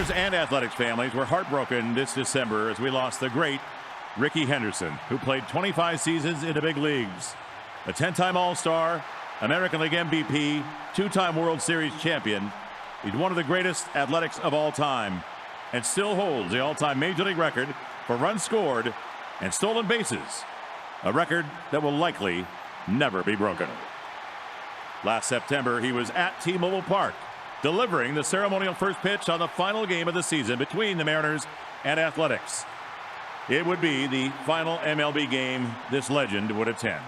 Mariners and Athletics families were heartbroken this December as we lost the great Rickey Henderson, who played 25 seasons in the big leagues. A 10-time All-Star, American League MVP, 2-time World Series champion. He's one of the greatest Athletics of all time and still holds the all-time Major League record for runs scored and stolen bases, a record that will likely never be broken. Last September, he was at T-Mobile Park, delivering the ceremonial first pitch on the final game of the season between the Mariners and Athletics. It would be the final MLB game this legend would attend.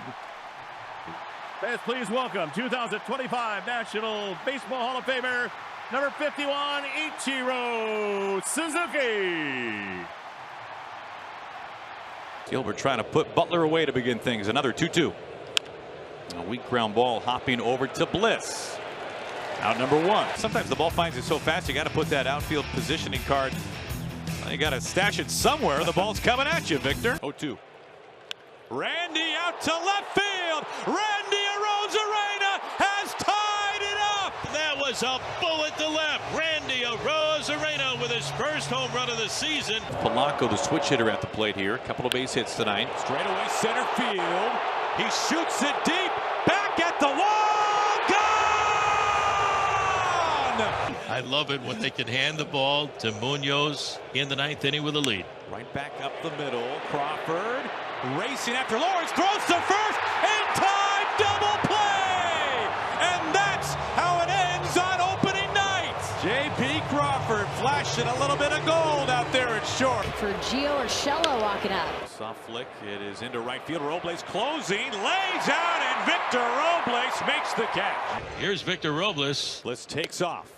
Fans, please welcome 2025 National Baseball Hall of Famer, number 51, Ichiro Suzuki. Gilbert trying to put Butler away to begin things. Another 2-2. A weak ground ball hopping over to Bliss. Out number one. Sometimes the ball finds it so fast you got to put that outfield positioning card. You got to stash it somewhere. The ball's coming at you, Victor. 0-2. Randy out to left field. Randy Arozarena has tied it up. That was a bullet to left. Randy Arozarena with his first home run of the season. Polanco, the switch hitter at the plate here. A couple of base hits tonight. Straight away center field. He shoots it deep. Back at the wall. Gone! I love it when they can hand the ball to Munoz in the ninth inning with a lead. Right back up the middle. Crawford racing after Lawrence. Throws to first. In time, double play! And that's how it ends on opening night. J.P. Crawford flashing a little bit of gold out there at short. For Gio Urshela walking up. Soft flick. It is into right field. Robles closing. Lays out, and Victor Robles makes the catch. Here's Victor Robles. Bliss takes off.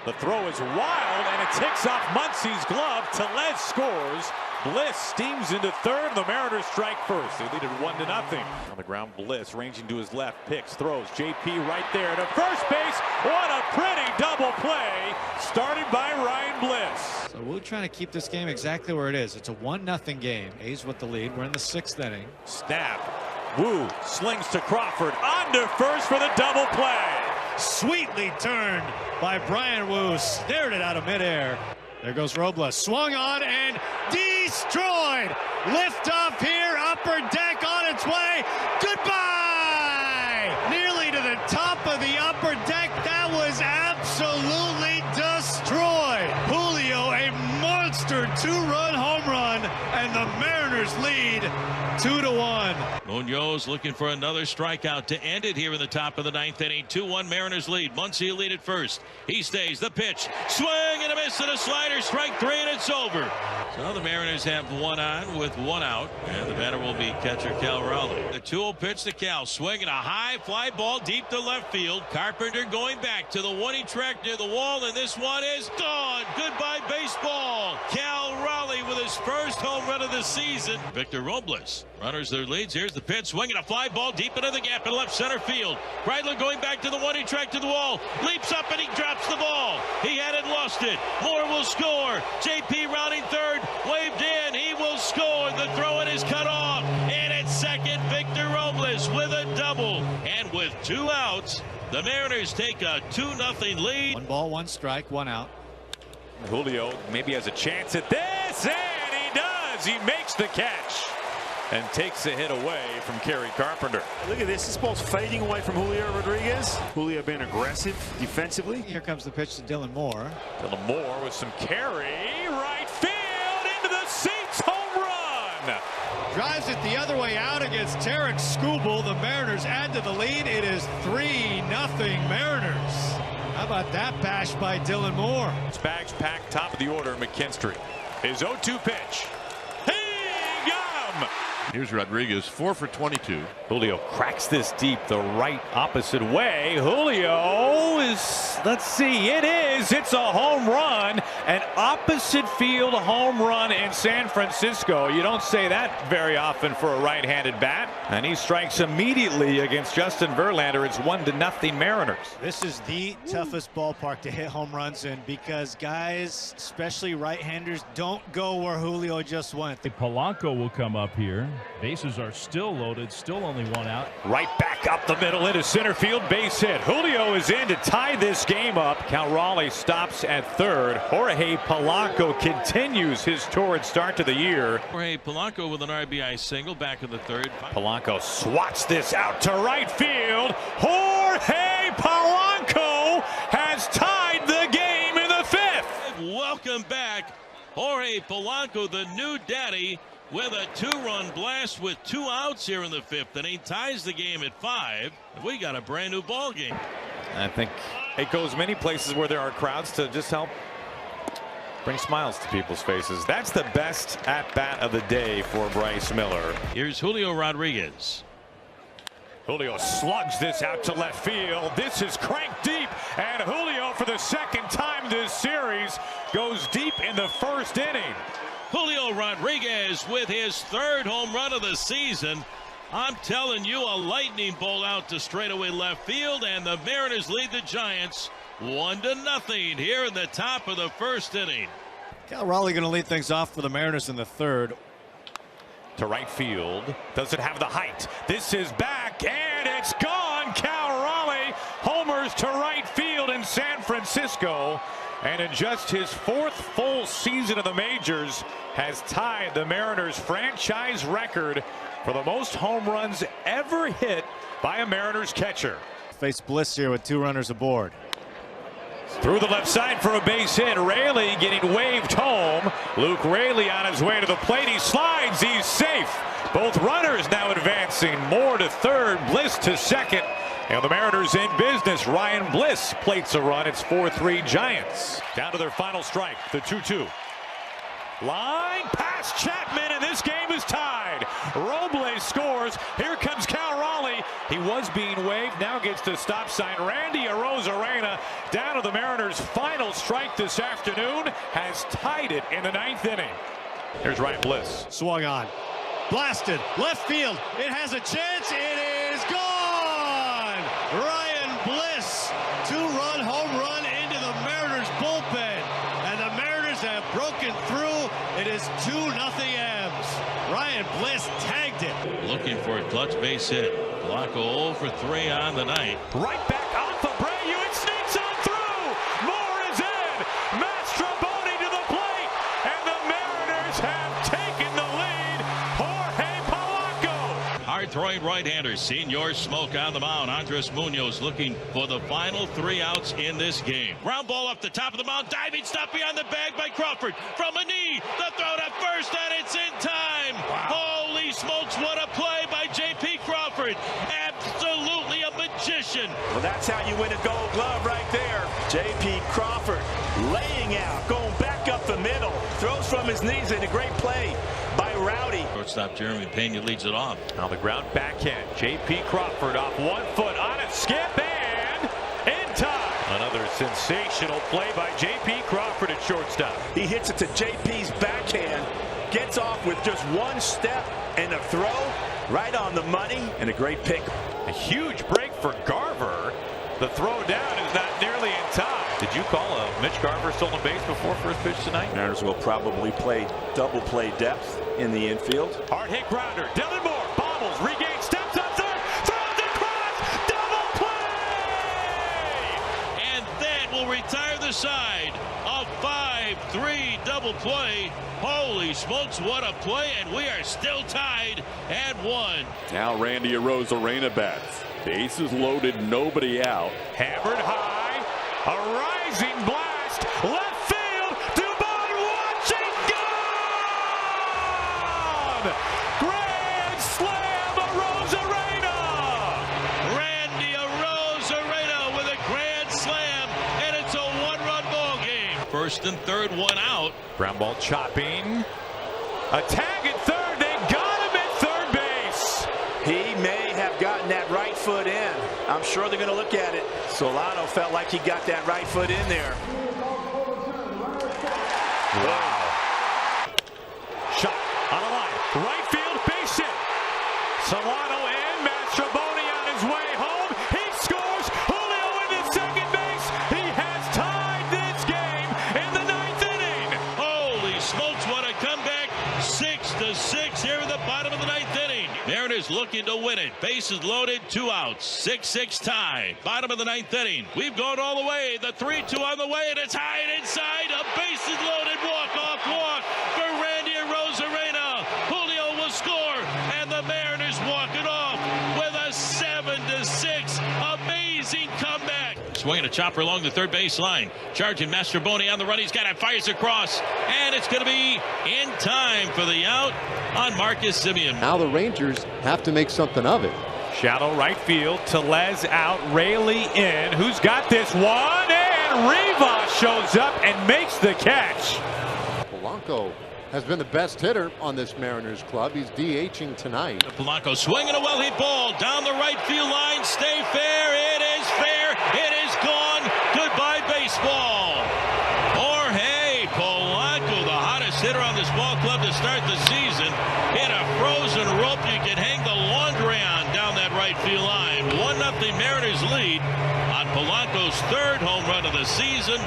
The throw is wild, and it ticks off Muncie's glove. Tellez scores. Bliss steams into third. The Mariners strike first. They lead it 1-0. On the ground, Bliss ranging to his left. Picks, throws. JP right there to first base. What a pretty double play. Started by Ryan Bliss. So we're trying to keep this game exactly where it is. It's a 1-0 game. A's with the lead. We're in the 6th inning. Snap. Woo slings to Crawford. On to first for the double play. Sweetly turned by Brian Wu. Stared it out of midair. There goes Robles. Swung on and destroyed. Lift off here. Upper deck on its way. Goodbye. Nearly to the top of the upper deck. That was absolutely destroyed. Julio, a monster 2-run home run. And the Mariners lead 2-1. Munoz looking for another strikeout to end it here in the top of the ninth inning. 2-1 Mariners lead. Muncie lead at first. He stays. The pitch. Swing and a miss and a slider. Strike 3 and it's over. So the Mariners have one on with one out. And the batter will be catcher Cal Raleigh. The 2-0 pitch to Cal. Swinging a high fly ball deep to left field. Carpenter going back to the one he tracked near the wall. And this one is gone. Goodbye baseball. Cal Raleigh with his first home run of the season. Victor Robles. Runners their leads. Here's the pitch. Swinging a fly ball deep into the gap in left center field. Kreidler going back to the one he tracked to the wall. Leaps up and he drops the ball. He had it, lost it. Moore will score. JP rounding third. Waved in. He will score. The throw-in is cut off. And at second, Victor Robles with a double. And with 2 outs, the Mariners take a 2-0 lead. 1 ball, 1 strike, 1 out. Julio maybe has a chance at this, and he does. He makes the catch and takes a hit away from Kerry Carpenter. Look at this. This ball's fading away from Julio Rodriguez. Julio being aggressive defensively. Here comes the pitch to Dylan Moore. Dylan Moore with some carry. Right field into the seats. Home run. Drives it the other way out against Tarek Skubal. The Mariners add to the lead. It is 3-0 Mariners. How about that bash by Dylan Moore? Bags packed top of the order. McKinstry. His 0-2 pitch. He got him. Here's Rodriguez, 4 for 22. Julio cracks this deep the right opposite way. Julio is, let's see, it is. It's a home run. An opposite field home run in San Francisco. You don't say that very often for a right-handed bat. And he strikes immediately against Justin Verlander. It's 1-0 Mariners. This is the toughest ballpark to hit home runs in because guys, especially right-handers, don't go where Julio just went. Polanco will come up here. Bases are still loaded, still only one out. Right back up the middle into center field, base hit. Julio is in to tie this game up. Cal Raleigh stops at third. Jorge Polanco continues his torrid start to the year. Jorge Polanco with an RBI single back in the third. Polanco swats this out to right field. Jorge Polanco has tied the game in the fifth. Welcome back, Jorge Polanco, the new daddy, with a two-run blast with 2 outs here in the fifth inning. Ties the game at 5. We got a brand new ball game. I think it goes many places where there are crowds to just help bring smiles to people's faces. That's the best at-bat of the day for Bryce Miller. Here's Julio Rodriguez. Julio slugs this out to left field. This is cranked deep, and Julio, for the second time this series, goes deep in the first inning. Julio Rodriguez with his 3rd home run of the season. I'm telling you, a lightning bolt out to straightaway left field, and the Mariners lead the Giants 1-0 here in the top of the first inning. Cal Raleigh going to lead things off for the Mariners in the 3rd. To right field. Doesn't have the height. This is back, and it's gone. Cal Raleigh homers to right field in San Francisco. And in just his 4th full season of the majors, has tied the Mariners' franchise record for the most home runs ever hit by a Mariners catcher. Face Bliss here with 2 runners aboard. Through the left side for a base hit. Raley getting waved home. Luke Raley on his way to the plate. He slides. He's safe. Both runners now advancing. Moore to third. Bliss to second. And the Mariners in business. Ryan Bliss plates a run. It's 4-3 Giants. Down to their final strike. The 2-2. Line past Chapman, and this game is tied. Robles scores. Here comes Cal Raleigh. He was being waved. Now gets the stop sign. Randy Arozarena, down to the Mariners' final strike this afternoon, has tied it in the 9th inning. Here's Ryan Bliss. Swung on. Blasted. Left field. It has a chance. It is gone. Ryan Bliss. 2-run home run into the Mariners bullpen. And the Mariners have broken through. It is 2-0 M's. Ryan Bliss tagged it. Looking for a clutch base hit. Polanco 0 for 3 on the night. Right back off Abreu. It sneaks on through. Moore is in. Mastroboni to the plate. And the Mariners have taken the lead. Jorge Polanco. Hard-throwing right-hander, Senor Smoke on the mound. Andres Munoz looking for the final 3 outs in this game. Ground ball up the top of the mound. Diving stop beyond the bag by Crawford. From a knee. The throw to first, and it's in time. Wow. Holy smokes, what a play by J.P. Crawford. Absolutely a magician. Well, that's how you win a Gold Glove right there. J.P. Crawford laying out, going back up the middle. Throws from his knees, and a great play by Rowdy. Shortstop Jeremy Pena leads it off. On the ground backhand, J.P. Crawford off 1 foot on a skip, and in time. Another sensational play by J.P. Crawford at shortstop. He hits it to J.P.'s backhand, gets off with just 1 step and a throw right on the money, and a great pick. A huge break for Garver. The throw down is not nearly in time. Did you call a Mitch Garver stolen base before first pitch tonight? Mariners will probably play double play depth in the infield. Hard hit grounder. Dylan Moore bobbles, regains, steps up third, throws across, double play! And that will retire the side. A 5-3 double play. Holy smokes, what a play, and we are still tied at 1. Now Randy Arozarena bats. Bases loaded, nobody out. Hammered high, a rising blast, left field, Dubon watching, gone! Grand slam, Arozarena! Randy Arozarena with a grand slam, and it's a 1-run ball game. First and third, 1 out. Ground ball chopping, a tag at third, they got him at third base. He may have gotten that right foot in. I'm sure they're going to look at it. Solano felt like he got that right foot in there. Wow. Shot on the line. Right field base hit. Solano and Mastroboni on his way home. He scores. Julio into second base. He has tied this game in the 9th inning. Holy smokes, what a comeback. 6-6 here in the bottom of the 9th inning. Mariners looking to win it. Bases loaded, 2 outs, 6-6 tie. Bottom of the 9th inning. We've gone all the way. The 3-2 on the way, and it's high and inside. A bases loaded walk-off walk for Randy Arozarena. Julio will score, and the Mariners walk it off with a 7-6 amazing comeback. Swinging a chopper along the third base line. Charging Mastrobuoni on the run. He's got it. Fires across. And it's going to be in time for the out on Marcus Semien. Now the Rangers have to make something of it. Shallow right field. Tellez out. Raley in. Who's got this one? And Rivas shows up and makes the catch. Polanco has been the best hitter on this Mariners club. He's DHing tonight. Polanco swinging a well-hit ball down the right field line. Stay fair. It is fair. It is gone. Goodbye, baseball. Jorge Polanco, the hottest hitter on this ball club to start the season, hit a frozen rope you could hang the laundry on down that right field line. 1-0 Mariners lead on Polanco's 3rd home run of the season.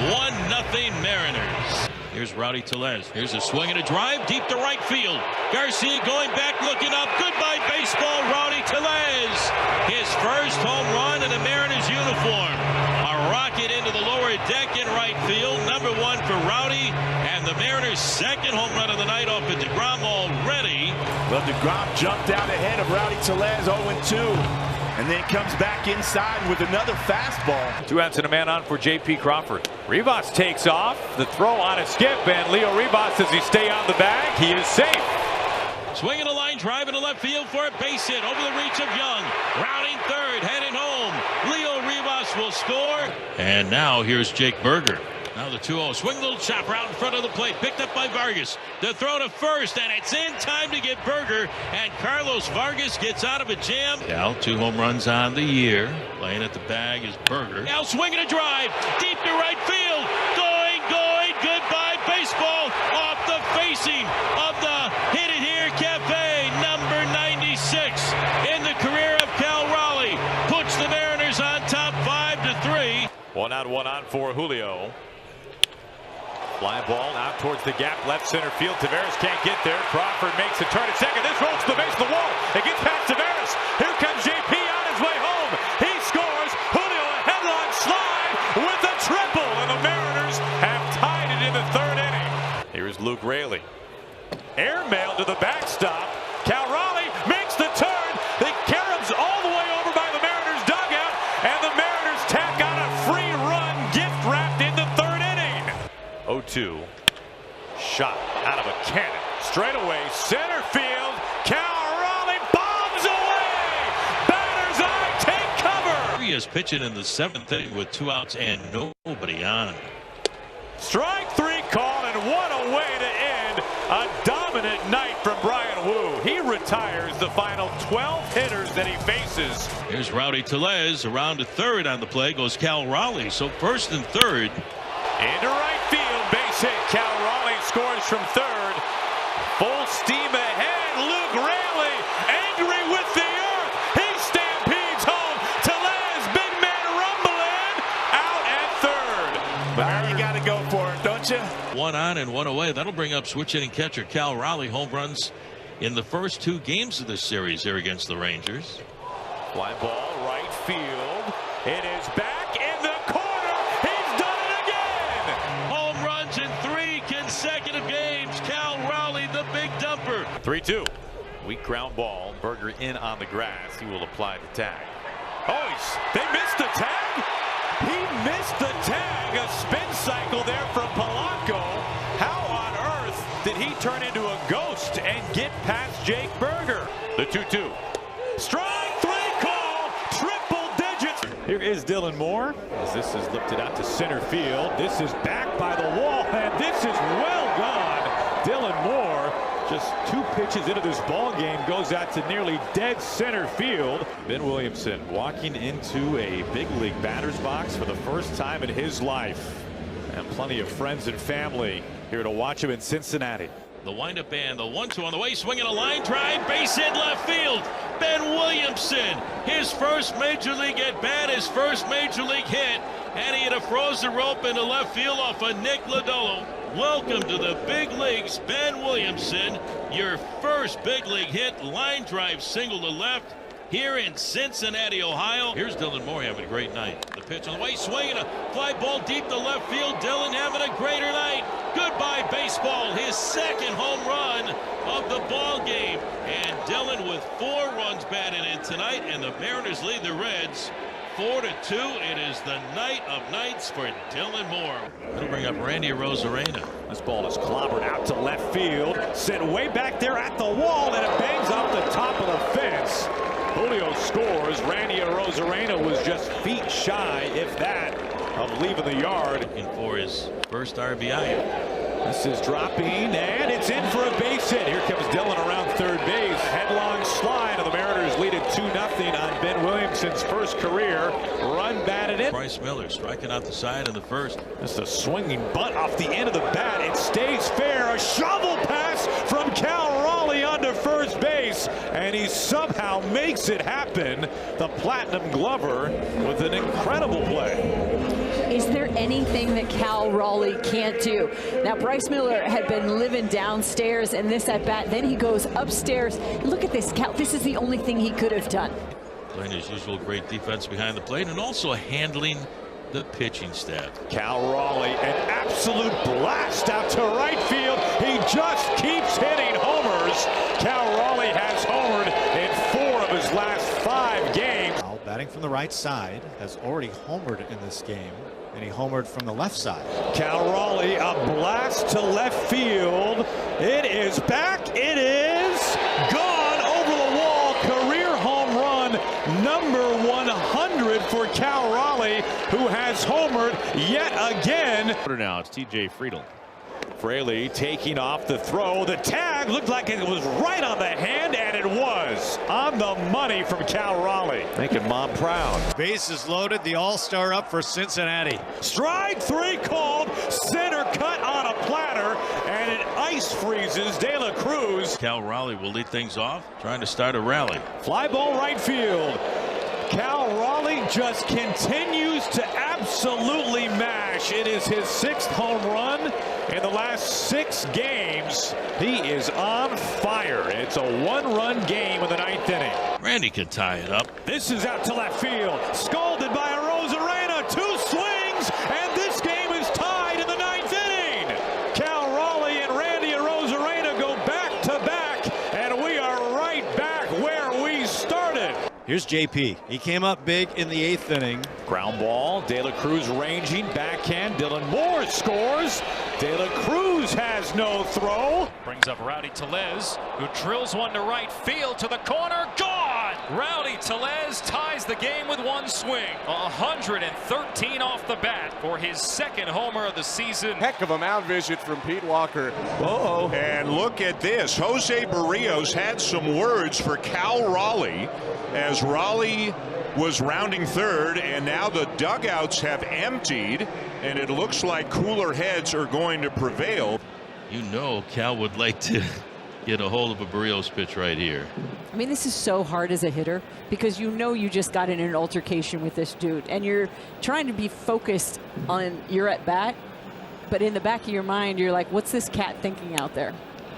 1-0 Mariners. Here's Rowdy Tellez. Here's a swing and a drive deep to right field. Garcia going back, looking up. Goodbye, baseball. Rowdy Tellez. His first home run in a Mariners uniform. A rocket into the lower deck in right field. Number 1 for Rowdy. And the Mariners' 2nd home run of the night off of DeGrom already. Well, DeGrom jumped out ahead of Rowdy Tellez, 0-2. And then comes back inside with another fastball. 2 outs and a man on for J.P. Crawford. Rivas takes off. The throw on a skip, and Leo Rivas, does he stay on the bag? He is safe. Swinging a line drive into left field for a base hit over the reach of Young. Rounding third, heading home. Leo Rivas will score. And now here's Jake Burger. Now the 2-0. Swing little chopper out in front of the plate. Picked up by Vargas. The throw to first, and it's in time to get Burger. And Carlos Vargas gets out of a jam. Now 2 home runs on the year. Laying at the bag is Burger. Now swinging a drive. Deep to right field. Going. Goodbye, baseball. Off the facing of the Hit It Here Cafe. Number 96 in the career of Cal Raleigh. Puts the Mariners on top 5-3. 1 out, 1 on for Julio. Fly ball out towards the gap, left center field. Taveras can't get there. Crawford makes a turn at second. This rolls to the base of the wall. It gets past Taveras. Here comes JP on his way home. He scores. Julio a headlong slide with a triple, and the Mariners have tied it in the 3rd inning. Here's Luke Raley. Airmail to the backstop. Cal Raleigh makes the turn. The Caribs all the way over by the Mariners dugout, and the Mariners tack on a free run gift wrapped in the 3rd inning. 0-2. Shot out of a cannon. Straight away, center field. Cal Raleigh bombs away. Batter's eye, take cover. He is pitching in the 7th inning with 2 outs and nobody on. Strike 3 called, and what a way to end a dominant night from Bryan Woo. He retires the final 12 hitters that he faces. Here's Rowdy Tellez. Around to 3rd on the play goes Cal Raleigh. So 1st and 3rd. Into right field, base hit. Cal Raleigh scores from 3rd. Full steam ahead. Luke Raley, angry with the earth. He stampedes home. Tellez, big man rumbling, out at 3rd. Well, you got to go for it, don't you? 1 on and 1 away. That'll bring up switch hitting catcher Cal Raleigh. Home runs in the first 2 games of this series here against the Rangers. Fly ball, right field. It is back in the corner. He's done it again. Home runs in 3 consecutive games. Cal Raleigh, the big dumper. 3-2. Weak ground ball. Burger in on the grass. He will apply the tag. Oh, they missed the tag. He missed the tag. A spin cycle there from Polanco. How on earth did he turn into a ghost and get past Jake Burger? The 2-2. Strike 3 call. Triple digits. Here is Dylan Moore as this is lifted out to center field. This is back by the wall, and this is well gone. Dylan Moore, just 2 pitches into this ball game, goes out to nearly dead center field. Ben Williamson walking into a big league batter's box for the first time in his life, and plenty of friends and family here to watch him in Cincinnati. The windup and the 1-2 on the way, swinging a line drive, base hit left field. Ben Williamson, his first major league at bat, his first major league hit, and he had a frozen rope into left field off of Nick Lodolo. Welcome to the big leagues, Ben Williamson. Your first big league hit, line drive single to left here in Cincinnati, Ohio. Here's Dylan Moore having a great night. The pitch on the way, swinging a fly ball deep to left field. Dylan having a greater night. Goodbye baseball, his second home run of the ball game. And Dylan with 4 runs batted in tonight, and the Mariners lead the Reds 4-2. It is the night of nights for Dylan Moore. It'll bring up Randy Arozarena. This ball is clobbered out to left field, sent way back there at the wall, and it bangs off the top of the fence. Julio scores. Randy Arozarena was just feet shy, if that, of leaving the yard. Looking for his first RBI. This is dropping, and it's in for a base hit. Here comes Dylan around third base. Headlong slide, and the Mariners lead it 2-0 on Ben Williamson's first career run batted in. Bryce Miller striking out the side of the first. Just a swinging bunt off the end of the bat. It stays fair. A shovel pass from Cal Raleigh onto first base, and he somehow makes it happen. The Platinum Glover with an incredible play. Is there anything that Cal Raleigh can't do? Now, Bryce Miller had been living downstairs in this at bat. Then he goes upstairs. Look at this, Cal. This is the only thing he could have done. Playing his usual great defense behind the plate and also handling the pitching staff. Cal Raleigh, an absolute blast out to right field. He just keeps hitting homers. Cal Raleigh has homered in 4 of his last 5 games. Now, batting from the right side, has already homered in this game, and he homered from the left side. Cal Raleigh, a blast to left field. It is back. It is gone over the wall. Career home run number 100 for Cal Raleigh, who has homered yet again. Now it's TJ Friedl. Fraley taking off the throw. The tag looked like it was right on the hand, and it was on the money from Cal Raleigh. Making Mom proud. Bases loaded, the All-Star up for Cincinnati. Strike 3 called. Center cut on a platter, and it ice freezes De La Cruz. Cal Raleigh will lead things off, trying to start a rally. Fly ball right field. Cal Raleigh just continues to absolutely mash. It is his 6th home run in the last 6 games. He is on fire. It's a 1-run game in the 9th inning. Randy can tie it up. This is out to left field. Scalded by Arozarena. 2 swings, and this game is tied in the 9th inning. Cal Raleigh and Randy Arozarena go back to back, and we are right back where we started. Here's JP. He came up big in the 8th inning. Ground ball. De La Cruz ranging. Backhand. Dylan Moore scores. De La Cruz has no throw. Brings up Rowdy Tellez, who drills one to right field to the corner. Gone! Rowdy Tellez ties the game with 1 swing. 113 off the bat for his 2nd homer of the season. Heck of a mound visit from Pete Walker. Uh-oh. And look at this. Jose Barrios had some words for Cal Raleigh as Raleigh was rounding third, and now the dugouts have emptied, and it looks like cooler heads are going to prevail. You know Cal would like to get a hold of a Barrios pitch right here. I mean, this is so hard as a hitter because you know you just got in an altercation with this dude, and you're trying to be focused on your at bat, but in the back of your mind, you're like, what's this cat thinking out there?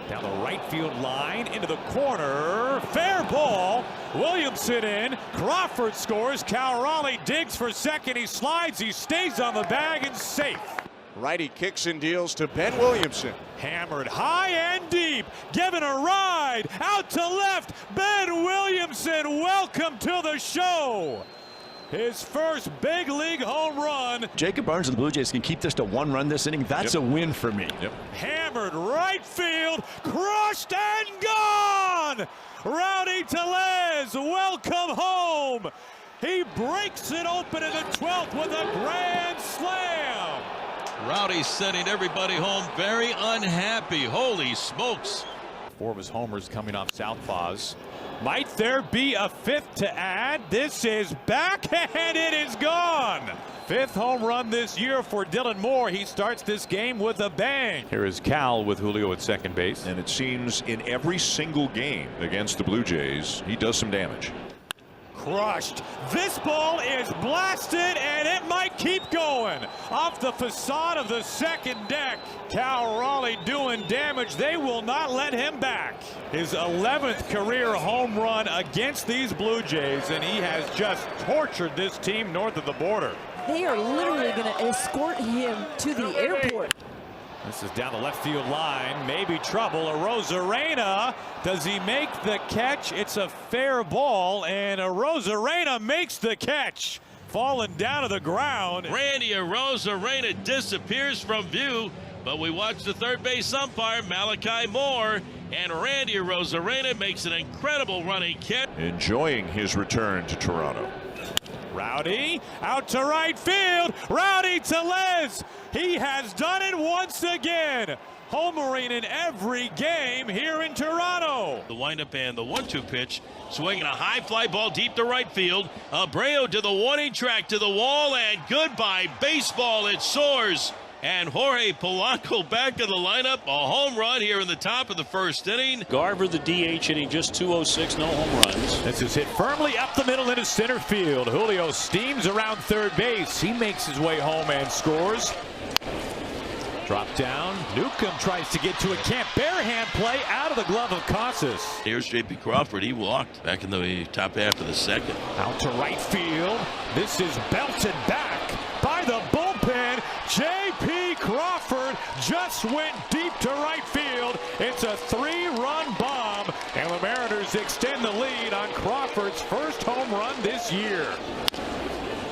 Down the right field line, into the corner. Fair ball. Williamson in. Crawford scores. Cal Raleigh digs for second. He slides. He stays on the bag and safe. Righty kicks and deals to Ben Williamson. Hammered high and deep. Given a ride. Out to left. Ben Williamson, welcome to the show. His first big league home run. Jacob Barnes and the Blue Jays can keep this to 1 run this inning. That's a win for me. Hammered right field, crushed and gone. Rowdy Tellez, welcome home. He breaks it open in the 12th with a grand slam. Rowdy sending everybody home very unhappy. Holy smokes. 4 of his homers coming off southpaws. Might there be a 5th to add? This is back, and it is gone. 5th home run this year for Dylan Moore. He starts this game with a bang. Here is Cal with Julio at second base. And it seems in every single game against the Blue Jays, he does some damage. Crushed. This ball is blasted, and it might keep going. Off the facade of the second deck. Cal Raleigh doing damage. They will not let him back. His 11th career home run against these Blue Jays, and he has just tortured this team north of the border. They are literally going to escort him to the airport. This is down the left field line. Maybe trouble. Arozarena. Does he make the catch? It's a fair ball, and Arozarena makes the catch. Falling down to the ground. Randy Arozarena disappears from view, but we watch the third base umpire, Malachi Moore, and Randy Arozarena makes an incredible running catch. Enjoying his return to Toronto. Rowdy out to right field. Rowdy Tellez. He has done it once again. Homering in every game here in Toronto. The windup and the 1-2 pitch, swinging a high fly ball deep to right field. Abreu to the warning track, to the wall, and goodbye baseball. It soars. And Jorge Polanco back in the lineup. A home run here in the top of the first inning. Garver, the DH, hitting just 206, no home runs. This is hit firmly up the middle into center field. Julio steams around third base. He makes his way home and scores. Drop down. Newcomb tries to get to it. Can't. Barehand play out of the glove of Casas. Here's J.P. Crawford. He walked back in the top half of the second. Out to right field. This is belted back by the bullpen. J.P. Crawford just went deep to right field. It's a 3-run bomb, and the Mariners extend the lead on Crawford's first home run this year.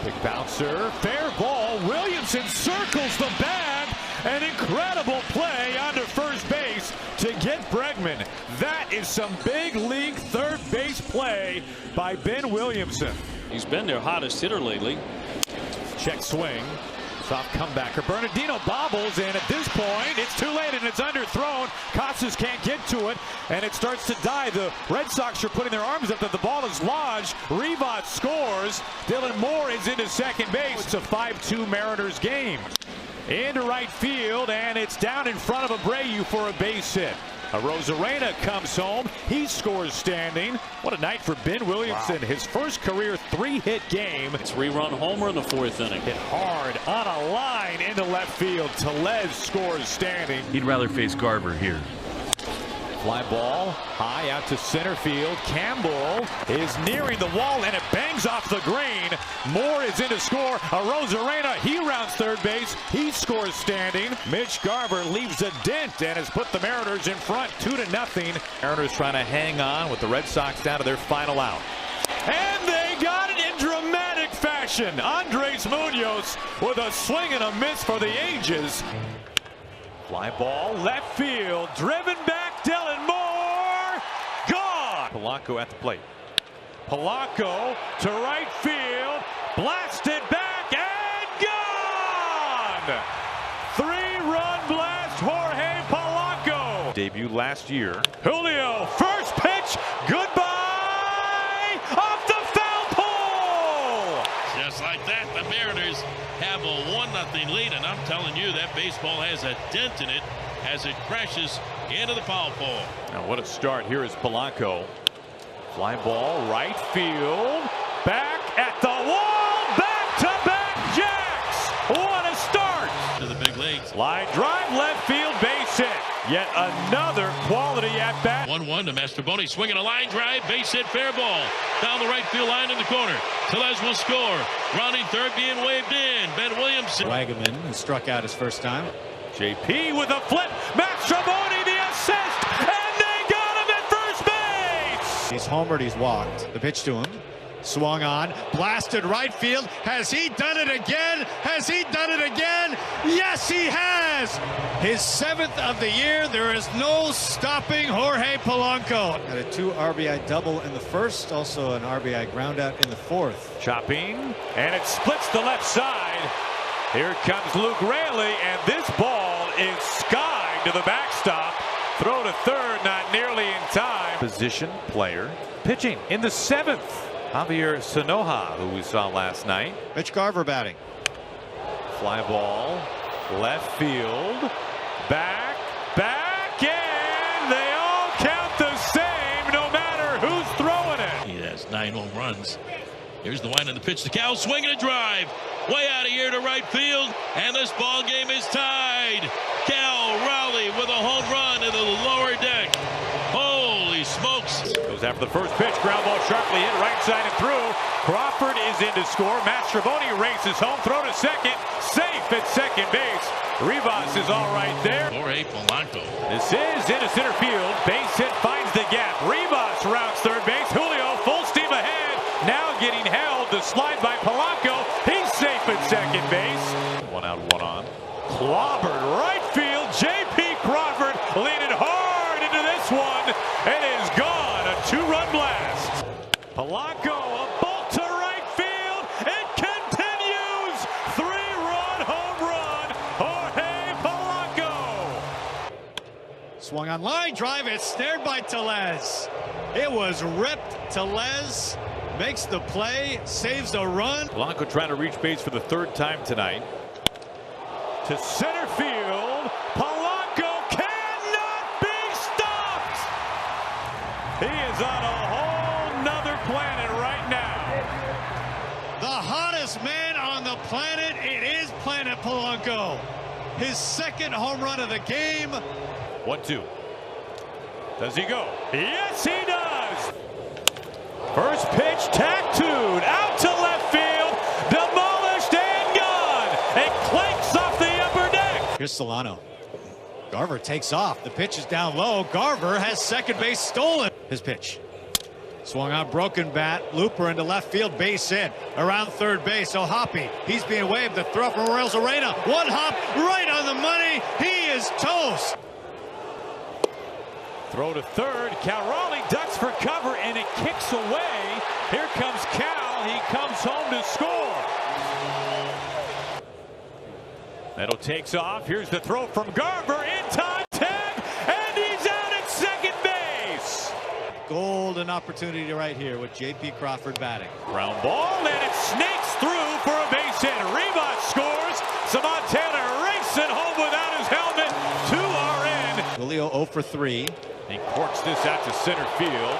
Big bouncer, fair ball. Williamson circles the bag. An incredible play onto first base to get Bregman. That is some big league third base play by Ben Williamson. He's been their hottest hitter lately. Check swing. Soft comebacker. Bernardino bobbles, and at this point, it's too late and it's underthrown. Casas can't get to it, and it starts to die. The Red Sox are putting their arms up that the ball is lodged. Rivas scores. Dylan Moore is into second base. It's a 5-2 Mariners game. Into right field, and it's down in front of Abreu for a base hit. Arozarena comes home. He scores standing. What a night for Ben Williamson. Wow. His first career 3-hit game. 3-run homer in the 4th inning. Hit hard on a line into left field. Tellez scores standing. He'd rather face Garver here. Fly ball high out to center field. Campbell is nearing the wall, and it bangs off the green. Moore is in to score. Arozarena, he rounds third base. He scores standing. Mitch Garver leaves a dent and has put the Mariners in front 2-0. Mariners trying to hang on with the Red Sox down to their final out. And they got it in dramatic fashion. Andres Munoz with a swing and a miss for the ages. Fly ball, left field, driven back, Dylan Moore, gone! Polanco at the plate. Polanco to right field, blasted back, and gone! 3-run blast, Jorge Polanco. Debut last year. Julio, first pitch, goodbye, off the foul pole! Just like that, the Mariners have a 1-0 lead, and I'm telling you, that baseball has a dent in it as it crashes into the foul pole. Now what a start. Here is Polanco. Fly ball, right field, back at the wall, back-to-back jacks. What a start. To the big leagues. Line drive, left field, base hit. Yet another quality at-bat. 1-1 to Mastrobuoni, swinging a line drive, base hit, fair ball. Down the right field line in the corner. Tellez will score. Rounding third, being waved in. Ben Williamson. Wagaman, who struck out his first time. JP with a flip. Mastrobuoni the assist, and they got him at first base. He's homered, he's walked. The pitch to him. Swung on, blasted right field. Has he done it again? Has he done it again? Yes, he has! His 7th of the year. There is no stopping Jorge Polanco. Had a 2 RBI double in the first, also an RBI ground out in the 4th. Chopping, and it splits the left side. Here comes Luke Raley, and this ball is skied to the backstop. Throw to third, not nearly in time. Position player pitching in the 7th. Javier Sanoja, who we saw last night. Mitch Garver batting. Fly ball, left field, back, and they all count the same no matter who's throwing it. He has 9 home runs. Here's the wind of the pitch to Cal, swinging a drive. Way out of here to right field, and this ball game is tied. Cal Raleigh with a home run into the lower deck. Holy smokes. Goes after the first pitch, ground ball sharply hit right side and through. Crawford is in to score. Mastrobuoni races home, throw to second, safe at second base. Rivas is all right there. Jorge Polanco. This is into center field. Base hit finds the gap. Rivas routes third base. Julio full steam ahead. Now getting held. The slide by Polanco. He's safe at second base. 1 out, 1 on. Clobbered right field. J.P. Crawford leaning hard into this one. It is gone. A 2-run blast. Polanco, a bolt to right field. It continues. 3-run home run. Jorge Polanco. Swung on line drive. It's snared by Tellez. It was ripped. Tellez makes the play, saves a run. Polanco trying to reach base for the 3rd time tonight. To center field. Polanco cannot be stopped. He is on a whole nother planet right now. The hottest man on the planet. It is Planet Polanco. His 2nd home run of the game. 1-2. Does he go? Yes, he does. First pitch, tattooed out to left field, demolished and gone. It clanks off the upper deck. Here's Solano. Garver takes off. The pitch is down low. Garver has second base stolen. His pitch. Swung on, broken bat. Looper into left field, base hit. Around third base, O'Hoppe. He's being waved. The throw from Royals Arena. 1 hop right on the money. He is toast. Throw to third. Cal Raleigh ducks for cover, and it kicks away. Here comes Cal. He comes home to score. Neto takes off. Here's the throw from Garver. In time, tag, and he's out at second base. Golden opportunity right here with J.P. Crawford batting. Ground ball, and it snakes through for a base hit. Rivas scores. Samad Taylor racing home without his helmet. 2 are in. Julio 0 for 3. He corks this out to center field.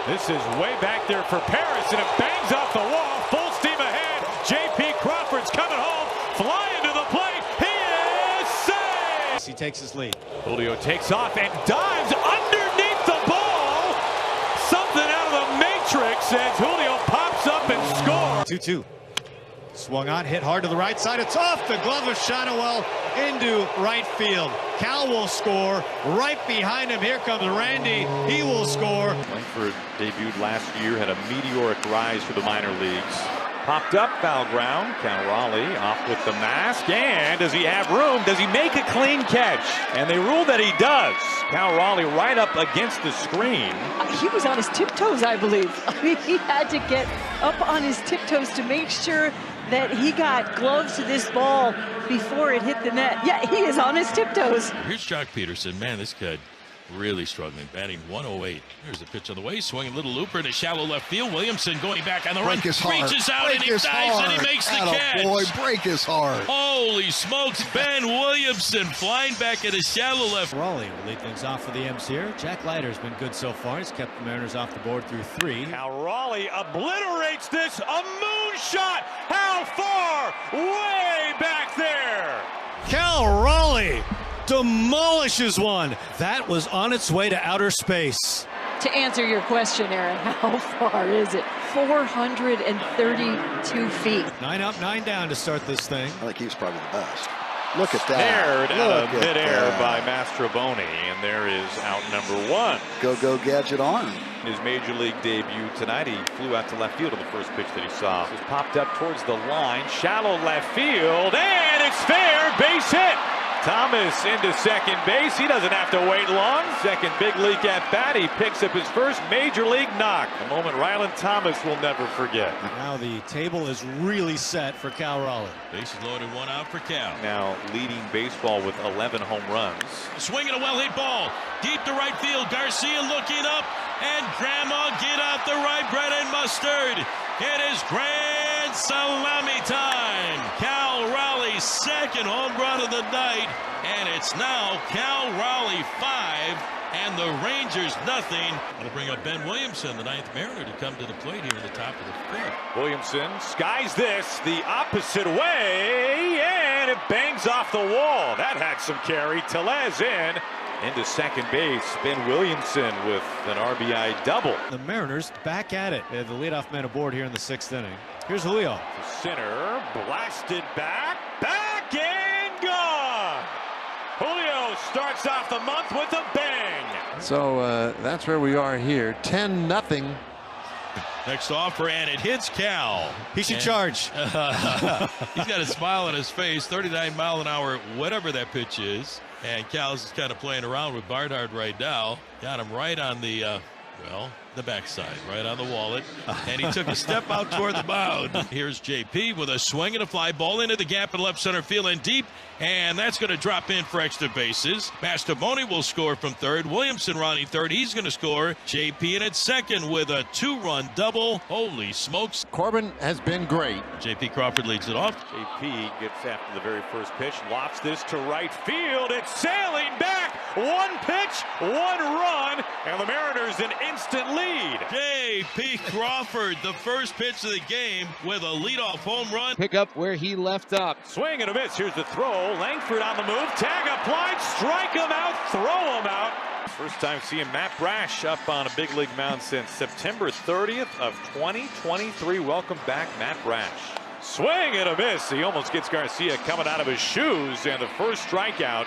This is way back there for Paris, and it bangs off the wall. Full steam ahead. J.P. Crawford's coming home, flying to the plate. He is safe. He takes his lead. Julio takes off and dives underneath the ball. Something out of the Matrix as Julio pops up and scores. 2-2. Swung on, hit hard to the right side. It's off the glove of Shadowell into right field. Cal will score. Right behind him, here comes Randy. He will score. Langford debuted last year, had a meteoric rise for the minor leagues. Popped up, foul ground. Cal Raleigh off with the mask. And does he have room? Does he make a clean catch? And they rule that he does. Cal Raleigh right up against the screen. He was on his tiptoes, I believe. I mean, he had to get up on his tiptoes to make sure that he got gloves to this ball before it hit the net. Yeah, he is on his tiptoes. Here's Jock Peterson. Man, this kid really struggling, batting 108. Here's a pitch on the way, swinging little looper into shallow left field. Williamson going back on the run, reaches out and he dives and he makes the catch. Boy, break his heart. Holy smokes, Ben Williamson flying back into shallow left. Raleigh will lead things off for the M's here. Jack Leiter's been good so far. He's kept the Mariners off the board through 3. Cal Raleigh obliterates this. A moonshot. How far? Way back there. Cal Raleigh demolishes one. That was on its way to outer space. To answer your question, Aaron, how far is it? 432 feet. 9 up, 9 down to start this thing. I think he's probably the best. Look at that. Snared out of midair by Mastrobuoni, and there is out number 1. Go gadget arm. His major league debut tonight, he flew out to left field on the first pitch that he saw. This popped up towards the line, shallow left field, and it's fair, base hit. Thomas into second base. He doesn't have to wait long. Second big league at bat. He picks up his first major league knock. A moment Ryland Thomas will never forget. Now the table is really set for Cal Raleigh. Bases loaded, 1 out for Cal. Now leading baseball with 11 home runs. Swinging a well-hit ball. Deep to right field. Garcia looking up. And Grandma get out the right bread and mustard. It is grand salami time. Cal Raleigh a second home run of the night, and it's now Cal Raleigh 5 and the Rangers nothing. That'll bring up Ben Williamson, the 9th Mariner, to come to the plate here in the top of the 5th. Williamson skies this the opposite way, and it bangs off the wall. That had some carry. Tellez into second base. Ben Williamson with an RBI double. The Mariners back at it. They have the leadoff man aboard here in the 6th inning. Here's Julio. To center, blasted back, and gone. Julio starts off the month with a bang. So that's where we are here. 10-0. Next offer, and it hits Cal. He should charge. He's got a smile on his face. 39 mile an hour, whatever that pitch is. And Cal's just kind of playing around with Barnhart right now. Got him right on the, the backside, right on the wallet. And he took a step out toward the mound. Here's JP with a swing and a fly ball into the gap in left center field and deep. And that's going to drop in for extra bases. Mastrobuoni will score from third. Williamson running third. He's going to score. JP in at second with a 2-run double. Holy smokes. Corbin has been great. JP Crawford leads it off. JP gets after the very first pitch. Lofts this to right field. It's sailing back. One pitch, one run. And the Mariners an instant lead. JP Crawford, the first pitch of the game with a leadoff home run. Pick up where he left off. Swing and a miss. Here's the throw. Langford on the move. Tag applied. Strike him out. Throw him out. First time seeing Matt Brash up on a big league mound since September 30th of 2023. Welcome back, Matt Brash. Swing and a miss. He almost gets Garcia coming out of his shoes. And the first strikeout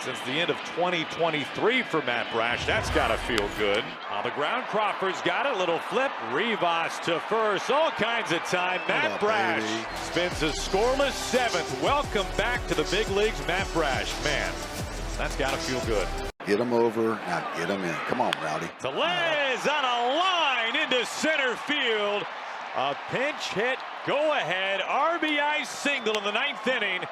since the end of 2023 for Matt Brash. That's got to feel good. On the ground, Crawford's got it. Little flip. Rivas to first. All kinds of time. Matt Brash spins a scoreless 7th. Welcome back to the big leagues, Matt Brash. Man, that's got to feel good. Get him over. Now get him in. Come on, Rowdy. Tellez on a line into center field. A pinch hit. Go ahead. RBI single in the 9th inning.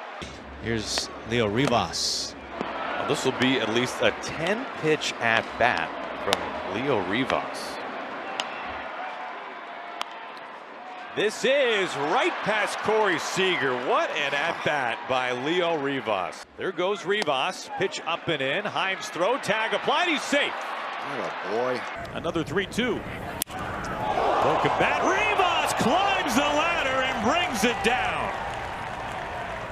Here's Leo Rivas. Well, this will be at least a 10-pitch at bat from Leo Rivas. This is right past Corey Seager. What an at-bat by Leo Rivas. There goes Rivas. Pitch up and in. Himes throw. Tag applied. He's safe. Oh, boy. Another 3-2. Broken bat. Rivas climbs the ladder and brings it down.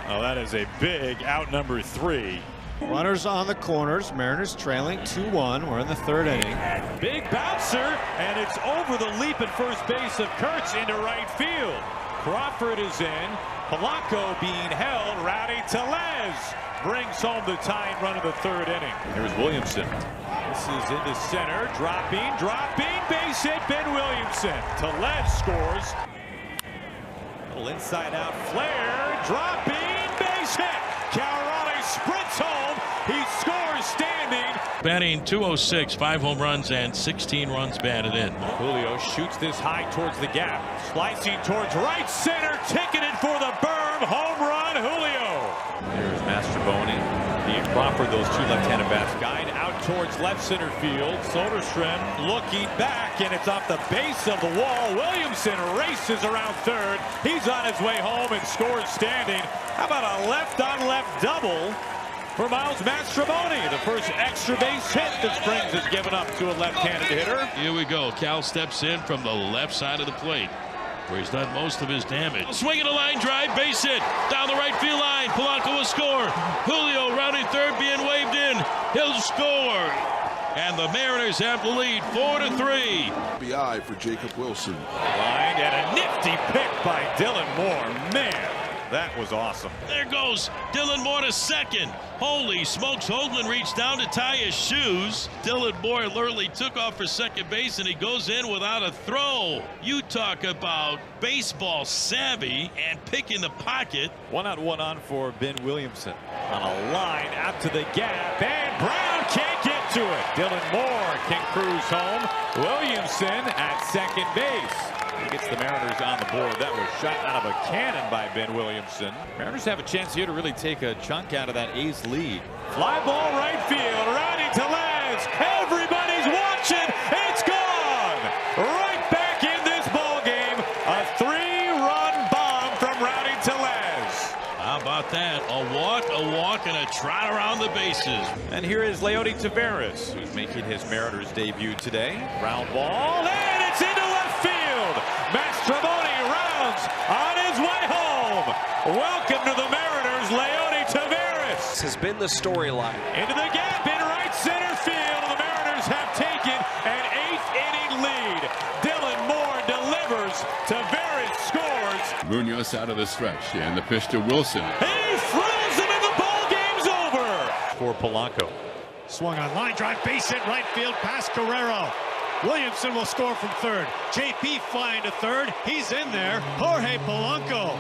Oh, that is a big out number 3. Runners on the corners. Mariners trailing 2-1. We're in the 3rd inning. Big bouncer, and it's over the leap at first base of Kurtz into right field. Crawford is in. Polanco being held. Rowdy Tellez brings home the tying run of the 3rd inning. Here's Williamson. This is into center. Dropping. Base hit. Ben Williamson. Tellez scores. Little inside out flare. Dropping. Base hit. Cal Raleigh sprints home. He scores standing. Batting .206, 5 home runs and 16 runs batted in. Julio shoots this high towards the gap. Slicing towards right center. Ticketed for the berm. Home run, Julio. There's Mastrobuoni. Crawford, those 2 left-handed bats. Guide out towards left center field. Soderstrom looking back, and it's off the base of the wall. Williamson races around third. He's on his way home and scores standing. How about a left-on-left double for Miles Mastrobuoni? The first extra base hit that Springs has given up to a left-handed hitter. Here we go. Cal steps in from the left side of the plate, where he's done most of his damage. Swinging a line drive, base hit, down the right field line. Polanco will score. Julio rounding third, being waved in. He'll score. And the Mariners have the lead 4-3. RBI for Jacob Wilson. Line and a nifty pick by Dylan Moore. Man, that was awesome. There goes Dylan Moore to second. Holy smokes, Hoagland reached down to tie his shoes. Dylan Moore literally took off for second base, and he goes in without a throw. You talk about baseball savvy and picking the pocket. 1 out, 1 on for Ben Williamson. On a line out to the gap, and Brown can't get to it. Dylan Moore can cruise home. Williamson at second base. He gets the Mariners on the board. That was shot out of a cannon by Ben Williamson. Mariners have a chance here to really take a chunk out of that A's lead. Fly ball right field. Rowdy Tellez. Everybody's watching. It's gone. Right back in this ball game. A 3-run bomb from Rowdy Tellez. How about that? around the bases. And here is Leody Taveras, who's making his Mariners debut today. Ground ball, and it's into left field. Mastrobuoni rounds on his way home. Welcome to the Mariners, Leody Taveras. This has been the storyline. Into the gap in right center field. The Mariners have taken an 8th-inning lead. Dylan Moore delivers. Taveras scores. Munoz out of the stretch, and the pitch to Wilson. He throws him, and the ball game's over. For Polanco. Swung on line drive, base hit right field past Guerrero. Williamson will score from third. JP flying to third. He's in there. Jorge Polanco.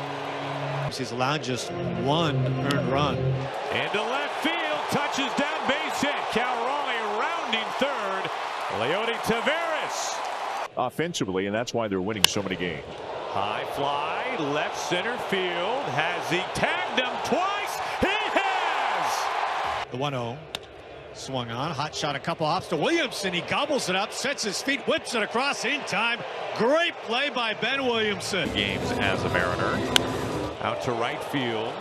He's allowed just one earned run. Into left field, touches down, base hit. Cal Raleigh rounding third. Leody Taveras. Offensively, and that's why they're winning so many games. High fly, left center field. Has he tagged him twice? He has! The 1-0. Swung on, hot shot, a couple hops to Williamson. He gobbles it up, sets his feet, whips it across in time. Great play by Ben Williamson. Games as a Mariner. Out to right field.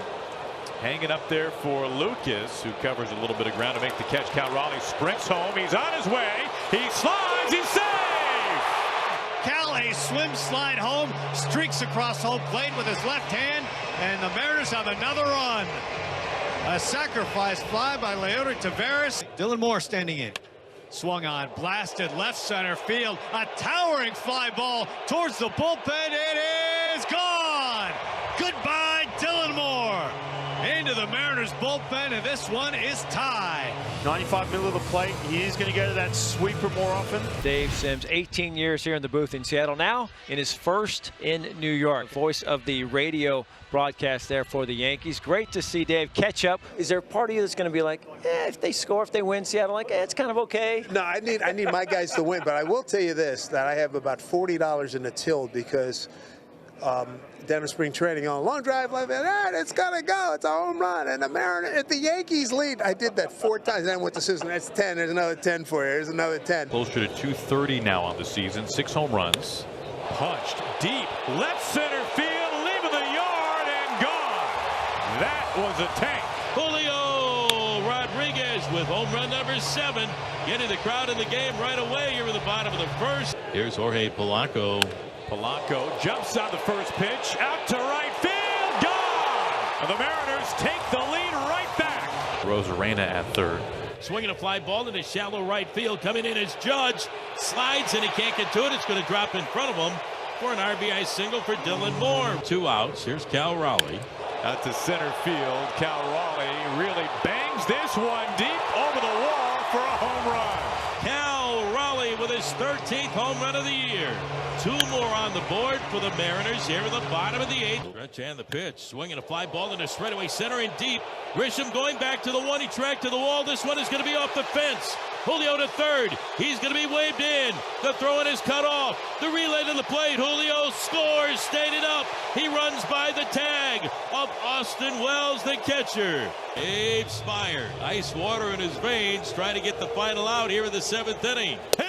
Hanging up there for Lucas, who covers a little bit of ground to make the catch. Cal Raleigh sprints home. He's on his way. He slides. He's safe. Cal, a swim slide home, streaks across home plate with his left hand, and the Mariners have another run. A sacrifice fly by Leody Taveras. Dylan Moore standing in. Swung on, blasted left center field. A towering fly ball towards the bullpen. It is gone. Goodbye, Dylan Moore. Into the Mariners bullpen, and this one is tied. 95 middle of the plate. He's going to go to that sweeper more often. Dave Sims, 18 years here in the booth in Seattle, now in his first in New York. Voice of the radio broadcast there for the Yankees. Great to see Dave catch up. Is there a part of you that's going to be like, if they score, if they win, Seattle, like, it's kind of okay? No, I need my guys to win, but I will tell you this, that I have about $40 in the till because down in spring training on a long drive like that, it's gotta go, it's a home run, and the Mariners, if the Yankees lead, I did that 4 times, then I went to Susan, that's 10, there's another 10 for you, there's another 10. Closer to 230 now on the season, 6 home runs. Punched deep, left center field, leaving the yard and gone. That was a tank. Julio Rodriguez with home run number 7, getting the crowd in the game right away here in the bottom of the first. Here's Jorge Polanco. Polanco jumps on the first pitch, out to right field, gone! And the Mariners take the lead right back. Rosarena at third. Swinging a fly ball into shallow right field. Coming in as Judge. Slides and he can't get to it. It's going to drop in front of him for an RBI single for Dylan Moore. 2 outs. Here's Cal Raleigh. Out to center field. Cal Raleigh really bangs this one deep over the wall for a home run. Cal Raleigh with his 13th home run of the year. 2 more on the board for the Mariners here in the bottom of the 8th. Stretch and the pitch. Swinging a fly ball into straightaway center and deep. Grisham going back to the one. He tracked to the wall. This one is going to be off the fence. Julio to third. He's going to be waved in. The throw-in is cut off. The relay to the plate. Julio scores. Stayed it up. He runs by the tag of Austin Wells, the catcher. Abe Spire. Ice water in his veins. Trying to get the final out here in the 7th inning. He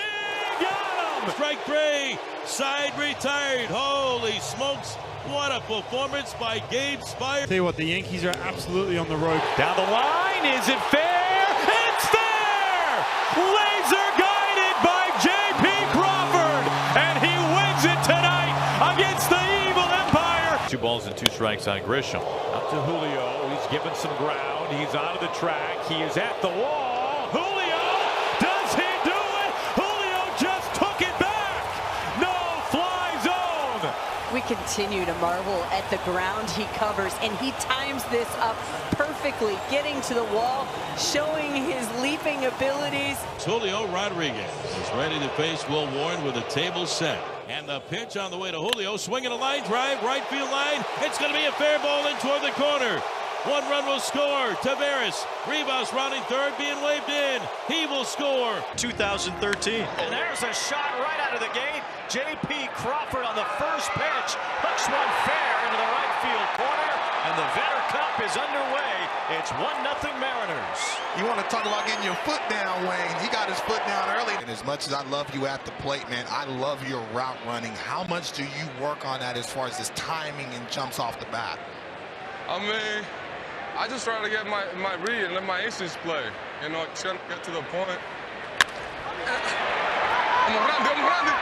got him! Strike 3. Side retired. Holy smokes. What a performance by Gabe Spire. Tell you what, the Yankees are absolutely on the road. Down the line. Is it fair? It's there! Laser guided by J.P. Crawford. And he wins it tonight against the Evil Empire. 2 balls and 2 strikes on Grisham. Up to Julio. He's given some ground. He's onto the track. He is at the wall. Julio! Does he do it? Julio just took it back. No fly zone. We continue to marvel at the ground he covers, and he times this up perfectly, getting to the wall, showing his leaping abilities. Julio Rodriguez is ready to face Will Warren with a table set. And the pitch on the way to Julio, swinging a line drive, right field line. It's going to be a fair ball in toward the corner. 1 run will score. Taveras, Rivas rounding third, being waved in. He will score. 2013. And there's a shot right out of the gate. J.P. Crawford on the first pitch. Hooks one fair into the right field corner. And the Vetter Cup is underway. It's 1-0 Mariners. You want to talk about getting your foot down, Wayne. He got his foot down early. And as much as I love you at the plate, man, I love your route running. How much do you work on that as far as this timing and jumps off the bat? I mean, I just try to get my read and let my instincts play. You know, trying to get to the point. I'm grande.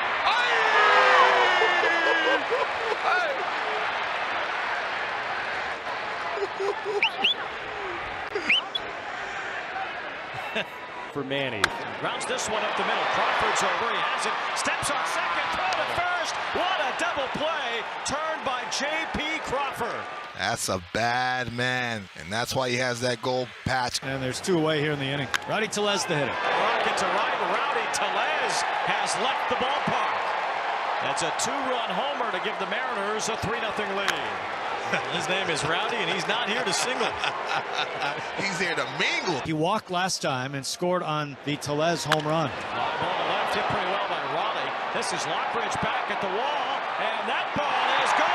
For Manny. Rounds this one up the middle. Crawford's over. He has it. Steps on second. Throw to first. What a double play. Turned by J.P. Crawford. That's a bad man, and that's why he has that gold patch. And there's 2 away here in the inning. Rowdy Tellez the hitter. Rocket to right. Rowdy Tellez has left the ballpark. That's a 2-run homer to give the Mariners a 3-0 lead. His name is Rowdy, and he's not here to single. He's here to mingle. He walked last time and scored on the Tellez home run. Ball to left, hit pretty well by Raleigh. This is Lockridge back at the wall, and that ball is gone.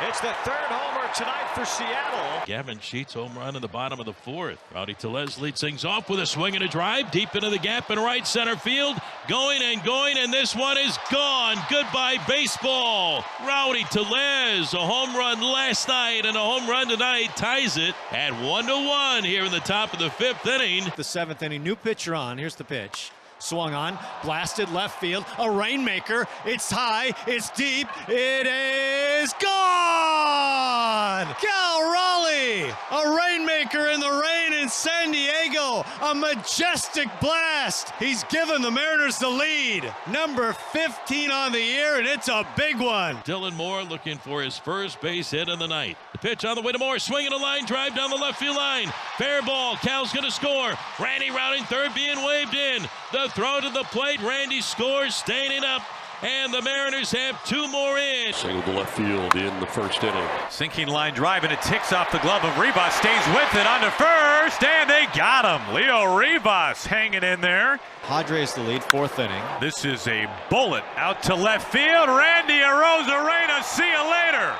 It's the 3rd homer tonight for Seattle. Gavin Sheets home run in the bottom of the 4th. Rowdy Tellez leads things off with a swing and a drive deep into the gap in right center field. Going, and this one is gone. Goodbye baseball. Rowdy Tellez, a home run last night and a home run tonight, ties it at 1-1 here in the top of the 5th inning. The 7th inning, new pitcher on. Here's the pitch. Swung on, blasted left field, a rainmaker. It's high, it's deep, it is gone! Cal Raleigh, a rainmaker in the rain in San Diego, a majestic blast. He's given the Mariners the lead. Number 15 on the year, and it's a big one. Dylan Moore looking for his first base hit of the night. The pitch on the way to Moore, swinging a line drive down the left field line. Fair ball, Cal's gonna score. Randy rounding third, being waved in. The throw to the plate, Randy scores, standing up, and the Mariners have 2 more in. Single to left field in the 1st inning. Sinking line drive, and it ticks off the glove of Rivas, stays with it onto first, and they got him. Leo Rivas hanging in there. Padres the lead, 4th inning. This is a bullet out to left field. Randy Arozarena, see you later.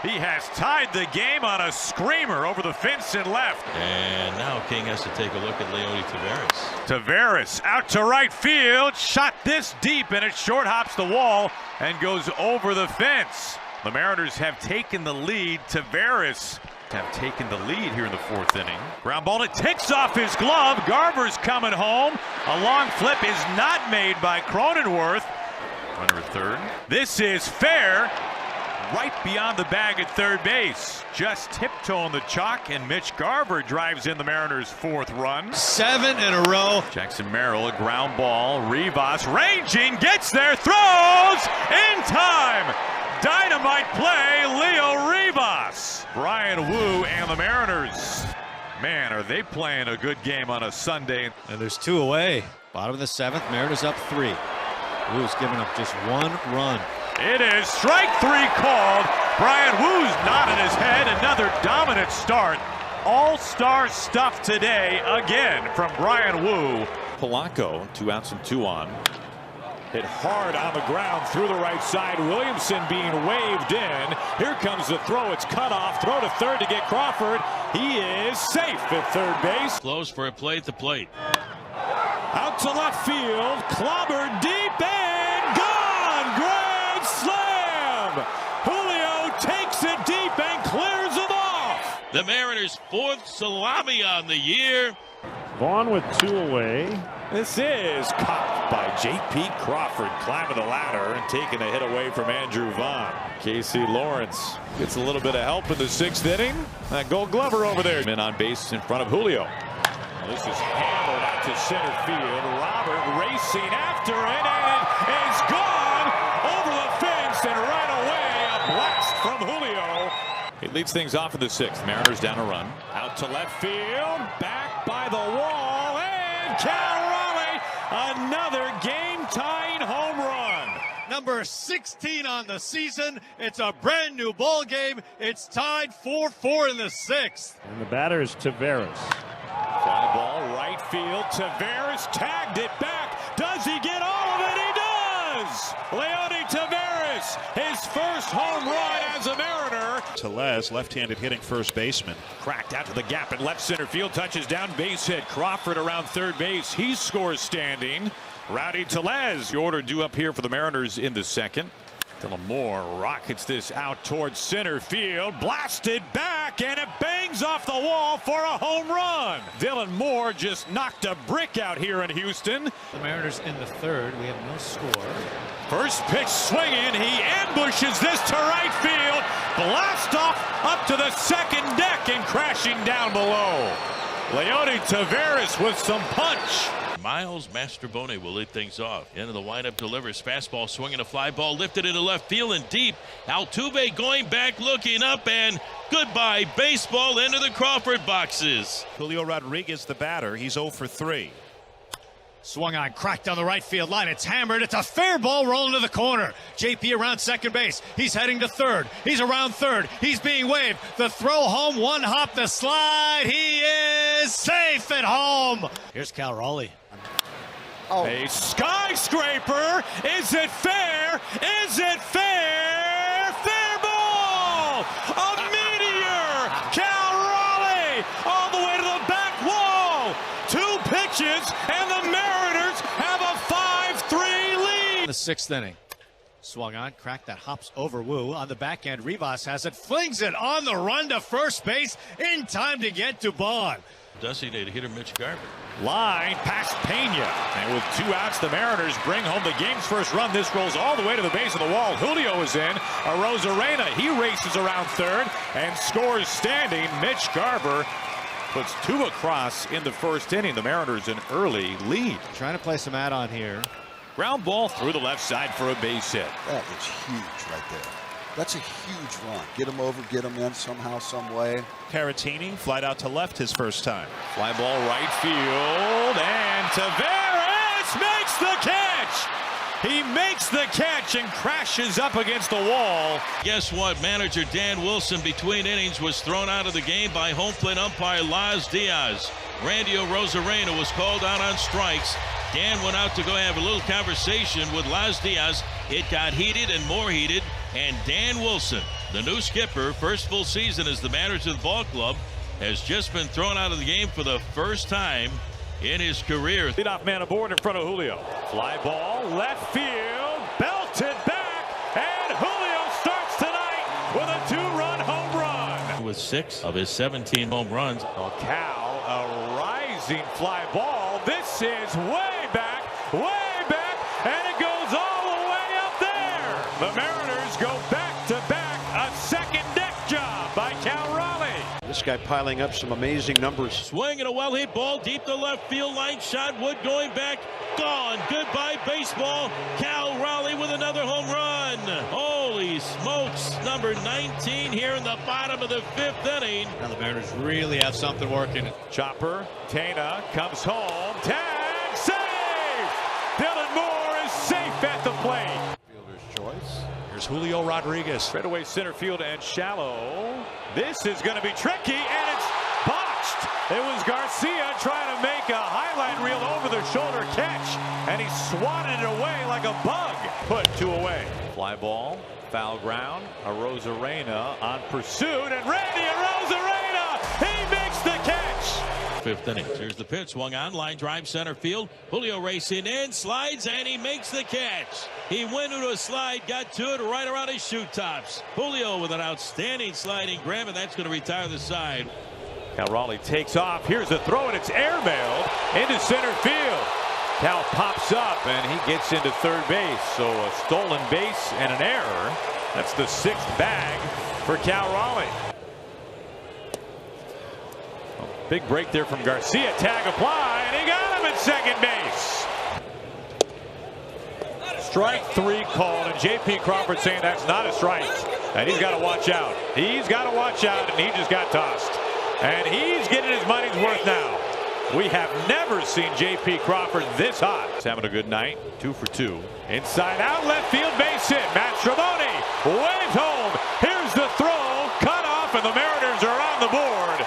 He has tied the game on a screamer over the fence and left. And now King has to take a look at Leody Taveras. Taveras out to right field, shot this deep, and it short hops the wall and goes over the fence. The Mariners have taken the lead. Taveras have taken the lead here in the 4th inning. Ground ball, it ticks off his glove. Garver's coming home. A long flip is not made by Cronenworth. Runner at third. This is fair. Right beyond the bag at third base. Just tiptoeing the chalk, and Mitch Garver drives in the Mariners' 4th run. 7 in a row. Jackson Merrill, a ground ball. Rivas ranging, gets there, throws in time. Dynamite play, Leo Rivas. Brian Wu and the Mariners. Man, are they playing a good game on a Sunday. And there's 2 away. Bottom of the 7th, Mariners up 3. Wu's giving up just 1 run. It is strike 3 called. Brian Wu's nodding his head. Another dominant start. All-star stuff today again from Brian Wu. Polanco, 2 outs and 2 on. Hit hard on the ground through the right side. Williamson being waved in. Here comes the throw. It's cut off. Throw to third to get Crawford. He is safe at third base. Close for a play at the plate. Out to left field. Clobbered deep and gone. Grand slam. Julio takes it deep and clears it off. The Mariners' 4th salami on the year. Vaughn with 2 away. This is caught by J.P. Crawford, climbing the ladder and taking a hit away from Andrew Vaughn. Casey Lawrence gets a little bit of help in the 6th inning. That Gold Glover over there. In on base in front of Julio. This is hammered out to center field. Robert racing after it, and it is gone over the fence, and right away a blast from Julio. He leads things off in the 6th. Mariners down a run. Out to left field, back by the wall, and Cal Raleigh, another game-tying home run. Number 16 on the season. It's a brand new ball game. It's tied 4-4 in the 6th. And the batter is Taveras. Fly ball, right field. Taveras tagged it back. Does he get all of it? He does! Leody Taveras, his first home run as a Mariner. Tellez, left-handed hitting first baseman. Cracked out to the gap in left center field. Touches down, base hit. Crawford around third base. He scores standing. Rowdy Tellez, the order due up here for the Mariners in the 2nd. Dylan Moore rockets this out towards center field, blasted back, and it bangs off the wall for a home run. Dylan Moore just knocked a brick out here in Houston. The Mariners in the third. We have no score. First pitch swinging, he ambushes this to right field, blast off up to the second deck and crashing down below. Leody Taveras with some punch. Miles Mastrobuoni will lead things off. Into the windup, delivers fastball, swinging a fly ball, lifted into left field and deep. Altuve going back, looking up, and goodbye baseball into the Crawford boxes. Julio Rodriguez, the batter. He's 0 for 3. Swung on, cracked down the right field line. It's hammered. It's a fair ball rolling to the corner. JP around second base. He's heading to third. He's around third. He's being waved. The throw home, one hop, the slide. He is safe at home. Here's Cal Raleigh. Oh. A skyscraper. Is it fair? Is it fair? Fair ball! A meteor! Cal Raleigh all the way to the back wall. 2 pitches, and the Mariners have a 5-3 lead. The 6th inning. Swung on, cracked that, hops over Wu. On the back end, Rivas has it, flings it on the run to first base in time to get to Bond. Designated hitter Mitch Garver. Line past Pena. And with 2 outs, the Mariners bring home the game's first run. This rolls all the way to the base of the wall. Julio is in. Arozarena, he races around third and scores standing. Mitch Garver puts 2 across in the first inning. The Mariners an early lead. Trying to play some add-on here. Ground ball through the left side for a base hit. That is huge right there. That's a huge run. Get him over, get him in somehow, some way. Caratini flied out to left his first time. Fly ball right field, and Taveras makes the catch. He makes the catch and crashes up against the wall. Guess what? Manager Dan Wilson, between innings, was thrown out of the game by home plate umpire Laz Diaz. Randy Arozarena was called out on strikes. Dan went out to go have a little conversation with Laz Diaz. It got heated and more heated, and Dan Wilson, the new skipper, first full season as the manager of the ball club, has just been thrown out of the game for the first time in his career. Leadoff man aboard in front of Julio. Fly ball, left field, belted back, and Julio starts tonight with a 2-run home run. With 6 of his 17 home runs. Oh, Cal, a rising fly ball. This is way back, and it goes all the way up there. The Mariners go back-to-back, a second deck job by Cal Raleigh. This guy piling up some amazing numbers. Swing and a well-hit ball deep to left field line shot. Wood going back, gone. Goodbye baseball. Cal Raleigh with another home run. Holy smokes, number 19 here in the bottom of the 5th inning. Now the Mariners really have something working. Chopper, Tena comes home, tag, save! Dylan Moore is safe at the plate. Fielder's choice. Here's Julio Rodriguez. Straightaway center field and shallow. This is going to be tricky, and it's botched. It was Garcia trying to make a highlight reel over the shoulder catch, and he swatted it away like a bug. Put 2 away. Fly ball, foul ground. Arozarena on pursuit, and Randy Arozarena, he makes the catch. 5th inning. Here's the pitch, swung on, line drive center field. Julio racing in, slides, and he makes the catch. He went into a slide, got to it right around his shoe tops. Julio with an outstanding sliding grab, and that's going to retire the side. Cal Raleigh takes off. Here's the throw, and it's airmailed into center field. Cal pops up, and he gets into third base. So a stolen base and an error. That's the 6th bag for Cal Raleigh. Big break there from Garcia. Tag apply, and he got him at second base. Strike 3 called, and J.P. Crawford saying that's not a strike. And he's got to watch out. He's got to watch out, and he just got tossed. And he's getting his money's worth now. We have never seen J.P. Crawford this hot. He's having a good night. 2 for 2. Inside out, left field base hit. Mastrobuoni waved home. Here's the throw. Cut off, and the Mariners are on the board.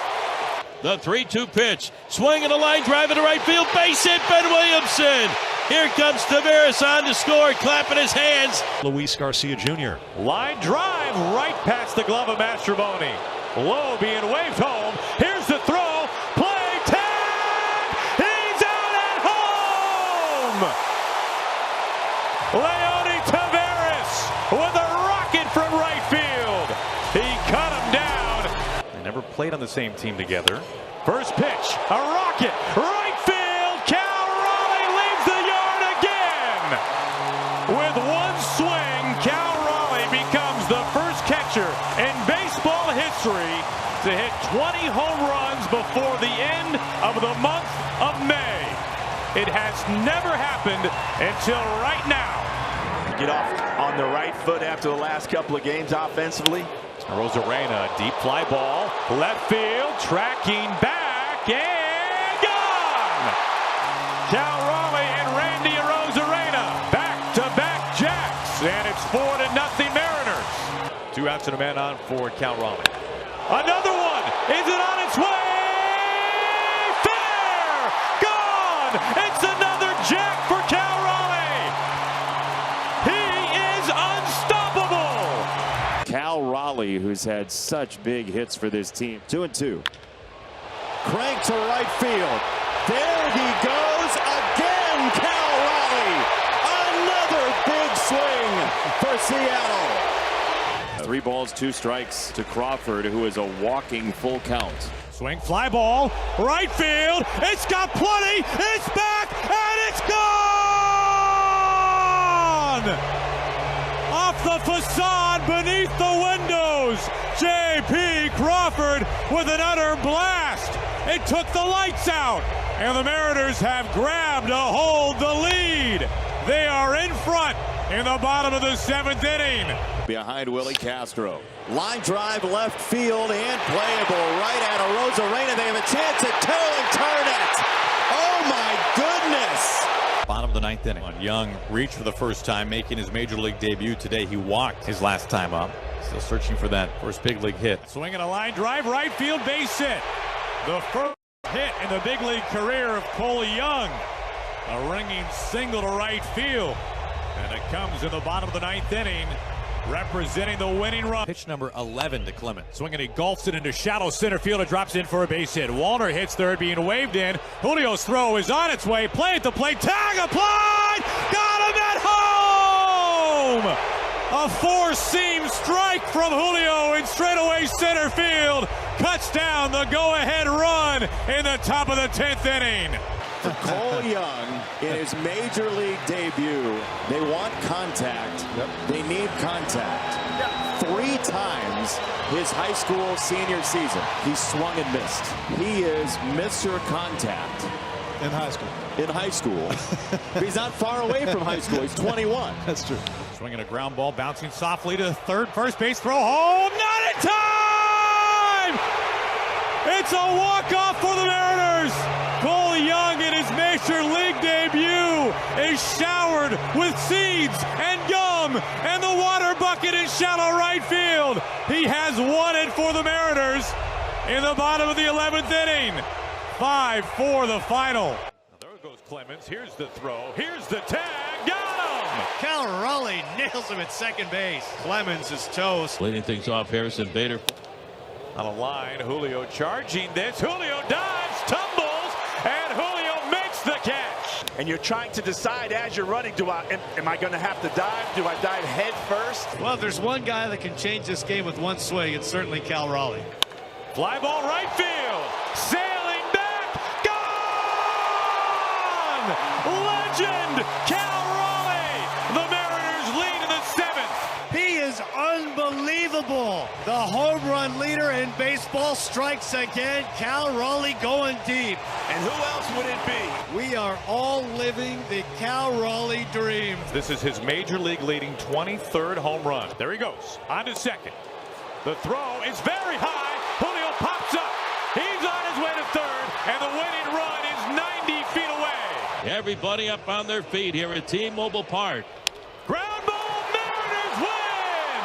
The 3-2 pitch. Swing and a line drive into right field. Base hit, Ben Williamson. Here comes Taveras on to score, clapping his hands. Luis Garcia Jr. Line drive right past the glove of Mastrobuoni. Low being waved home. Here's the throw. Play tag. He's out at home. Leody Taveras with a played on the same team together. First pitch, a rocket, right field. Cal Raleigh leaves the yard again. With one swing, Cal Raleigh becomes the first catcher in baseball history to hit 20 home runs before the end of the month of May. It has never happened until right now. Get off on the right foot after the last couple of games offensively. Arozarena, deep fly ball, left field, tracking back, and gone! Cal Raleigh and Randy Arozarena, back-to-back jacks, and it's 4-0 Mariners. 2 outs and a man on for Cal Raleigh. Another one! Is it on its way? Fair! Gone! It's another jack for Cal Raleigh! He is unstoppable! Cal Raleigh, who's had such big hits for this team. 2-2. Crank to right field. There he goes again, Cal Raleigh. Another big swing for Seattle. 3 balls, 2 strikes to Crawford, who is a walking full count. Swing, fly ball, right field. It's got plenty. It's back, and it's gone! Off the facade, beneath the windows. J.P. Crawford with an utter blast. It took the lights out, and the Mariners have grabbed a hold the lead. They are in front in the bottom of the 7th inning. Behind Willie Castro. Line drive left field and playable right at Arozarena. They have a chance at 2 and turn it. Oh my goodness. Bottom of the 9th inning. Young reached for the first time, making his major league debut today. He walked his last time up. Still searching for that first big league hit. Swinging a line drive, right field, base hit. The first hit in the big league career of Cole Young. A ringing single to right field. And it comes in the bottom of the 9th inning, representing the winning run. Pitch number 11 to Clemens. Swinging, he golfs it into shallow center field. It drops in for a base hit. Wallner hits third, being waved in. Julio's throw is on its way. Play at the plate. Tag applied. Got him at home. A 4-seam strike from Julio in straightaway center field. Cuts down the go-ahead run in the top of the 10th inning. For Cole Young, in his major league debut, they want contact. They need contact. 3 times his high school senior season, he swung and missed. He is Mr. Contact. In high school. In high school. He's not far away from high school. He's 21. That's true. Swinging a ground ball, bouncing softly to third, first base throw home. Not in time! It's a walk-off for the Mariners. Cole Young in his major league debut is showered with seeds and gum and the water bucket in shallow right field. He has won it for the Mariners in the bottom of the 11th inning. 5-4 the final. Now there goes Clemens. Here's the throw. Here's the tag. Got him! Cal Raleigh nails him at second base. Clemens is toast. Leading things off, Harrison Bader. On a line, Julio charging this. Julio dives, tumbles, and Julio makes the catch. And you're trying to decide as you're running, am I going to have to dive? Do I dive head first? Well, if there's one guy that can change this game with one swing, it's certainly Cal Raleigh. Fly ball right field. Sailing back. Gone! Legend Cal Raleigh. The Mariners lead in the 7th. He is unbelievable. The home run leader in baseball strikes again. Cal Raleigh going deep. And who else would it be? We are all living the Cal Raleigh dream. This is his major league leading 23rd home run. There he goes. On to second. The throw is very high. Julio pops up. He's on his way to third. And the winning run is 90 feet away. Everybody up on their feet here at T-Mobile Park. Ground ball, Mariners win!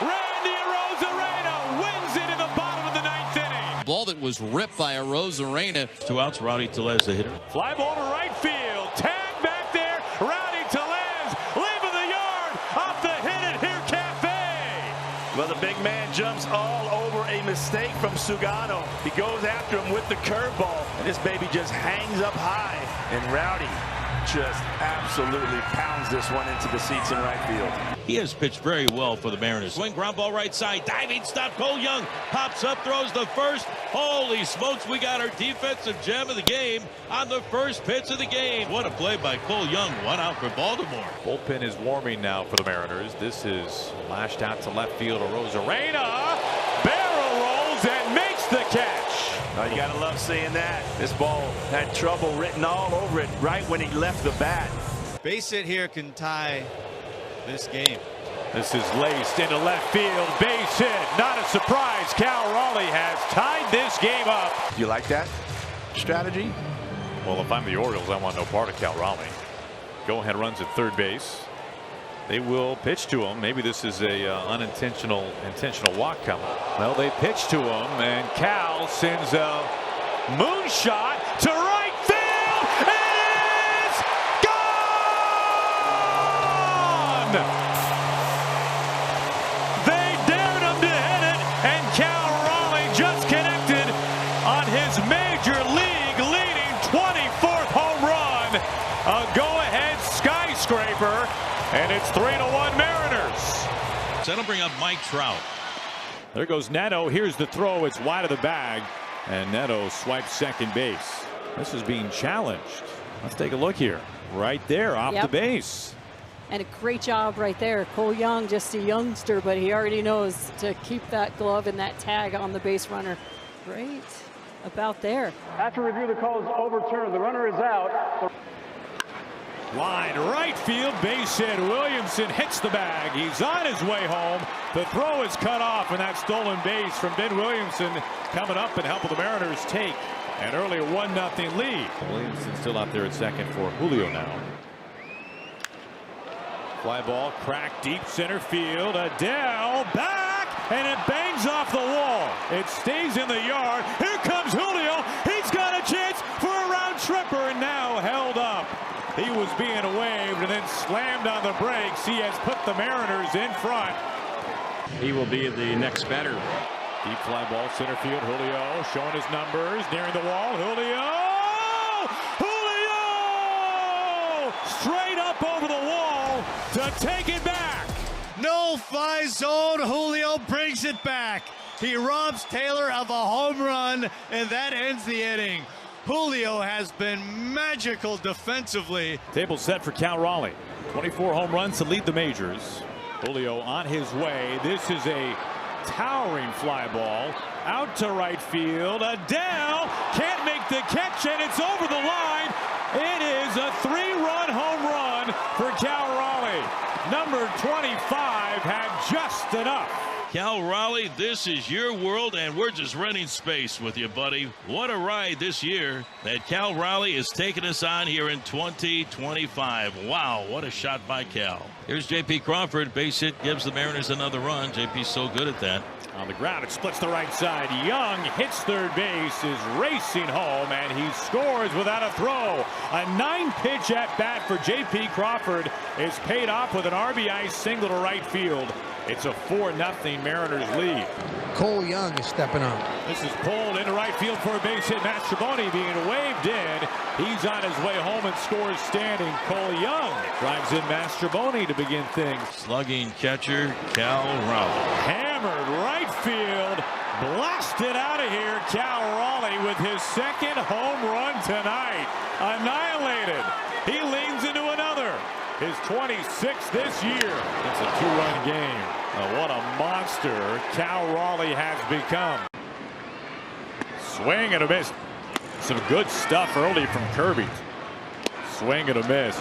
Randy Arozarena wins it in the bottom of the 9th inning. Ball that was ripped by Arozarena. 2 outs, Rowdy Tellez, the hitter. Fly ball to right field. Tag back there. Rowdy Tellez leaving the yard off the hit it here cafe. Well, the big man jumps all over a mistake from Sugano. He goes after him with the curveball, and this baby just hangs up high. And Rowdy just absolutely pounds this one into the seats in right field. He has pitched very well for the Mariners. Swing, ground ball right side, diving stop. Cole Young pops up, throws the first. Holy smokes, we got our defensive gem of the game on the first pitch of the game. What a play by Cole Young. 1 out for Baltimore. Bullpen is warming now for the Mariners. This is lashed out to left field. Arozarena barrel rolls and makes the catch. Oh, you gotta love seeing that. This ball had trouble written all over it right when he left the bat. Base hit here can tie this game. This is laced into left field. Base hit. Not a surprise. Cal Raleigh has tied this game up. You like that strategy? Well, if I'm the Orioles, I want no part of Cal Raleigh. Go ahead runs at third base. They will pitch to him. Maybe this is a intentional walk coming. Well, they pitch to him, and Cal sends a moonshot to right field. It's gone! They dared him to hit it, and Cal Raleigh just connected on his major league leading 24th home run. A go-ahead skyscraper. And it's 3-1 Mariners. That'll bring up Mike Trout. There goes Neto. Here's the throw. It's wide of the bag. And Neto swipes second base. This is being challenged. Let's take a look here. Right there off the base. And a great job right there. Cole Young, just a youngster, but he already knows to keep that glove and that tag on the base runner. Right about there. After review, the call is overturned. The runner is out. Line right field, base hit. Williamson hits the bag. He's on his way home. The throw is cut off, and that stolen base from Ben Williamson coming up and helping the Mariners take an early 1-0 lead. Williamson still out there at second for Julio now. Fly ball cracked deep center field. Adele back, and it bangs off the wall. It stays in the yard. Here comes Julio. He's got a chance for a round tripper, and now held up. He was being waved and then slammed on the brakes. He has put the Mariners in front. He will be the next batter. Deep fly ball center field. Julio showing his numbers, nearing the wall. Julio! Julio! Straight up over the wall to take it back. No-fly zone. Julio brings it back. He robs Taylor of a home run, and that ends the inning. Julio has been magical defensively. Table set for Cal Raleigh. 24 home runs to lead the majors. Julio on his way. This is a towering fly ball out to right field. Adele can't make the catch, and it's over the line. It is a 3-run home run for Cal Raleigh. Number 25 had just enough. Cal Raleigh, this is your world, and we're just running space with you, buddy. What a ride this year that Cal Raleigh is taking us on here in 2025. Wow, what a shot by Cal. Here's J.P. Crawford. Base hit gives the Mariners another run. J.P.'s so good at that. On the ground, it splits the right side. Young hits third base, is racing home, and he scores without a throw. A 9-pitch at bat for J.P. Crawford is paid off with an RBI single to right field. It's a 4-0 Mariners lead. Cole Young is stepping up. This is pulled into right field for a base hit. Mastrobuoni being waved in. He's on his way home and scores standing. Cole Young drives in Mastrobuoni to begin things. Slugging catcher Cal Raleigh. Hammered right field. Blasted out of here. Cal Raleigh with his second home run tonight. Annihilated. He leans into another. His 26th this year. It's a 2-run game. What a monster Cal Raleigh has become. Swing and a miss. Some good stuff early from Kirby. Swing and a miss.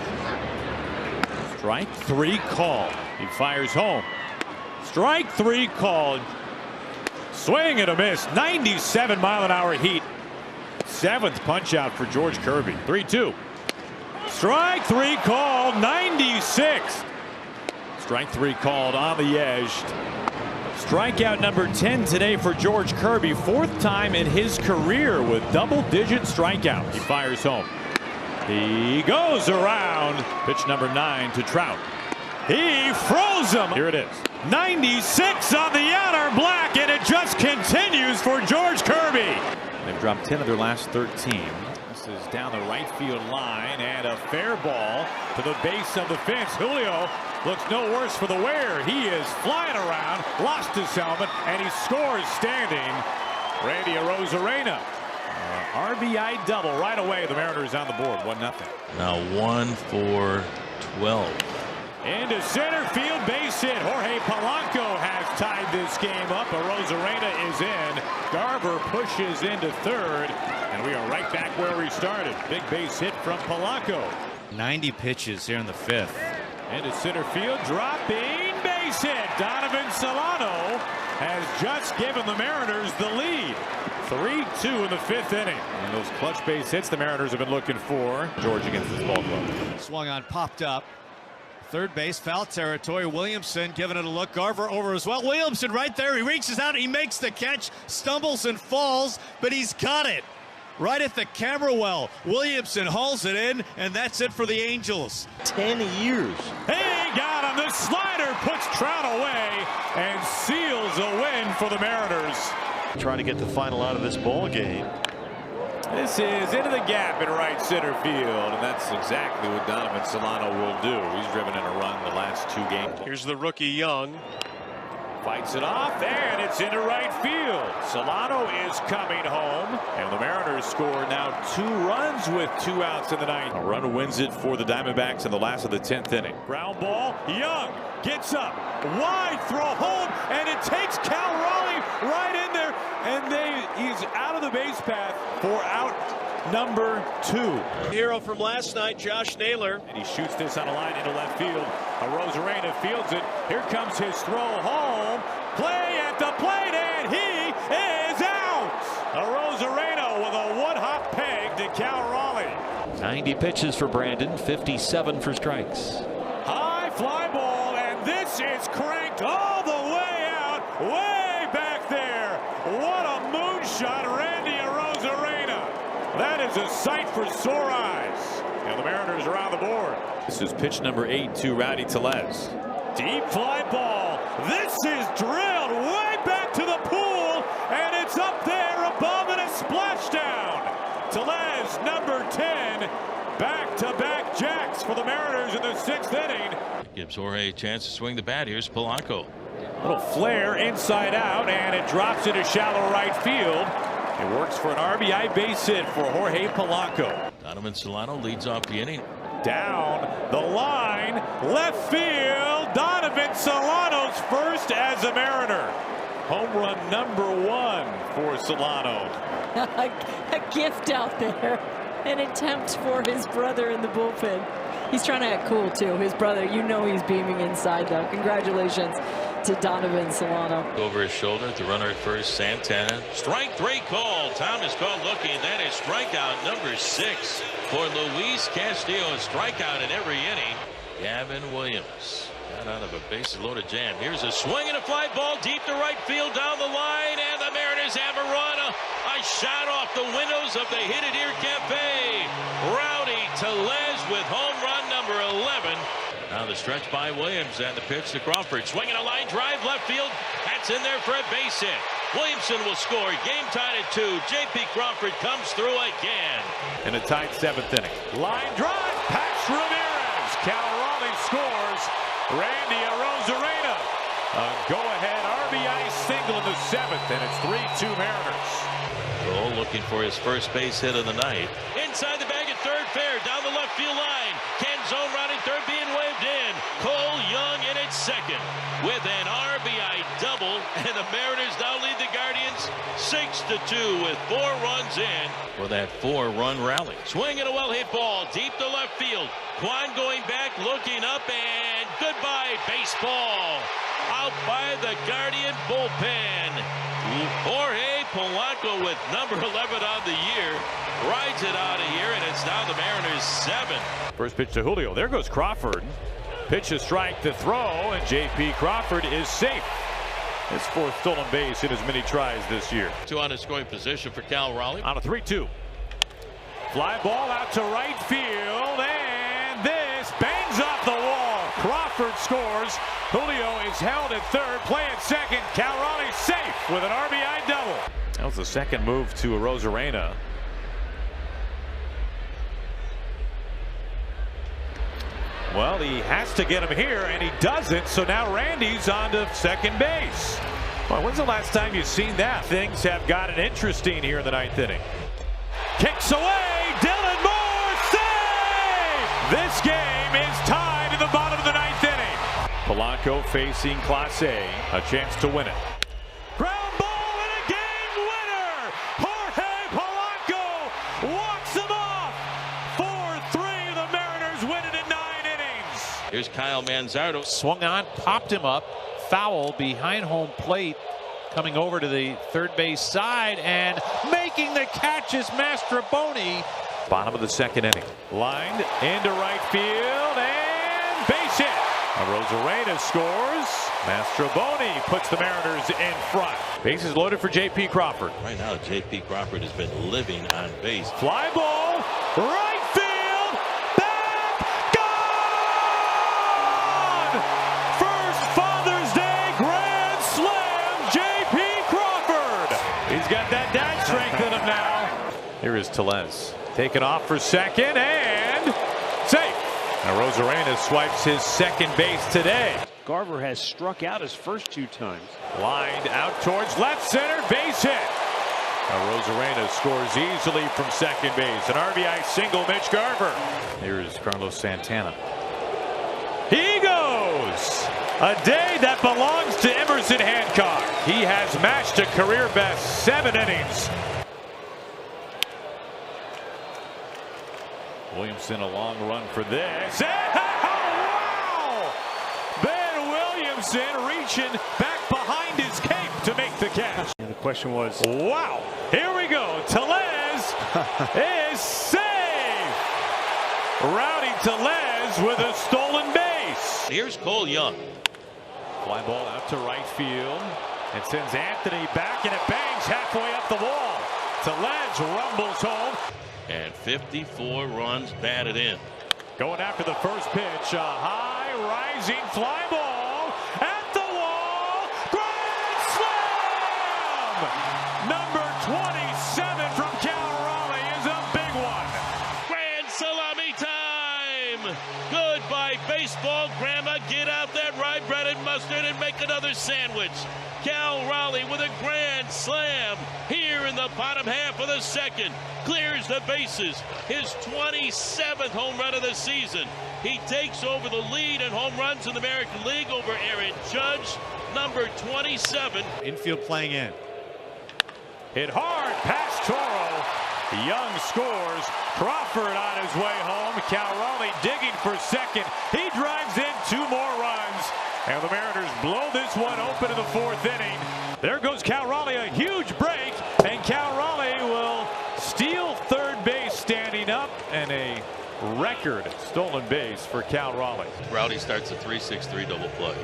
Strike 3 called. He fires home. Strike 3 called. Swing and a miss. 97-mile-an-hour heat. 7th punch out for George Kirby. 3-2. Strike 3 called. 96. Strike 3 called on the edge. Strikeout number 10 today for George Kirby. 4th time in his career with double-digit strikeouts. He fires home. He goes around. Pitch number 9 to Trout. He froze him. Here it is. 96 on the outer black, and it just continues for George Kirby. They've dropped 10 of their last 13. passes down the right field line, and a fair ball to the base of the fence. Julio looks no worse for the wear. He is flying around, lost his helmet, and he scores standing. Randy Arozarena. RBI double right away. The Mariners on the board, 1-0. Now 1 for 12. Into center field, base hit. Jorge Polanco has tied this game up. Arozarena is in. Garver pushes into third, and we are right back where we started. Big base hit from Polanco. 90 pitches here in the fifth. Into center field, dropping, base hit. Donovan Solano has just given the Mariners the lead. 3-2 in the fifth inning. And those clutch base hits the Mariners have been looking for. George against this ball club. Swung on, popped up. Third base, foul territory. Williamson giving it a look. Garver over as well. Williamson right there. He reaches out. He makes the catch. Stumbles and falls, but he's got it. Right at the camera well. Williamson hauls it in, and that's it for the Angels. 10 years. Hey, got him. The slider puts Trout away and seals a win for the Mariners. Trying to get the final out of this ball game. This is into the gap in right center field, and that's exactly what Donovan Solano will do. He's driven in a run the last 2 games. Here's the rookie Young. Fights it off, and it's into right field. Solano is coming home, and the Mariners score now 2 runs with 2 outs in the ninth. A run wins it for the Diamondbacks in the last of the 10th inning. Ground ball, Young gets up, wide throw home, and it takes Cal Raleigh right in there, and he's out of the base path for out number 2. Hero from last night, Josh Naylor. And he shoots this on a line into left field. Arozarena fields it. Here comes his throw home. Play at the plate, and he is out. Arozarena with a one-hop peg to Cal Raleigh. 90 pitches for Brandon, 57 for strikes. High fly ball, and this is cranked all the way out, way back there. What a moonshot, Randy Arozarena. That is a sight for sore eyes. And the Mariners are on the board. This is pitch number 8 to Rowdy Tellez. Deep fly ball. This is drilled way back to the pool, and it's up there above and a splashdown. Tellez, number 10, back-to-back jacks for the Mariners in the 6th inning. Gives Jorge a chance to swing the bat. Here's Polanco. Little flare inside out, and it drops into shallow right field. It works for an RBI base hit for Jorge Polanco. Donovan Solano leads off the inning. Down the line, left field. Donovan Solano's first as a Mariner. Home run number 1 for Solano. A gift out there. An attempt for his brother in the bullpen. He's trying to act cool, too. His brother, you know he's beaming inside, though. Congratulations to Donovan Solano. Over his shoulder, the runner at first, Santana. Strike 3 call. Thomas called looking. That is strikeout number 6 for Luis Castillo. A strikeout in every inning. Gavin Williams got out of a bases-loaded jam. Here's a swing and a fly ball deep to right field down the line, and the Mariners have a run. A shot off the windows of the Hit It Here Cafe. Rowdy Tellez with home run number 11. Now the stretch by Williams and the pitch to Crawford. Swinging a line drive left field. That's in there for a base hit. Williamson will score. Game tied at 2. J.P. Crawford comes through again. In a tight 7th inning. Line drive. Pax Ramirez. Cal Raleigh scores. Randy Arozarena. A go-ahead RBI single in the 7th, and it's 3-2 Mariners. Cole looking for his first base hit of the night. Inside the bag at third, fair down the left field line. Ken zone running third, being waved in. Cole Young in at second with an RBI double, and the Mariners now lead the Guardians 6-2 with 4 runs in for that 4-run rally. Swinging a well-hit ball deep to left field. Kwan going back, looking up, and goodbye baseball. Out by the Guardian bullpen. Jorge Polanco with number 11 on the year rides it out of here, and it's now the Mariners 7. First pitch to Julio. There goes Crawford. Pitch a strike to throw, and J.P. Crawford is safe. His 4th stolen base in as many tries this year. 2 on a scoring position for Cal Raleigh. On a 3-2. Fly ball out to right field, and this bangs off the wall. Crawford scores. Julio is held at third. Play at second. Cal Raleigh safe with an RBI double. That was the second move to Arozarena. Well, he has to get him here, and he doesn't, so now Randy's on to second base. Well, when's the last time you've seen that? Things have gotten interesting here in the 9th inning. Kicks away, Dylan Moore, save! This game is tied in the bottom of the 9th inning. Polanco facing Clase, a chance to win it. Ground ball and a game winner! Jorge Polanco walks him off. 4-3, the Mariners win it in 9 innings. Here's Kyle Manzardo. Swung on, popped him up. Foul behind home plate. Coming over to the third base side and making the catch is Mastrobuoni. Bottom of the 2nd inning. Lined into right field and base hit. Arozarena scores. Mastrobuoni puts the Mariners in front. Bases loaded for J.P. Crawford. Right now, J.P. Crawford has been living on base. Fly ball, right field, back, gone! First Father's Day grand slam, J.P. Crawford. He's got that dad strength in him now. Here is Tellez. Taken off for second and safe. Now Arozarena swipes his second base today. Garver has struck out his first 2 times. Lined out towards left center, base hit. Now Arozarena scores easily from second base. An RBI single, Mitch Garver. Here's Carlos Santana. He goes! A day that belongs to Emerson Hancock. He has matched a career best 7 innings. Williamson, a long run for this. Wow! Ben Williamson reaching back behind his cape to make the catch. And the question was, wow! Here we go. Tellez is safe. Rowdy Tellez with a stolen base. Here's Cole Young. Fly ball out to right field. It sends Anthony back, and it bangs halfway up the wall. Tellez rumbles home. And 54 runs batted in. Going after the first pitch, a high rising fly ball at the wall. Grand slam! Number 27 from Cal Raleigh is a big one. Grand salami time! Goodbye baseball, Grandma. Get out that rye bread and mustard and make another sandwich. Cal Raleigh with a grand slam here in the bottom half of the 2nd. Clears the bases. His 27th home run of the season. He takes over the lead in home runs in the American League over Aaron Judge, number 27. Infield playing in. Hit hard past Toro. Young scores. Crawford on his way home. Cal Raleigh digging for second. He drives in 2 more runs. And the Mariners blow this one open in the 4th inning. There goes Cal Raleigh, a huge break, and Cal Raleigh will steal third base standing up, and a record stolen base for Cal Raleigh. Rowdy starts a 3-6-3 double play.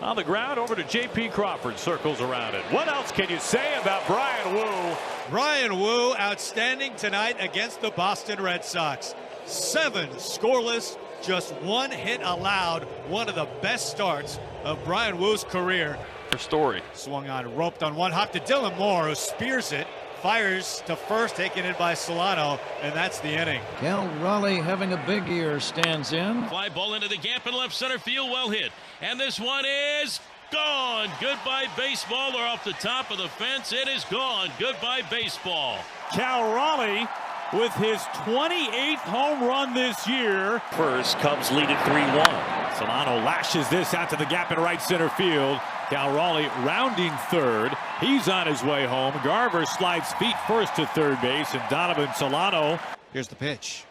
On the ground, over to J.P. Crawford, circles around it. What else can you say about Bryan Woo? Bryan Woo, outstanding tonight against the Boston Red Sox. 7 scoreless. Just 1 hit allowed. One of the best starts of Bryan Woo's career. For Story. Swung on, roped on one hop to Dylan Moore, who spears it, fires to first, taken in by Solano, and that's the inning. Cal Raleigh having a big year, stands in. Fly ball into the gap in left center field, well hit. And this one is gone. Goodbye baseball, or off the top of the fence. It is gone. Goodbye baseball. Cal Raleigh with his 28th home run this year. First, Cubs lead it 3-1. Solano lashes this out to the gap in right center field. Cal Raleigh rounding third. He's on his way home. Garver slides feet first to third base, and Donovan Solano. Here's the pitch.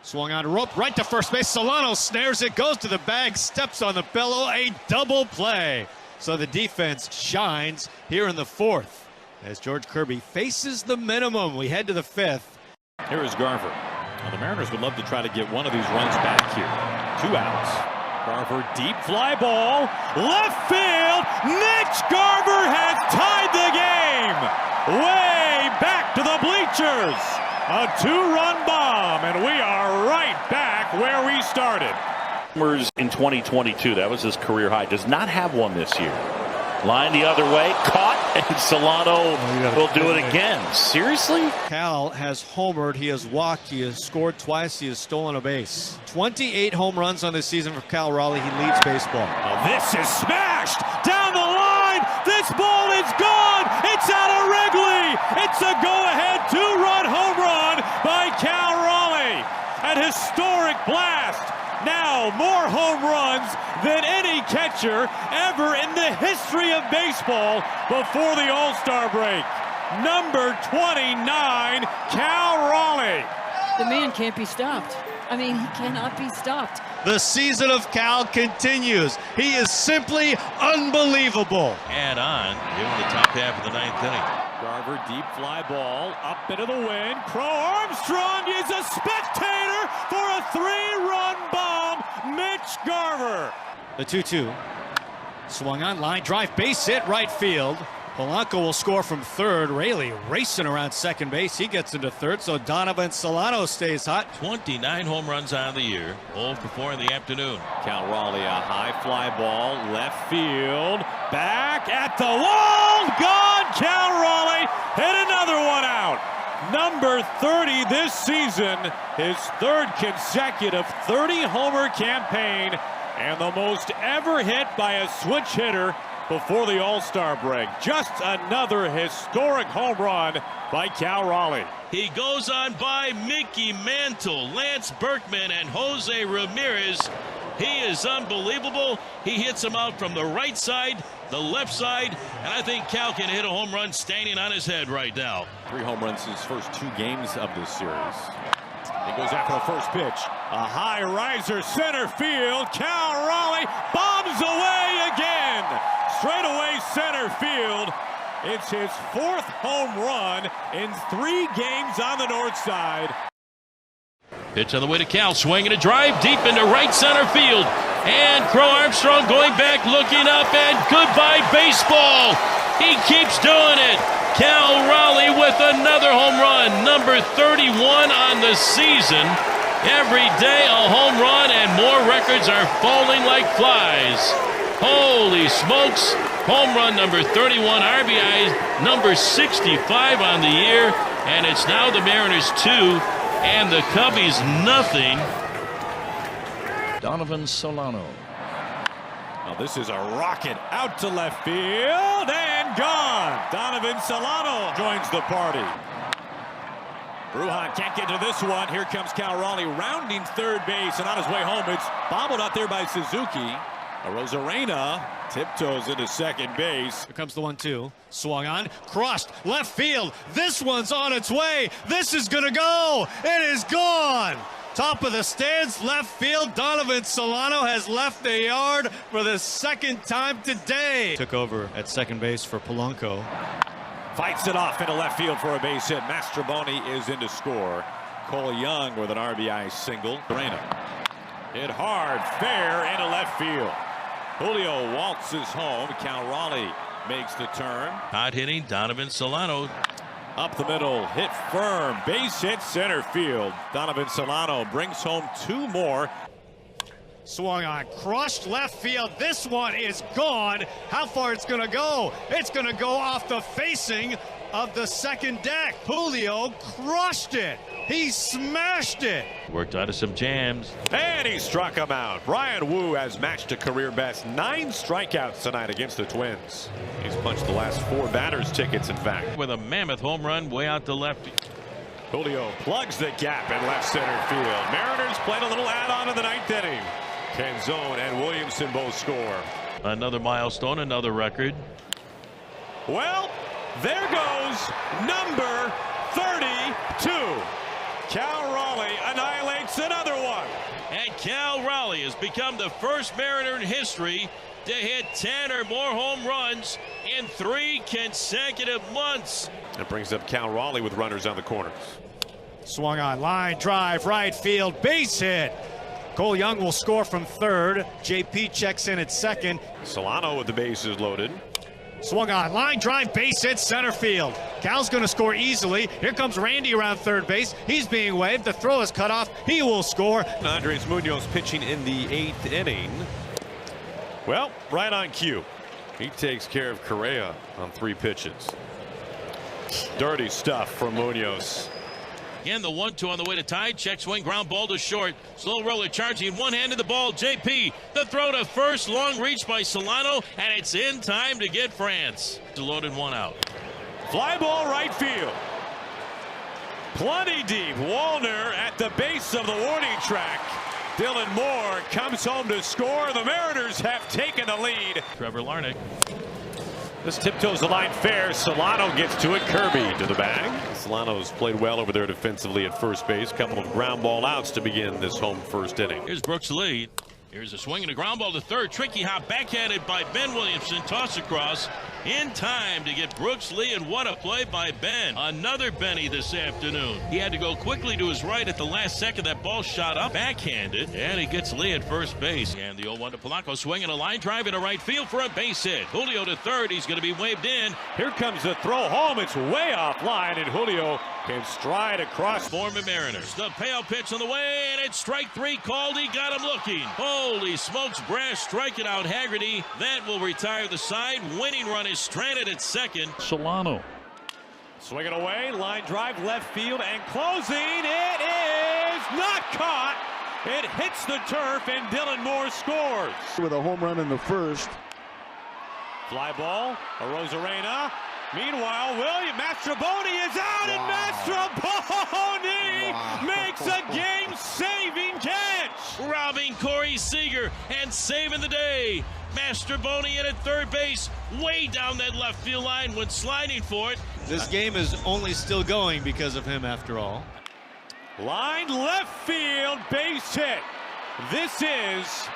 Swung on, rope right to first base. Solano snares it, goes to the bag, steps on the bellow. A double play. So the defense shines here in the 4th as George Kirby faces the minimum. We head to the 5th. Here is Garver. Now the Mariners would love to try to get one of these runs back here. 2 outs. Garver, deep fly ball, left field. Mitch Garver has tied the game. Way back to the bleachers. A 2-run bomb, and we are right back where we started. In 2022, that was his career high. Does not have one this year. Line the other way, caught, and Solano will do it again. Seriously? Cal has homered, he has walked, he has scored twice, he has stolen a base. 28 home runs on this season for Cal Raleigh. He leads baseball. Oh, this is smashed down the line. This ball is gone. It's out of Wrigley. It's a go-ahead two-run home run by Cal Raleigh. An historic blast. Now more home runs than any catcher ever in the history of baseball before the All-Star break. Number 29, Cal Raleigh. The man can't be stopped. I mean, he cannot be stopped. The season of Cal continues. He is simply unbelievable. Add on here in the top half of the ninth inning. Garver, deep fly ball, up into the wind. Crow Armstrong is a spectator for a three-run bomb. Mitch Garver. The 2-2. Swung on, line drive, base hit, right field. Polanco will score from third. Raley racing around second base. He gets into third, so Donovan Solano stays hot. 29 home runs on the year. 0 for 4 in the afternoon. Cal Raleigh, a high fly ball, left field. Back at the wall. Gone. Cal Raleigh hit another one out. Number 30 this season. His third consecutive 30-homer campaign. And the most ever hit by a switch hitter before the All-Star break. Just another historic home run by Cal Raleigh. He goes on by Mickey Mantle, Lance Berkman, and Jose Ramirez. He is unbelievable. He hits him out from the right side, the left side, and I think Cal can hit a home run standing on his head right now. 3 home runs his first 2 games of this series. He goes after the first pitch. A high riser center field. Cal Raleigh bombs away again. Straight away center field. It's his 4th home run in 3 games on the north side. Pitch on the way to Cal, swinging a drive deep into right center field. And Crow Armstrong going back, looking up, and goodbye baseball. He keeps doing it. Cal Raleigh with another home run, number 31 on the season. Every day a home run, and more records are falling like flies. Holy smokes. Home run number 31, RBI number 65 on the year, and it's now the Mariners 2 and the Cubbies nothing. Donovan Solano. Now this is a rocket out to left field and gone. Donovan Solano joins the party. Brujan can't get to this one. Here comes Cal Raleigh rounding third base, and on his way home it's bobbled out there by Suzuki. Arozarena tiptoes into second base. Here comes the 1-2. Swung on, crossed, left field. This one's on its way. This is gonna go. It is gone. Top of the stands, left field. Donovan Solano has left the yard for the 2nd time today. Took over at second base for Polanco. Fights it off into left field for a base hit. Mastroboni is in to score. Cole Young with an RBI single. Arena hit hard, fair into left field. Julio waltzes home. Cal Raleigh makes the turn. Hot hitting Donovan Solano. Up the middle, hit firm, base hit center field. Donovan Solano brings home 2 more. Swung on, crushed left field. This one is gone. How far it's gonna go? It's gonna go off the facing of the second deck. Julio crushed it. He smashed it. Worked out of some jams. And he struck him out. Brian Wu has matched a career best 9 strikeouts tonight against the Twins. He's punched the last 4 batters tickets, in fact. With a mammoth home run way out to left. Julio plugs the gap in left center field. Mariners played a little add-on in the 9th inning. Canzone and Williamson both score. Another milestone, another record. Well, there goes number 32. Cal Raleigh annihilates another one. And Cal Raleigh has become the first Mariner in history to hit 10 or more home runs in 3 consecutive months. That brings up Cal Raleigh with runners on the corners. Swung on, line drive, right field, base hit. Cole Young will score from third. JP checks in at second. Solano with the bases loaded. Swung on, line drive, base hit, center field. Cal's going to score easily. Here comes Randy around third base. He's being waved. The throw is cut off. He will score. Andres Munoz pitching in the 8th inning. Well, right on cue. He takes care of Correa on 3 pitches. Dirty stuff from Munoz. Again, the 1-2 on the way to tie. Check swing, ground ball to short. Slow roller charging, one-handed the ball. JP, the throw to first, long reach by Solano, and it's in time to get France. Loaded 1 out. Fly ball right field. Plenty deep. Wallner at the base of the warning track. Dylan Moore comes home to score. The Mariners have taken the lead. Trevor Larnach. This tiptoes the line fair. Solano gets to it. Kirby to the bag. Solano's played well over there defensively at first base. Couple of ground ball outs to begin this home first inning. Here's Brooks Lee. Here's a swing and a ground ball to third. Tricky hop backhanded by Ben Williamson. Toss across in time to get Brooks Lee, and what a play by Ben. Another Benny this afternoon. He had to go quickly to his right at the last second. That ball shot up backhanded, and he gets Lee at first base. And the 0-1 to Polanco, swinging a line drive into right field for a base hit. Julio to third. He's going to be waved in. Here comes the throw home. It's way off line, and Julio can stride across. Former Mariners. The payout pitch on the way, and it's strike 3 called. He got him looking. Holy smokes, Brash striking out Haggerty. That will retire the side. Winning run is stranded at second. Solano. Swinging away, line drive left field and closing. It is not caught. It hits the turf and Dylan Moore scores. With a home run in the first. Fly ball, Arozarena. Meanwhile, William Mastrobuoni is out, and Mastrobuoni makes a game-saving catch. Robbing Corey Seager and saving the day. Mastrobuoni in at third base, way down that left field line when sliding for it. This game is only still going because of him, after all. Line left field, base hit. This is